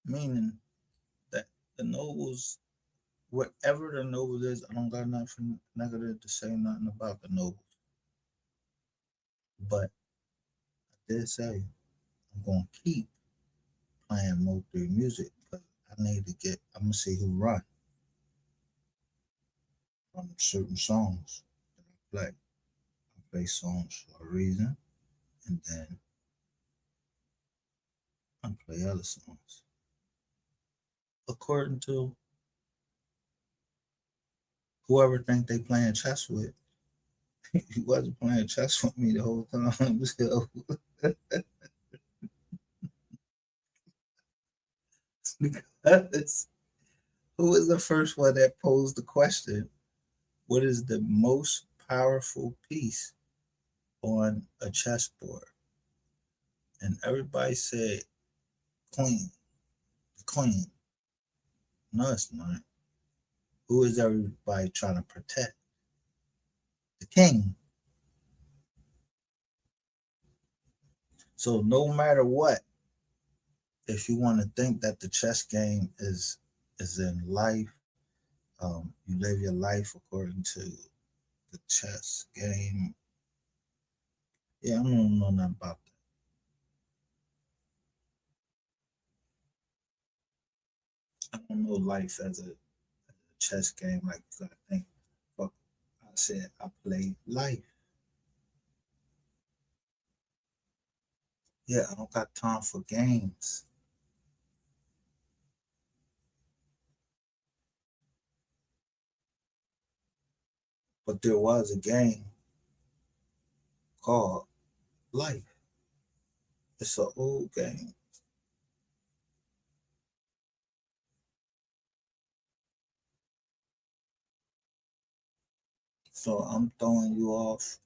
Meaning that the Nobles, whatever the Noble is, I don't got nothing negative to say nothing about the Nobles. But I did say I'm gonna keep playing MO3 music, but I need to get. I'm gonna see who run from certain songs that I play. I play songs for a reason, and then I play other songs according to whoever think they playing chess with. He wasn't playing chess with me the whole time. So because who was the first one that posed the question? What is the most powerful piece on a chessboard? And everybody said queen, the queen. No, it's not. Who is everybody trying to protect? The king. So no matter what, if you want to think that the chess game is in life, you live your life according to the chess game. Yeah, I don't know nothing about that. I don't know life as a chess game. Like I think, fuck, I said I play life. Yeah, I don't got time for games. But there was a game called Life. It's an old game. So I'm throwing you off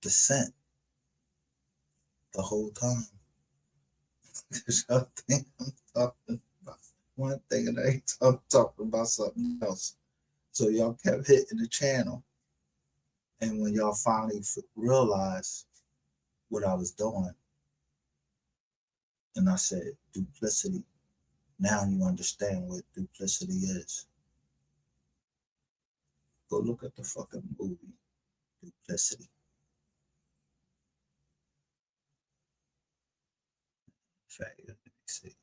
the scent the whole time. Because y'all think I'm talking about one thing and I'm talking about something else. So y'all kept hitting the channel. And when y'all finally realized what I was doing, and I said, duplicity, now you understand what duplicity is. Go look at the fucking movie, Duplicity. In fact, let me see.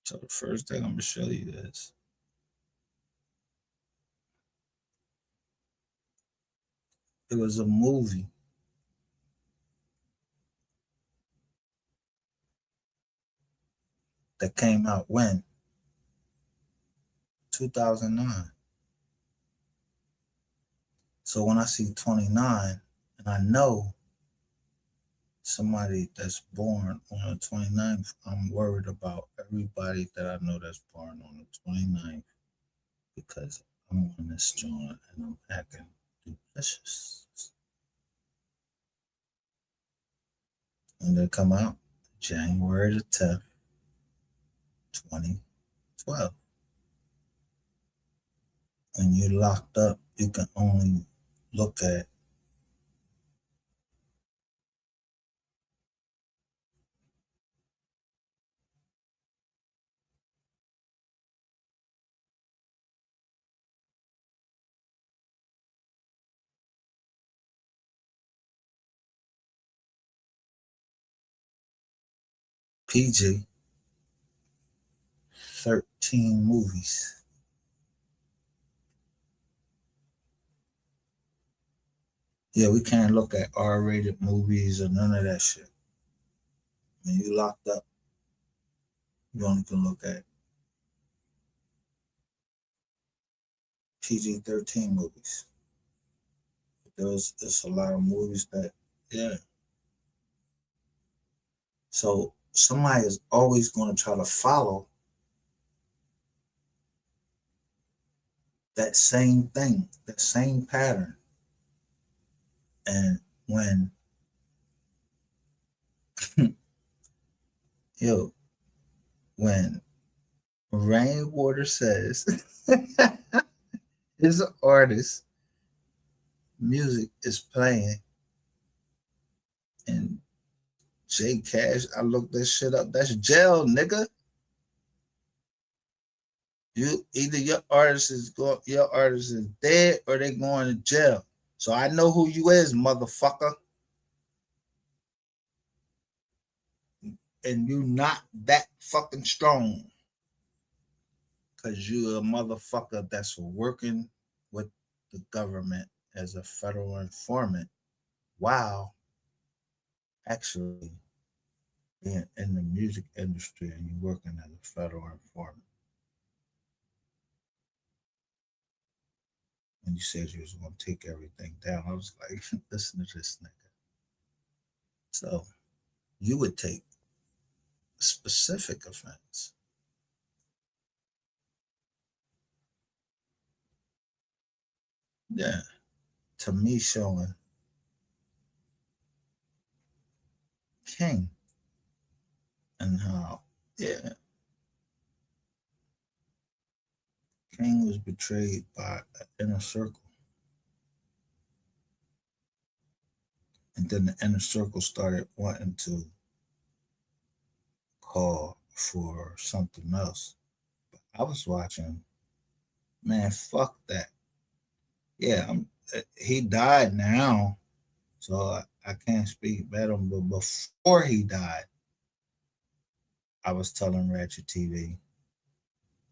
So the first thing I'm gonna show you is it was a movie that came out when? 2009. So when I see 29 and I know somebody that's born on the 29th, I'm worried about everybody that I know that's born on the 29th because I'm on this joint and I'm acting duplicious. And they come out January the 10th, 2012. When you're locked up, you can only look at PG 13 movies. Yeah, we can't look at R-rated movies or none of that shit. When you locked up, you only can look at PG-13 movies. There's a lot of movies that, yeah. So somebody is always going to try to follow that same thing, that same pattern. And when, when Rainwater says his artist music is playing and J Cash, I looked this shit up. That's jail, nigga. You either your artist is dead or they going to jail. So I know who you is, motherfucker. And you not that fucking strong. Cause you a motherfucker that's working with the government as a federal informant while actually being in the music industry and you working as a federal informant. And you said you was gonna take everything down. I was like, listen to this nigga. So you would take specific offense. Yeah. To me showing King and how, yeah, King was betrayed by an inner circle. And then the inner circle started wanting to call for something else. But I was watching, man, fuck that. Yeah, he died now, so I can't speak better. But before he died, I was telling Ratchet TV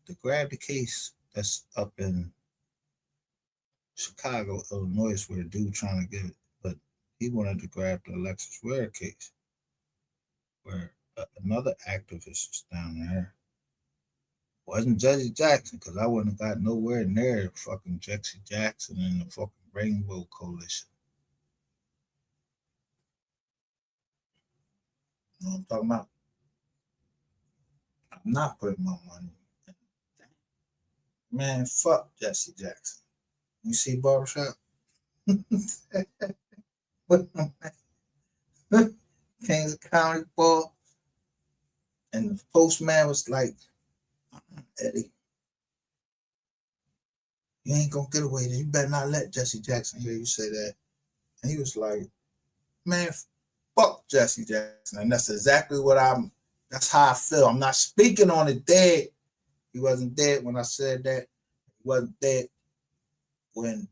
to grab the case that's up in Chicago, Illinois, where the dude trying to get it, but he wanted to grab the Alexis Ware case, where another activist was down there. Wasn't Jesse Jackson, because I wouldn't have got nowhere near fucking Jesse Jackson and the fucking Rainbow Coalition. You know what I'm talking about? I'm not putting my money. Man, fuck Jesse Jackson. You see Barbershop? Kings of County Ball. And the postman was like, Eddie, you ain't gonna get away. You better not let Jesse Jackson hear you say that. And he was like, man, fuck Jesse Jackson. And that's exactly that's how I feel. I'm not speaking on it dead. He wasn't dead when I said that. He wasn't dead when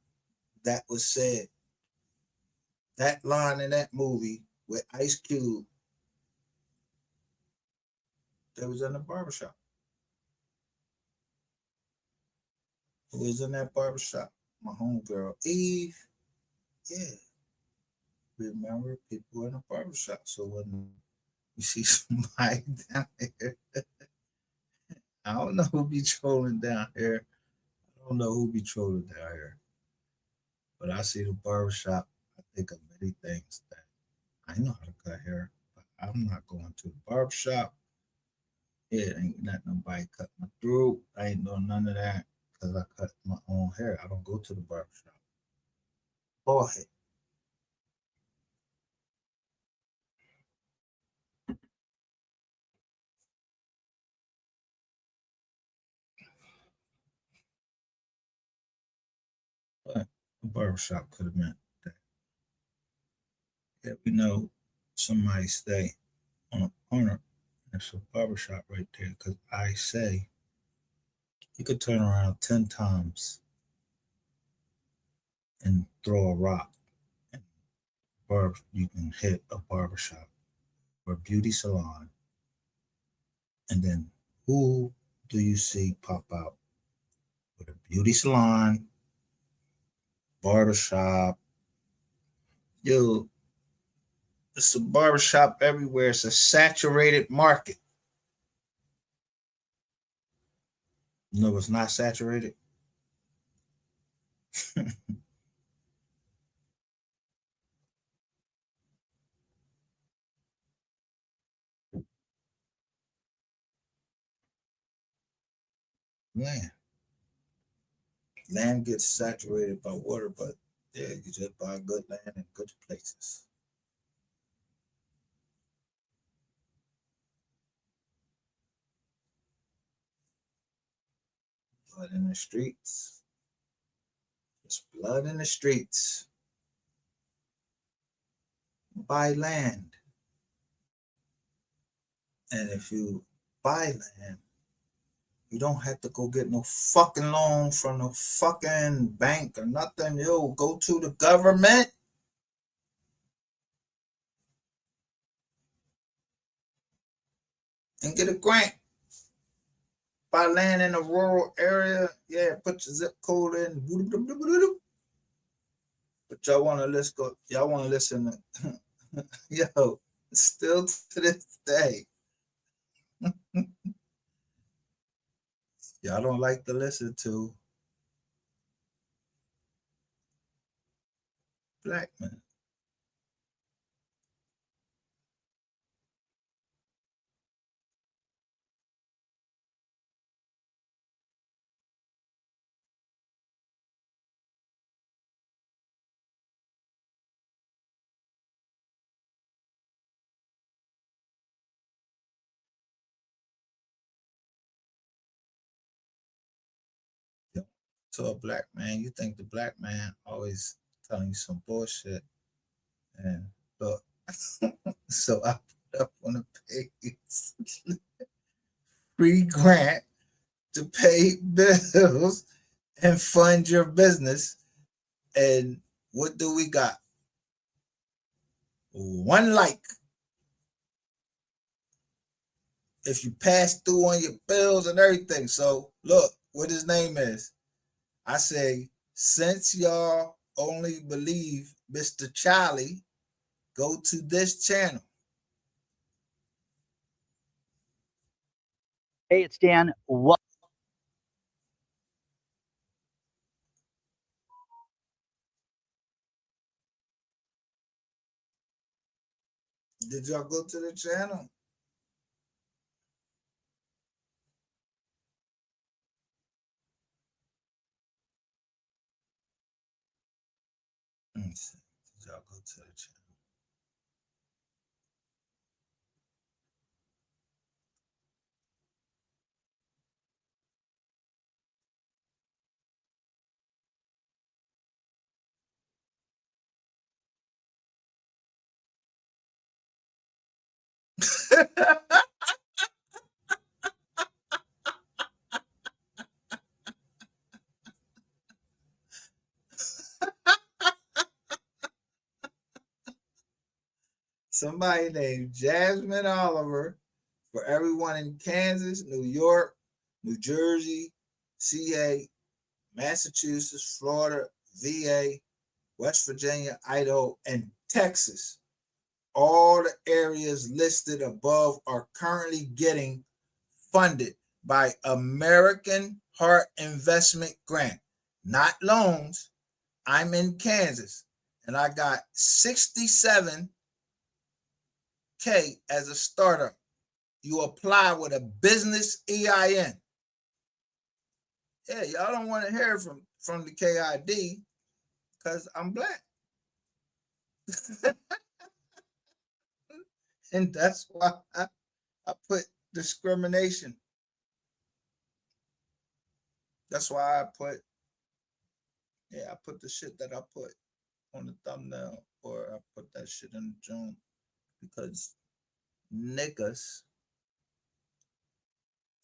that was said. That line in that movie with Ice Cube, they was in the barbershop. Who was in that barbershop? My homegirl, Eve. Yeah. Remember, people in a barbershop. So when you see somebody down here, I don't know who be trolling down here. I don't know who be trolling down here. But I see the barbershop, I think of many things that I know how to cut hair, but I'm not going to the barbershop. Yeah, ain't letting nobody cut my throat. I ain't doing none of that because I cut my own hair. I don't go to the barbershop. Boy, but the barbershop could have meant that. Yeah, we know somebody stay on a corner. There's a barbershop right there because I say you could turn around 10 times and throw a rock. And you can hit a barbershop or a beauty salon. And then who do you see pop out with a beauty salon, barbershop? Yo, it's a barbershop everywhere. It's a saturated market. No, it's not saturated. Land gets saturated by water, but yeah, you just buy good land in good places. Blood in the streets. There's blood in the streets. Buy land. And if you buy land, you don't have to go get no fucking loan from no fucking bank or nothing. Yo, go to the government. And get a grant. Buy land in a rural area. Yeah, put your zip code in. But y'all want to listen to, yo, still to this day. Y'all don't like to listen to black men. To a black man, you think the black man always telling you some bullshit. And look, so I put up on the page free grant to pay bills and fund your business. And what do we got? One like. If you pass through on your bills and everything. So look what his name is. I say, since y'all only believe Mr. Charlie, go to this channel. Hey, it's Dan. What? Did y'all go to the channel? Let me see. Did y'all go to the channel? Somebody named Jasmine Oliver for everyone in Kansas, New York, New Jersey, CA, Massachusetts, Florida, VA, West Virginia, Idaho, and Texas. All the areas listed above are currently getting funded by American Heart Investment Grant, not loans. I'm in Kansas and I got 67K as a startup. You apply with a business EIN. Yeah, y'all don't want to hear from the KID because I'm black. And that's why I put discrimination. That's why I put the shit that I put on the thumbnail, or I put that shit in the joint, because niggas,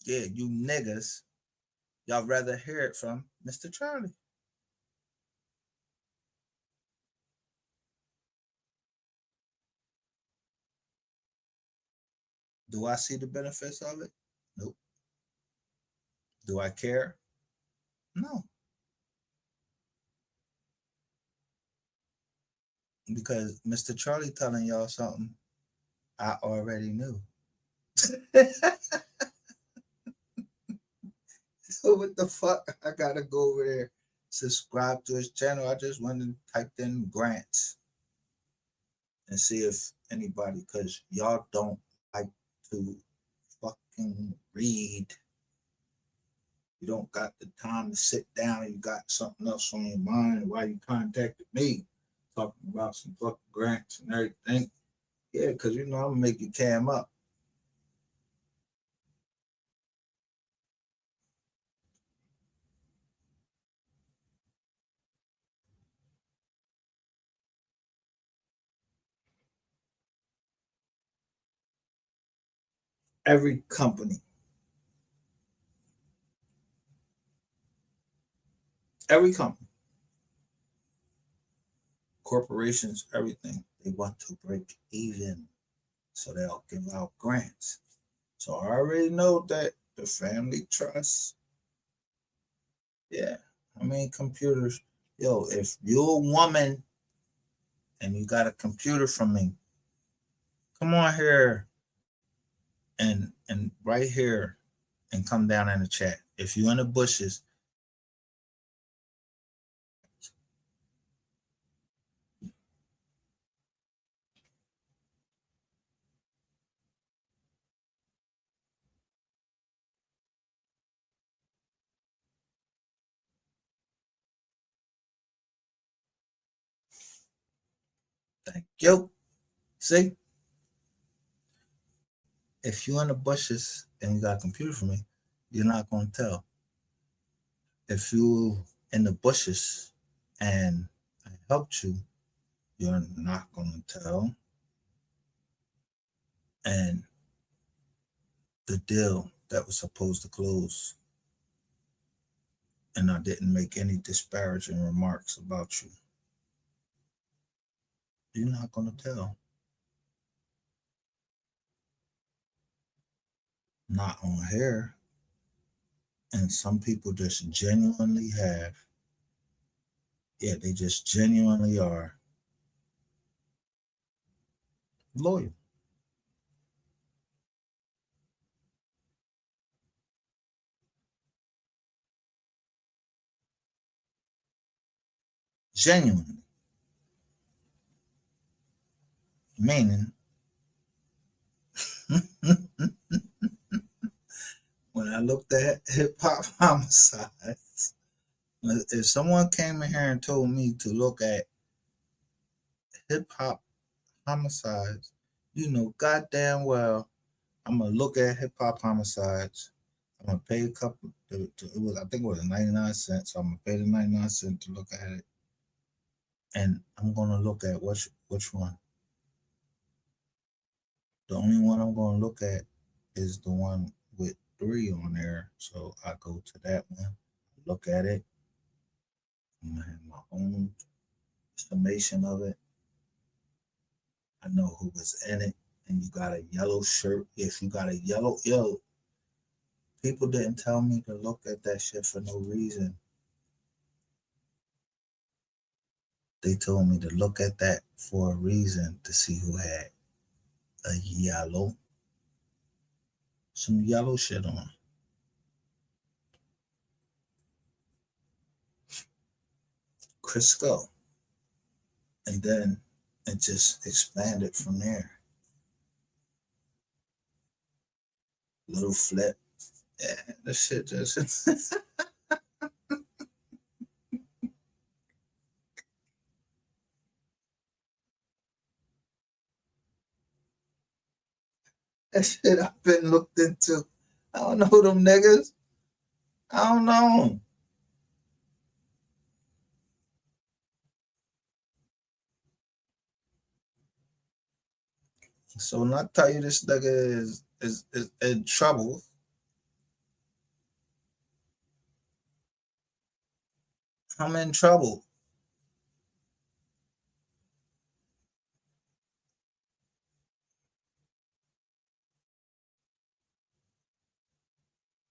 yeah, you niggas, y'all rather hear it from Mr. Charlie. Do I see the benefits of it? Nope. Do I care? No. Because Mr. Charlie telling y'all something I already knew. So what the fuck? I gotta go over there, subscribe to his channel. I just went and typed in grants and see if anybody, because y'all don't like to fucking read. You don't got the time to sit down. You got something else on your mind. Why you contacted me talking about some fucking grants and everything? Yeah, because you know I'm gonna make you cam up. Every company, corporations, everything, they want to break even, so they'll give out grants. So I already know that the family trust, yeah, I mean computers. Yo, if you're a woman and you got a computer from me, come on here and right here and come down in the chat. If you're in the bushes, thank you. See, if you're in the bushes and you got a computer from me, you're not gonna tell. If you in the bushes and I helped you, you're not gonna tell. And the deal that was supposed to close, and I didn't make any disparaging remarks about you, you're not gonna tell. Not on here. And some people just genuinely have, yeah, they just genuinely are loyal. Genuinely. Meaning, when I looked at hip hop homicides, if someone came in here and told me to look at hip hop homicides, you know goddamn well I'm gonna look at hip hop homicides. I'm gonna pay a couple. I think it was 99 cents. So I'm gonna pay the 99 cents to look at it, and I'm gonna look at which one. The only one I'm gonna look at is the one with 3 on there. So I go to that one, look at it. I'm gonna have my own estimation of it. I know who was in it, and you got a yellow shirt. If you got a yellow, people didn't tell me to look at that shit for no reason. They told me to look at that for a reason, to see who had some yellow shit on. Crisco. And then it just expanded from there. Little flip. Yeah, that shit just that shit I've been looked into. I don't know them niggas. I don't know them. So when I tell you this nigga is in trouble, I'm in trouble.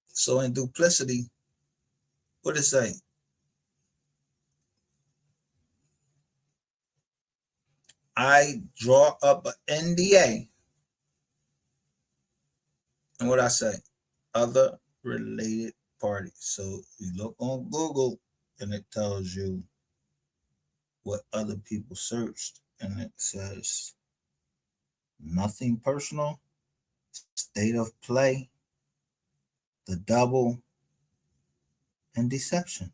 So in duplicity, what it say? I draw up an NDA. And what I say? Other related parties. So you look on Google and it tells you what other people searched. And it says nothing personal, state of play, the double, and deception.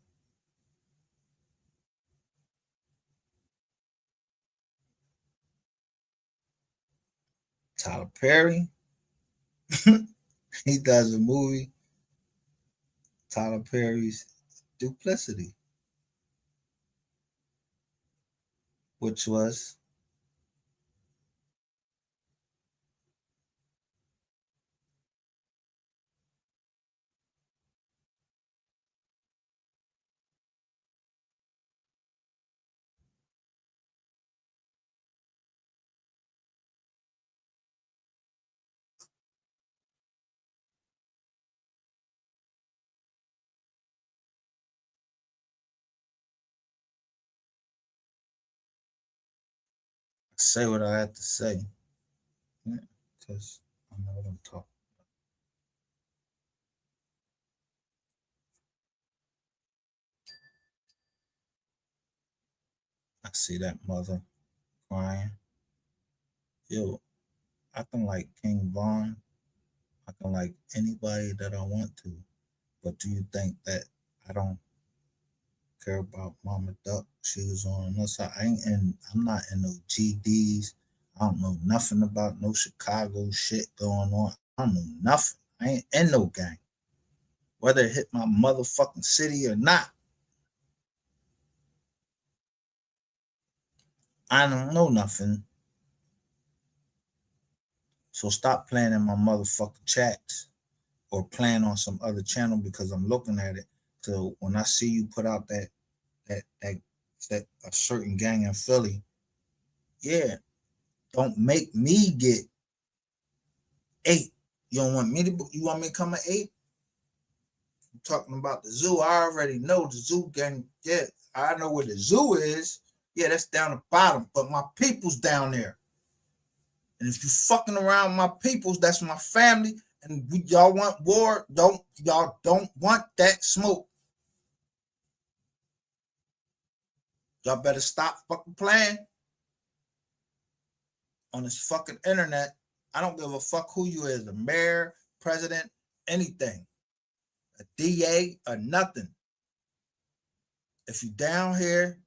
Tyler Perry, he does a movie, Tyler Perry's Duplicity, which was say what I had to say. Because I know what I'm talking about. I see that mother crying. Yo, I can like King Von. I can like anybody that I want to. But do you think that I don't care about Mama Duck? She was on another side. I'm not in no GDs. I don't know nothing about no Chicago shit going on. I don't know nothing. I ain't in no gang. Whether it hit my motherfucking city or not, I don't know nothing. So stop playing in my motherfucking chats or playing on some other channel because I'm looking at it. So when I see you put out that a certain gang in Philly, yeah, don't make me get 8. You don't want me to? You want me to come at 8? I'm talking about the zoo. I already know the zoo gang. Yeah, I know where the zoo is. Yeah, that's down the bottom, but my people's down there. And if you fucking around my peoples, that's my family. And y'all want war? Y'all don't want that smoke. Y'all better stop fucking playing on this fucking internet. I don't give a fuck who you is, the mayor, president, anything, a DA or nothing. If you down here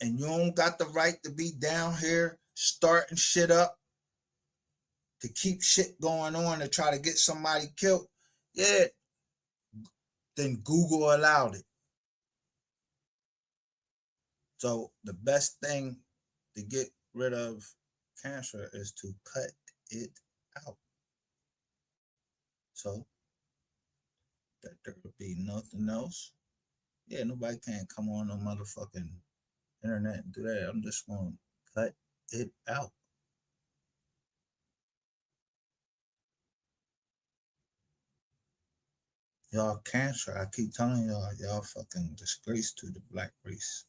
and you don't got the right to be down here starting shit up to keep shit going on to try to get somebody killed, yeah, then Google allowed it. So the best thing to get rid of cancer is to cut it out. So that there would be nothing else. Yeah, nobody can come on no motherfucking internet and do that. I'm just gonna cut it out. Y'all cancer, I keep telling y'all, y'all fucking disgrace to the black race.